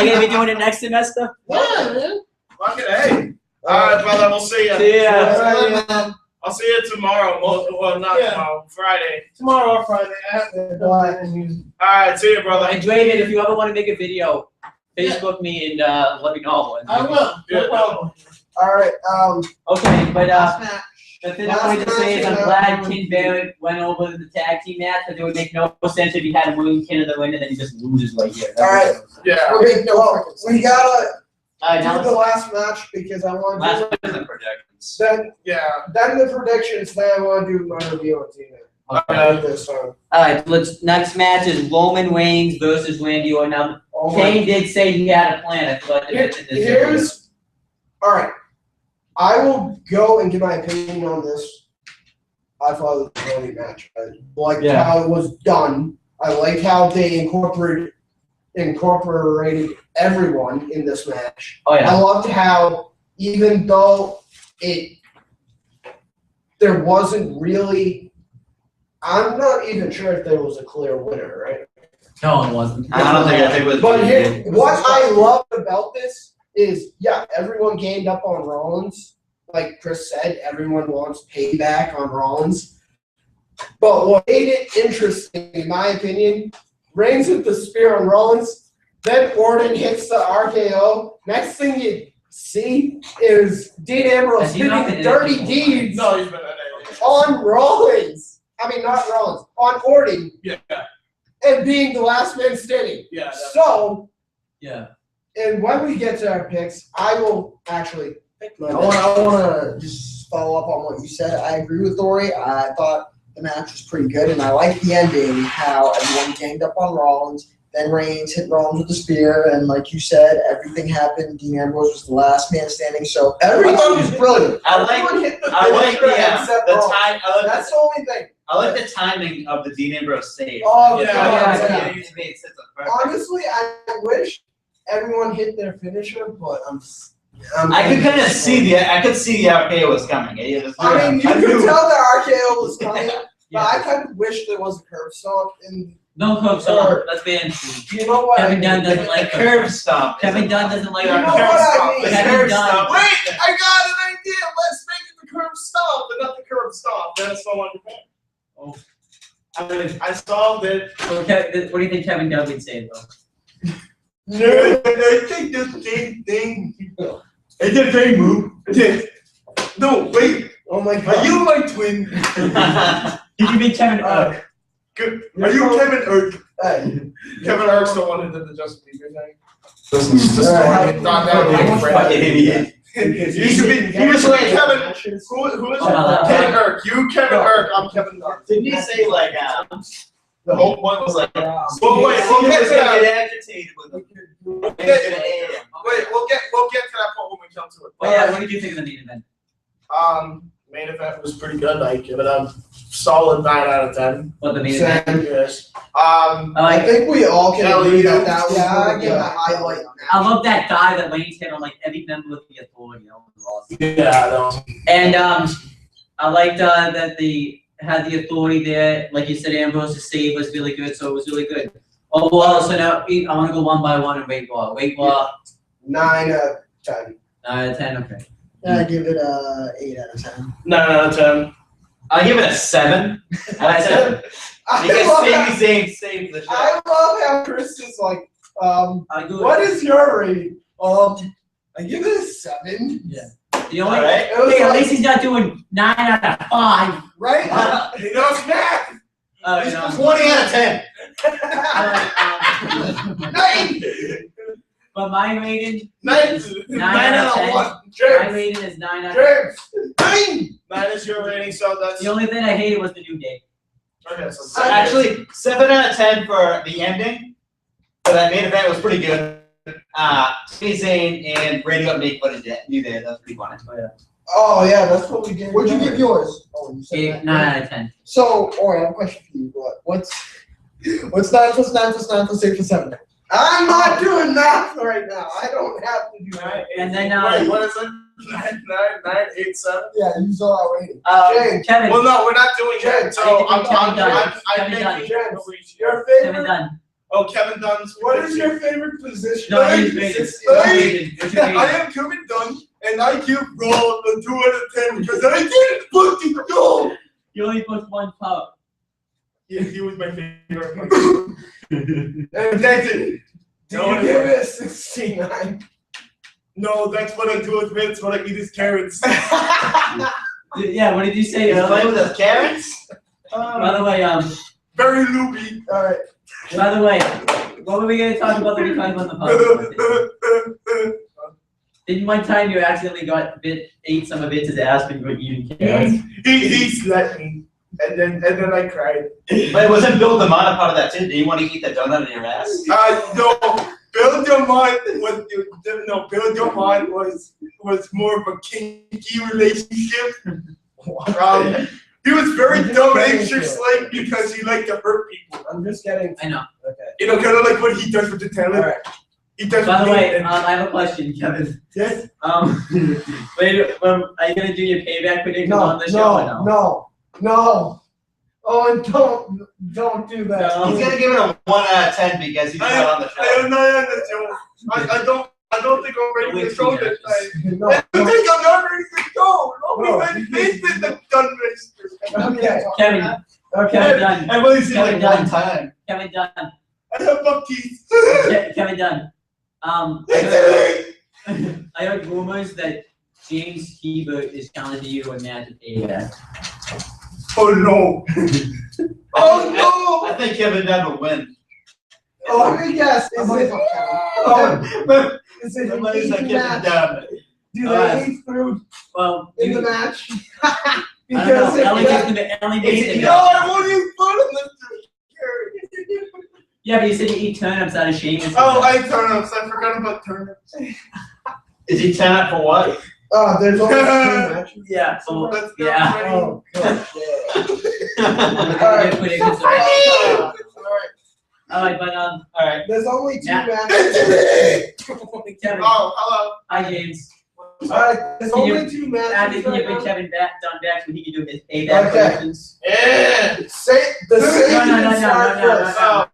you gonna be doing it next semester? Yeah, man. Fuck it, hey. All right, brother. We'll see you. See ya. Alright, I'll see you tomorrow. Well, not Yeah. tomorrow. Friday. Tomorrow or Friday. I have man. to All right. See you, brother. And Draven, if you ever want to make a video, Facebook me and let me know. I will. No problem. Alright, Okay, but the thing I wanted to say is I'm glad King Barrett went over the tag team match, because it would make no sense if he had William King in the win and then he just loses right here. Alright. Yeah. okay, well, we gotta Now do the let's last match because I want Last to one is the projections. then Yeah. the predictions, then I want to do my review on Tina. Okay. This one. Alright, next match is Roman Reigns versus Randy Orton. Now, Kane did say he had a plan. I forgot to mention this. Alright. I will go and give my opinion on this. I thought it was a brilliant match. I liked how it was done. I liked how they incorporated everyone in this match. Oh yeah. I loved how even though there wasn't really, I'm not even sure if there was a clear winner, right? No, it wasn't. I think it was. But here, what I loved about this is, everyone ganged up on Rollins. Like Chris said, everyone wants payback on Rollins. But what made it interesting, in my opinion, Reigns hit the spear on Rollins, then Orton hits the RKO. Next thing you see is Dean Ambrose hitting dirty deeds on Rollins. I mean, not Rollins, on Orton. Yeah. And being the last man standing. Yeah. So, yeah. And when we get to our picks, I will actually pick my I want to just follow up on what you said. I agree with Dory. I thought the match was pretty good, and I like the ending, how everyone ganged up on Rollins. Then Reigns hit Rollins with the spear, and like you said, everything happened. Dean Ambrose was the last man standing, so I thought it was brilliant. I like the time. That's the only thing. I like the timing of the Dean Ambrose save. Oh, yeah. Honestly, I wish everyone hit their finisher, but I could kind of see the RKO was coming. I mean, you could tell the RKO was coming, but I kind of wish there was a curb stomp in. No curb stomp. Let's be honest. You know what? Kevin Dunn doesn't like curb stomp. Kevin Dunn doesn't like curb stomp. Kevin Dunn. Wait, I got an idea. Let's make it the curb stomp, but not the curb stomp. That's so unfair. Oh, I solved it. What do you think Kevin Dunn would say though? No, I think the same thing. It's the same move. No, wait. Oh my God. Are you my twin? Did you meet Kevin Urk? Good. Are you Kevin Urk? Kevin Urk's the one who did the Justin Bieber thing. This is the story. Not that fucking idiot. He should be Kevin. Who is Kevin Urk? You, Kevin Urk. I'm Kevin Dunn. Didn't he say like the whole point was like, well, wait, we'll get to that. Get agitated with him. We'll get to that point when we come to it. Oh, yeah, what did you think of the main event? Main event was pretty good. I give it a solid 9 out of 10. What the main event? Yes. I think we all can agree that that was pretty good. I love that guy that Reigns hit on like every member of the Authority. That was awesome. Yeah, that was. And I liked that they had the Authority there. Like you said, Ambrose's save was really good, so it was really good. Overall, so now I want to go one by one and rate ball. Rate ball. 9 out of 10. 9 out of 10. Okay. I give it a 8 out of 10. 9 out of 10. I give it a 7 out of 10. Because Sami Zayn saved the show. I love how Chris is like, what is your rating? I give it a 7. Yeah. The only thing, at least he's not doing 9 out of 5. Right? He knows math. He's 20 out of 10. 9. But my rating, 9 out of 1. my rating is 9 out of 10. 9 is your rating, so that's. The only thing I hated was the New Day. Okay, so actually, 7 out of 10 for the ending. So that main event was pretty good. Sami Zayn and Randy Orton make what is it? New Day. That's pretty fun. Oh yeah, that's what we did. What'd you give yours? Oh, you said 9 out of 10. So, Owen, I have a question for you. What's 9 plus 9 plus 9 plus 8 plus 7? I'm not doing math right now. I don't have to do math. And then wait, what is it? 9, 8, 7. Yeah, use all our rating. James. Kevin. Well, no, we're not doing that. So I'm Kevin making your Kevin favorite. Dunn. Oh, Kevin Dunn's. What is your favorite position? No, he's rated. What's your I rating? am Kevin Dunn, and I give Raw a 2 out of 10 because I didn't fucking go. You only put 1 pup. Yeah, he was my favorite. And that's it. Do you give it a 69? No, that's what I do with Vince when I eat his carrots. Yeah, what did you say? He's playing with his carrots? By the way, Very loopy. Alright. by the way, what were we going to talk about that we talked about the pup? Didn't one time you accidentally ate some of Vince's ass when you were eating carrots? He slapped me. And then I cried. But wasn't Bill DeMont a part of that too? Do you want to eat the donut in your ass? No, Bill DeMont was more of a kinky relationship. He was very dominatrix-like because he liked to hurt people. I'm just getting. I know. Okay. You know, kind of like what he does with the talent. All right. He does. By the way, I have a question, Kevin. Yes. Wait, are you gonna do your payback prediction on the show or no? No. Oh, and don't do that. No. He's gonna give it a 1 out of 10 because he's not on the show. I am not on the show. I don't think I'm ready to go this time. No. I think I'm not ready to go. Nobody faced the gun racers. Okay. Kevin. Okay. Done. I've only seen Kevin like done. 1 time. Kevin done. I have buck teeth. Kevin done. I heard rumors that James Hebert is challenging you to a match at payback. Oh no. Oh I think Kevin Dunn will win. Oh, let me guess. Is it Somebody's like an Kevin match? Dunn. Do they eat through Well, in the match? I Because don't know. if Ellie made the no. I won't even put him in Yeah, but you said you eat turnips out of shame. Oh, I ate turnips. I forgot about turnips. Is he 10 up for what? there's only 2 matches. Yeah. So that's not Yeah. funny. Oh, God. Alright, but Alright. There's only 2 Yeah. matches. Kevin. Oh, hello. Hi, James. Alright, there's Can you- only 2 matches. Can you right bring now. Kevin back so he can do his payback Okay. predictions? Yeah. Say the Saints No. can start first Oh,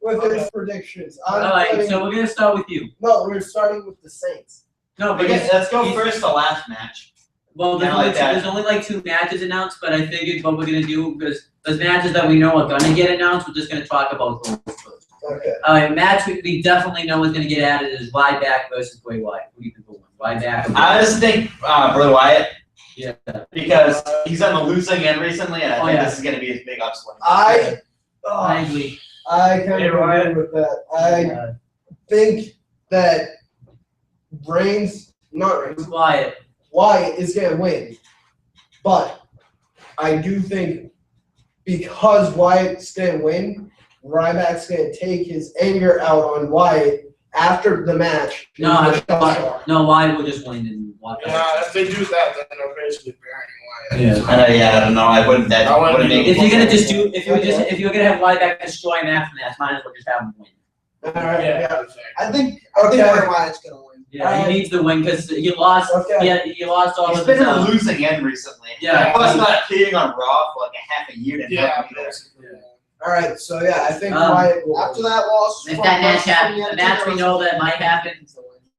with his predictions. Alright, so we're gonna start with you. No, we're starting with the Saints. No, but Let's go he's- first to last match. Well, Yeah, like that. there's only like 2 matches announced, but I figured what we're gonna do, because those matches that we know are gonna get announced, we're just gonna talk about those first. Okay. Alright, match we definitely know is gonna get added is Ryback versus Bray Wyatt. Who do you think will win? Ryback or Bray I just think Bray Wyatt Yeah. because he's on the losing end recently, and I think yeah. this is going to be his big upswing. I I agree. kind Hey, of Ryan. agree with that. I think that Wyatt is gonna win, but I do think because Wyatt's gonna win, Ryback's gonna take his anger out on Wyatt after the match. No, Wyatt will just win and walk out. Yeah, if they do that, then they're basically burying Wyatt. I don't know. I wouldn't. That I wouldn't wouldn't make. If you're gonna just do, if you're gonna have Ryback destroy him after that, might as well just have him win. Alright, Yeah. I think Okay. Bray Wyatt's gonna win. Yeah, he needs to win because he lost. Okay. Yeah, he lost all He's of been his. on the losing end recently. Yeah. Plus not appearing on Raw for like a half a year. Yeah, Yeah. basically. Alright, so yeah, I think Um, Wyatt will After that loss, If from that match WrestleMania happens, the match we know that might happen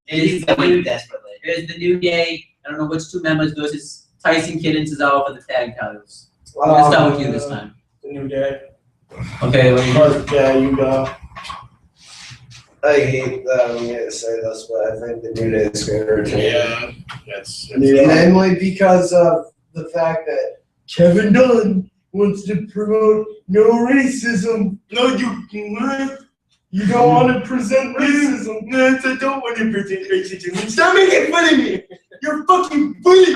He's gonna win desperately. is the New Day. I don't know which 2 members versus Tyson Kidd and Cesaro for the tag titles. We're gonna start with you this time. The New Day. Okay, what do you Yeah, you go. I hate that I'm gonna say this, but I think the New Day is gonna retain. Yeah, that's. Mainly because of the fact that Kevin Dunn wants to promote no racism. No, you. You don't want to present racism. No, I don't want to present racism. Stop making fun of me. You're a fucking bully.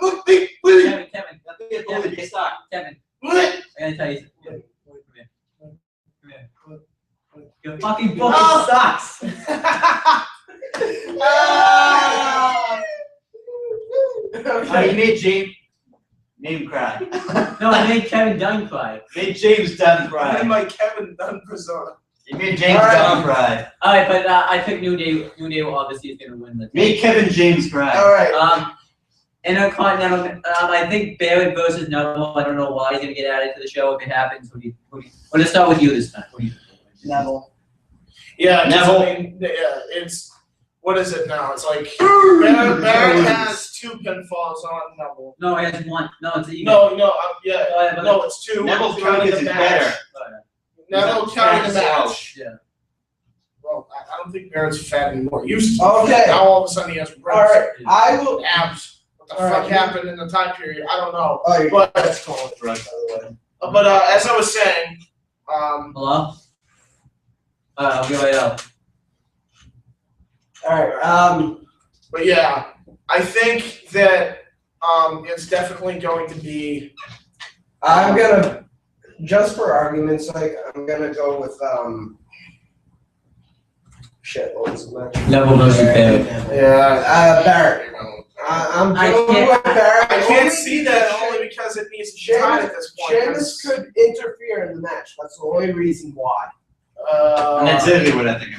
Look, big bully. Kevin, Kevin, What? I gotta tell you something. Come here. Your fucking Oh. book sucks. You made James name cry. No, I made Kevin Dunn cry. Made James Dunn I'm cry. my Kevin Dunn persona. You made James Alright. Dunn cry. Alright, but I picked New Day. New Day obviously is gonna win the. Made Kevin James cry. Alright. Intercontinental. I think Barrett versus Neville. I don't know why he's gonna get added to the show if it happens. We're gonna start with you this time. What do you think? Neville. Yeah, Neville. I mean, yeah, it's what is it now? It's like Barrett has 2 pinfalls on Neville. No, he has 1. No, it's even. No, yeah, but no, it's 2. Neville's counting counting the is match. better. Neville counting the match. Yeah. Well, I don't think Barrett's fat anymore. He used to. Okay. Now all of a sudden he has Alright, I will. abs. What the All fuck right. happened in the time period? I don't know. Oh, you're But that's called drug, by the way. but as I was saying, Hello. I'll be right up. Alright, but yeah, I think that it's definitely going to be I'm gonna, just for argument's sake, I'm gonna go with shit. What was the match? Neville versus Barrett. Yeah. Barrett. I'm going with Barrett. I can't see that only because it needs to be tied at this point. Sheamus could interfere in the match. That's the only reason why. That's exactly what I think.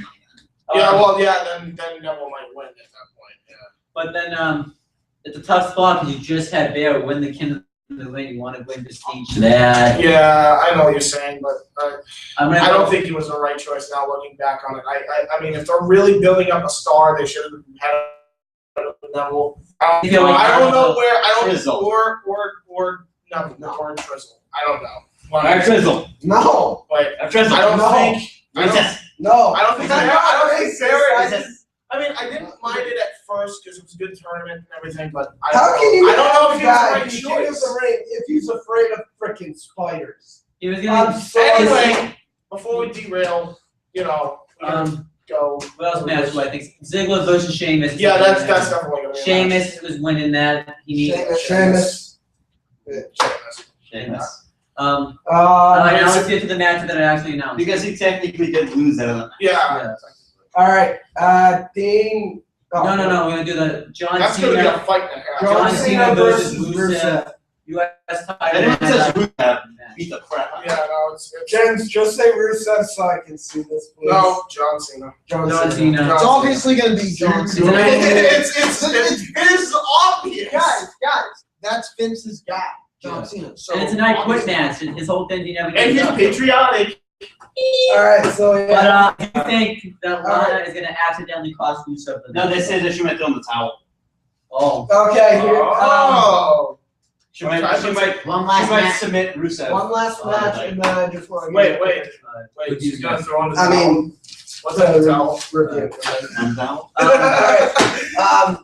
Yeah, well, yeah, then Neville might win at that point. Yeah. But then it's a tough spot because you just had Barrett win the King of the Ring. You want to win prestige to that. Yeah, I know what you're saying, but I don't think he was the right choice now looking back on it. I mean, if they're really building up a star, they should have had Neville. I don't know where. I don't Trizzle. or Neville or Trizzle. I don't know. Or Trizzle. No. But Trizzle. I don't think. No. I don't think Barrett. I mean, I didn't mind it at first because it was a good tournament and everything, but I don't know if he was the right choice. If he's afraid of freaking spiders. He was gonna. Anyway, before we derail, we go. What else matters? I think Ziggler versus Sheamus. Yeah, that's definitely gonna be. Sheamus was winning that. He needs Sheamus. Alright, now let's get to the match that I actually announced. Because he technically did lose that one. Yeah. All right, Dean. No, we're gonna do the John That's Cena. gonna be a fight and a half. John Cena versus Rusev. US title. And it says Rusev beat the crap out of him. Yeah, no, it's James, just say Rusev so I can see this, please. no John Cena. John Cena. It's obviously gonna be John Cena. It is obvious. Guys, that's Vince's guy, John Cena. So And it's a night quit match. And his whole thing he never And gets he's up. patriotic. All right, so yeah. But I think that Lana is gonna accidentally cost Rusev the No, they said that she might throw in the towel. Oh. Okay, here. She might submit Rusev. One last match, and then I just want to Wait. She's gonna throw in the I towel. mean, What's that towel? review. Alright.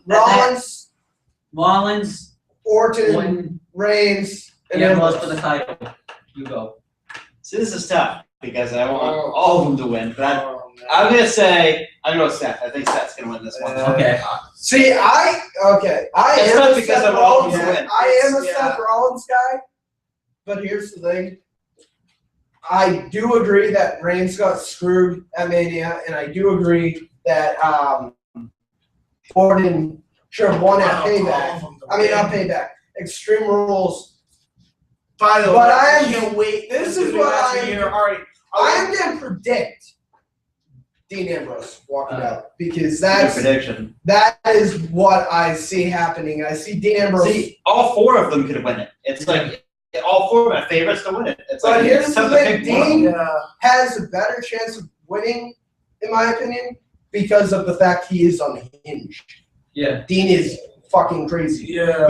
Rollins, Orton, Reigns, and Yeah, Ambrose. for the title. You go. See, this is tough because I want all of them to win. But I'm gonna say I'm going with Seth. I think Seth's gonna win this one. Okay. See, I It's am not a because Seth I'm all Rollins. to win. I am a Seth Rollins guy, but here's the thing. I do agree that Reigns got screwed at Mania, and I do agree that Orton should have won at Payback. I mean, not Payback. Extreme Rules. By the way, But I can't wait. This is what I am am going to predict Dean Ambrose walking out because Good prediction. that is what I see happening. I see Dean Ambrose. See, all four of them could win it. It's like all four of my favorites to win it. It's But like here's it's the tough to thing, pick one. Dean has a better chance of winning, in my opinion, because of the fact he is unhinged. Yeah. Dean is fucking crazy. Yeah.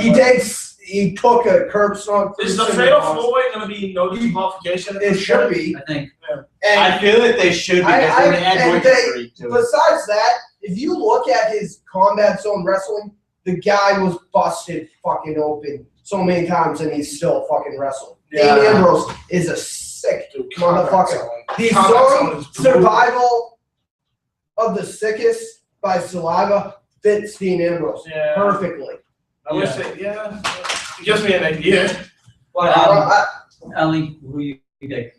He took a curb stomp. Is the fatal four-way going to be no disqualification? It should be. I think. And I feel like they should because they're going to add more history to it. besides that, if you look at his combat zone wrestling, the guy was busted fucking open so many times and he's still fucking wrestling. Yeah. Dean Ambrose is a sick motherfucker. The Combat song zone is brutal. Survival of the Sickest by Saliva fits Dean Ambrose perfectly. I wish it gives me an idea. Ellie, who you think?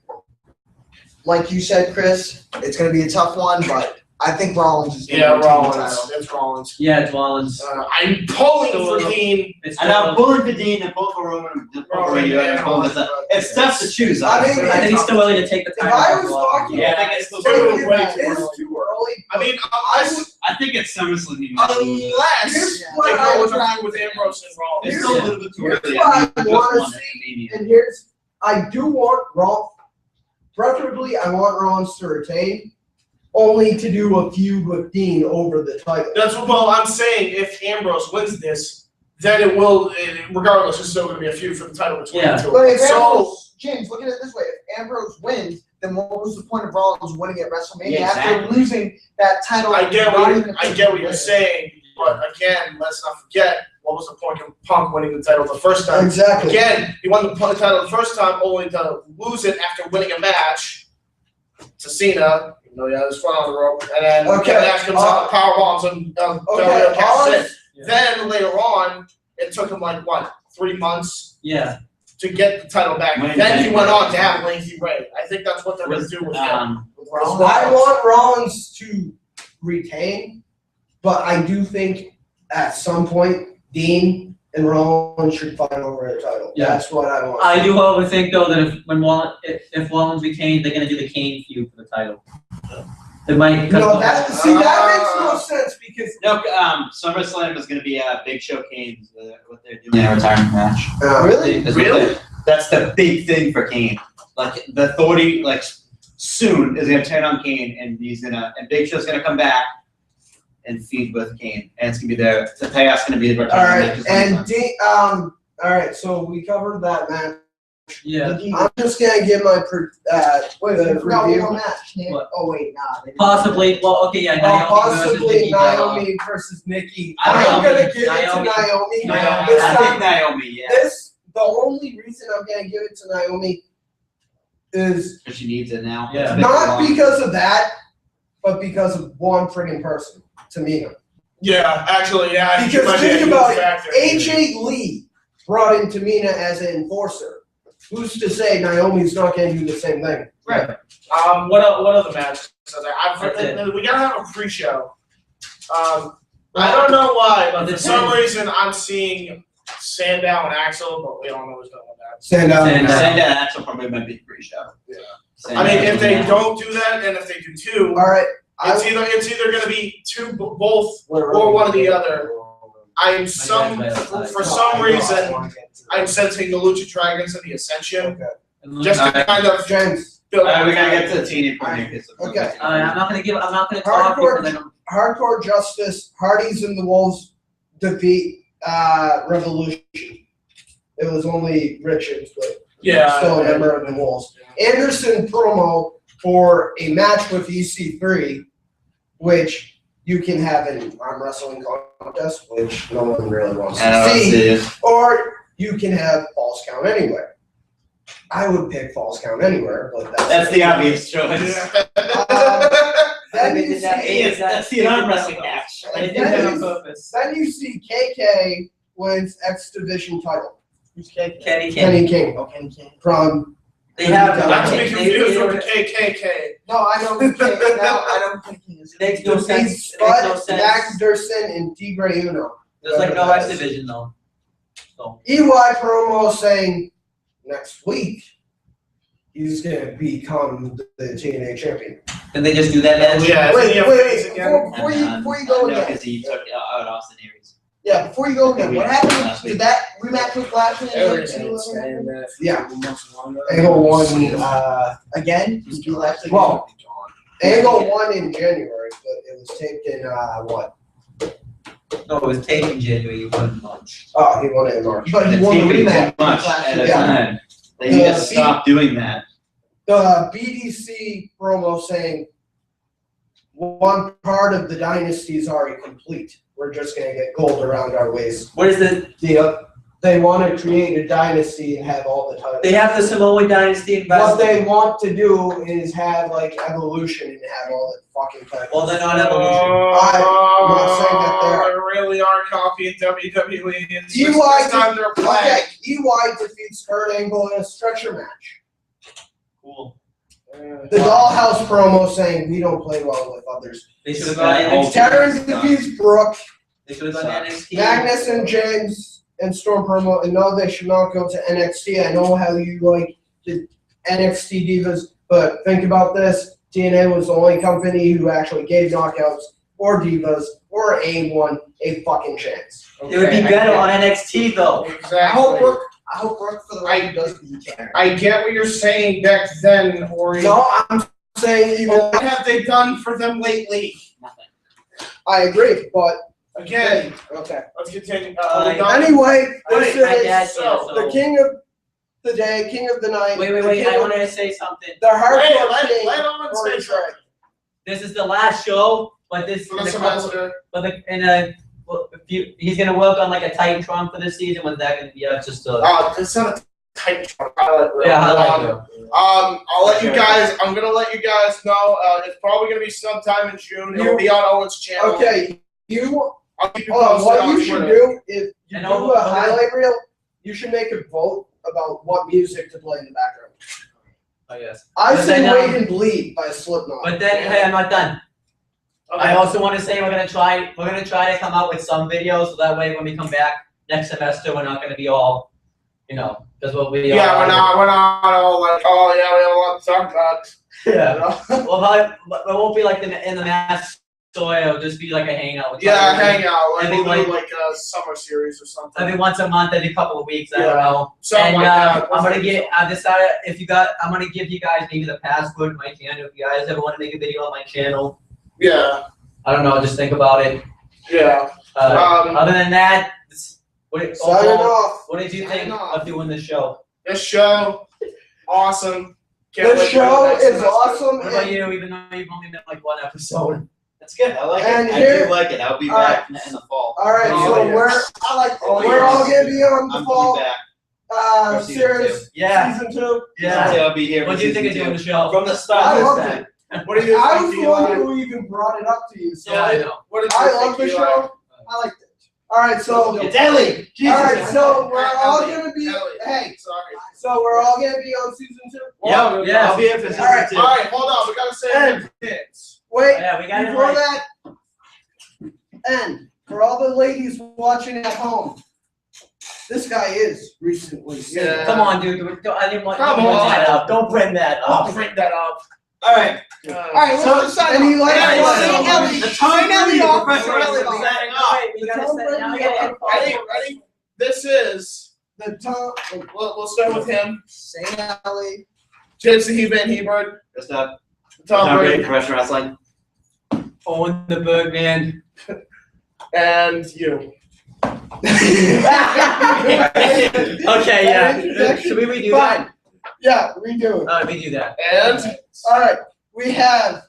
like you said, Chris, it's gonna be a tough one, but I think Rollins is gonna Yeah, retain the Rollins. title. It's Rollins. Yeah, it's Rollins. I'm pulling for Dean. And I'm pulling for Dean and pulling for Roman. It's tough to choose. I mean, I think he's still willing to take the If title. I was talking, Yeah, I think it's still it too early. is too early. I mean, I think it's SummerSlam. unless Here's they what go I with would with Ambrose and Rollins. It's still a little bit too Here's early. what I Just wanna one see. maybe. And I do want Rollins, preferably I want Rollins to retain, only to do a feud with Dean over the title. That's well, I'm saying if Ambrose wins this, then it will. Regardless, it's still going to be a feud for the title between Yeah. the two. But if So Ambrose, James, look at it this way: if Ambrose wins, then what was the point of Rollins winning at WrestleMania Yeah, after exactly. losing that title? I get not even what you're saying, but again, let's not forget what was the point of Punk winning the title the first time. Exactly. Again, he won the title the first time, only to lose it after winning a match to Cena. You know, he had his foot on the rope, and then Okay, Kevin Nash comes out, power bombs, and Okay, catches all it. Then later on, it took him like what, 3 months Yeah. to get the title back. Then he went on to have Lacey Ray. I think that's what they're going to do with him. I want Rollins to retain, but I do think at some point Dean and Rollins should fight over a title. Yeah. That's what I want. I do however think though that if Rollins retained, they're gonna do the Kane feud for the title. They might. No, that makes no sense because No, SummerSlam is going to be a Big Show Kane. What they're doing in a retirement match. really. That's the big thing for Kane. Like the authority, like soon is going to turn on Kane, and and Big Show's going to come back and feud with Kane, and it's going to be the payoff's going to be the retirement match. All right, so we covered that match. Yeah. I'm just gonna give my Wait, I forgot one review. more match. What? Oh wait, nah. they didn't. Possibly. Well, okay, yeah. Naomi Possibly versus Nikki Naomi versus Nikki. I don't I'm know. gonna give it to Naomi. Naomi. I This think time- Naomi, yeah. the only reason I'm gonna give it to Naomi is Because she needs it now. Yeah. It's been not long. because of that, but because of one friggin' person, Tamina. Yeah, actually, yeah. Because might be a think huge about it, factor. AJ Lee brought in Tamina as an enforcer. Who's to say Naomi's not gonna do the same thing? Right. What other matches are there? That's it. We gotta have a pre-show. I don't know why, but for some reason I'm seeing Sandow and Axel, but we all know who's going with that. Sandow. Sandow and Axel probably might be free show. Yeah. Sandow I mean, if they and don't do that, and if they do two, All right. it's either gonna be both or one or the other. For some reason, I'm sensing the Lucha Dragons and the Ascension, just to kind of James. build. we gotta get to the teeny point. Okay. I'm not gonna talk because I don't. Hardcore Justice, Hardys and the Wolves defeat Revolution. It was only Richards, but still a member of the Wolves. Anderson promo for a match with EC3, which you can have an arm wrestling contest, which no one really wants to see, or you can have Falls Count Anywhere. I would pick Falls Count Anywhere, but that's the obvious choice. Then you see, That's the arm wrestling match. They did that on purpose. then you see KK wins X Division title. Who's Kenny? Kenny Kenny King Oh, Kenny King. from. They have Not to be they- confused they- with the KKK. No, I know who Kenny. No, I know who Kenny King is. It makes no sense. Defeats It makes no Spud, sense. Max Durson, and Tigre Uno. There's like no X division though. So EY promo saying next week he's gonna become the TNA champion. can they just do that match? Yeah, Wait, again. before you go again. Because he took out Austin Aries. Yeah, before you go again, what happened? Did that rematch with Lashley? Yeah. Angle won. Again? Did you Lashley? Well, Angle won in January, but it was taped in what? No, it was taken January. You won in March. Oh, he won it in March. But he won the Taping rematch. too much at a Yeah. time. They need to stop doing that. The BDC promo saying one part of the dynasty is already complete. We're just gonna get gold around our waist. What is the? They want to create a dynasty and have all the titles. They have the Samoan dynasty in What wrestling. they want to do is have like Evolution and have all the fucking titles. Well, they're not Evolution. I'm not saying that they're- They really are copying WWE. It's just EY this time they're Okay, playing. EY defeats Kurt Angle in a stretcher match. Cool. The Dollhouse promo saying we don't play well with others. They should have gone NXT. Terrence defeats Brooke. They should have gone NXT. Magnus and James and Storm promo, and no, they should not go to NXT. I know how you like the NXT divas, but think about this. TNA was the only company who actually gave knockouts or divas or A1 a fucking chance. It would be better on NXT though. Exactly. I hope Brooke for the right does beat Karen. I get what you're saying back then, Ori. No, I'm saying even. What have they done for them lately? I agree, but Again, okay. let's continue. Anyway, this My dad is said so. the king of the day, king of the night. Wait. the king I of- wanted to say something. The hardcore Let king. Owen Rory say something. Trey. This is the last show, but this For the in a couple, semester. he's gonna work on like a Titantron for this season. When's that gonna be? Yeah, just It's not a type pilot. yeah, I like it. I'll let you guys. I'm gonna let you guys know. It's probably gonna be sometime in June. It'll be on Owen's channel. Okay, you. I'll keep you Oh, posted what on you should Twitter. do if you And do Owen- a highlight reel, you should make a vote about what music to play in the background. Oh yes. I But say then, Wait and Bleed by Slipknot. But then, hey, I'm not done. Okay. I also want to say we're gonna try to come out with some videos so that way when we come back next semester we're not gonna be all, because we'll be we're not all like, oh yeah, we don't want to talk about it. Yeah. Well, it won't be like in the Massasoit. It'll just be like a hangout. We'll Yeah, try to hang out. Like, every, we'll do like a summer series or something. every once a month, every couple of weeks. I don't Yeah. know. Something And like that. I decided I'm gonna give you guys maybe the password to my channel if you guys ever want to make a video on my channel. Yeah. I don't know. Just think about it. Yeah. Other than that, what did you Signing think off. of doing this show? This show, awesome. Can't wait This for the show next is semester. awesome. What about you? Even though you've only been like one episode. That's good. I like And it. here- I do like it. I'll be back in the fall. All right, Oh, so yes. we're all gonna be on the I'm fall back. For season series, Yeah. season 2. Yeah. I'll be here. What for do you think of season doing two. the show? From the I start loved this time. What do you I think, was the Eli? one who even brought it up to you. So Yeah, I know. What did you I think, love the Eli? show. I liked it. All right, so It's Ellie. Jesus. all right, so we're all Ellie, gonna be Ellie. hey, Sorry. so we're all gonna be on season 2. Yeah, yeah. I'll be here for season All right. two. All right, hold on. We gotta say And- it. Wait, Yeah, we got it before right. that, and for all the ladies watching at home, this guy is recently single. Yeah. Come on, dude. I didn't want. Come don't bring on. that up. Don't bring that I'll up. bring that up. All right. All right, So- let's sign and he likes Yeah, it. Saint Ellie. The Tom Brady off. Professor Ellie Ellie off. signing off. We gotta Tom set- Brady now we gotta off. end Ready? This is. The top. We'll start with him. Saint Ellie. James the He-Man Hebert. That's not Tom Brady. Professional Wrestling. Owen the Birdman. And you. Okay, yeah. Introduction. Should we redo Fine. that? Yeah, redo it. We do that. And All right, we have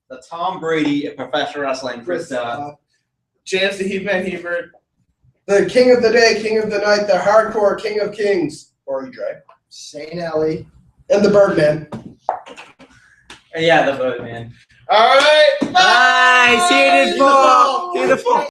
The Tom Brady of professional wrestling. Chris. James the He-Man Hebert. the king of the day, king of the night, the hardcore king of kings, Ori Dre, Saint Ellie. and the Birdman. Yeah, the Birdman. All right. Bye. See you in the fall. See you in the fall.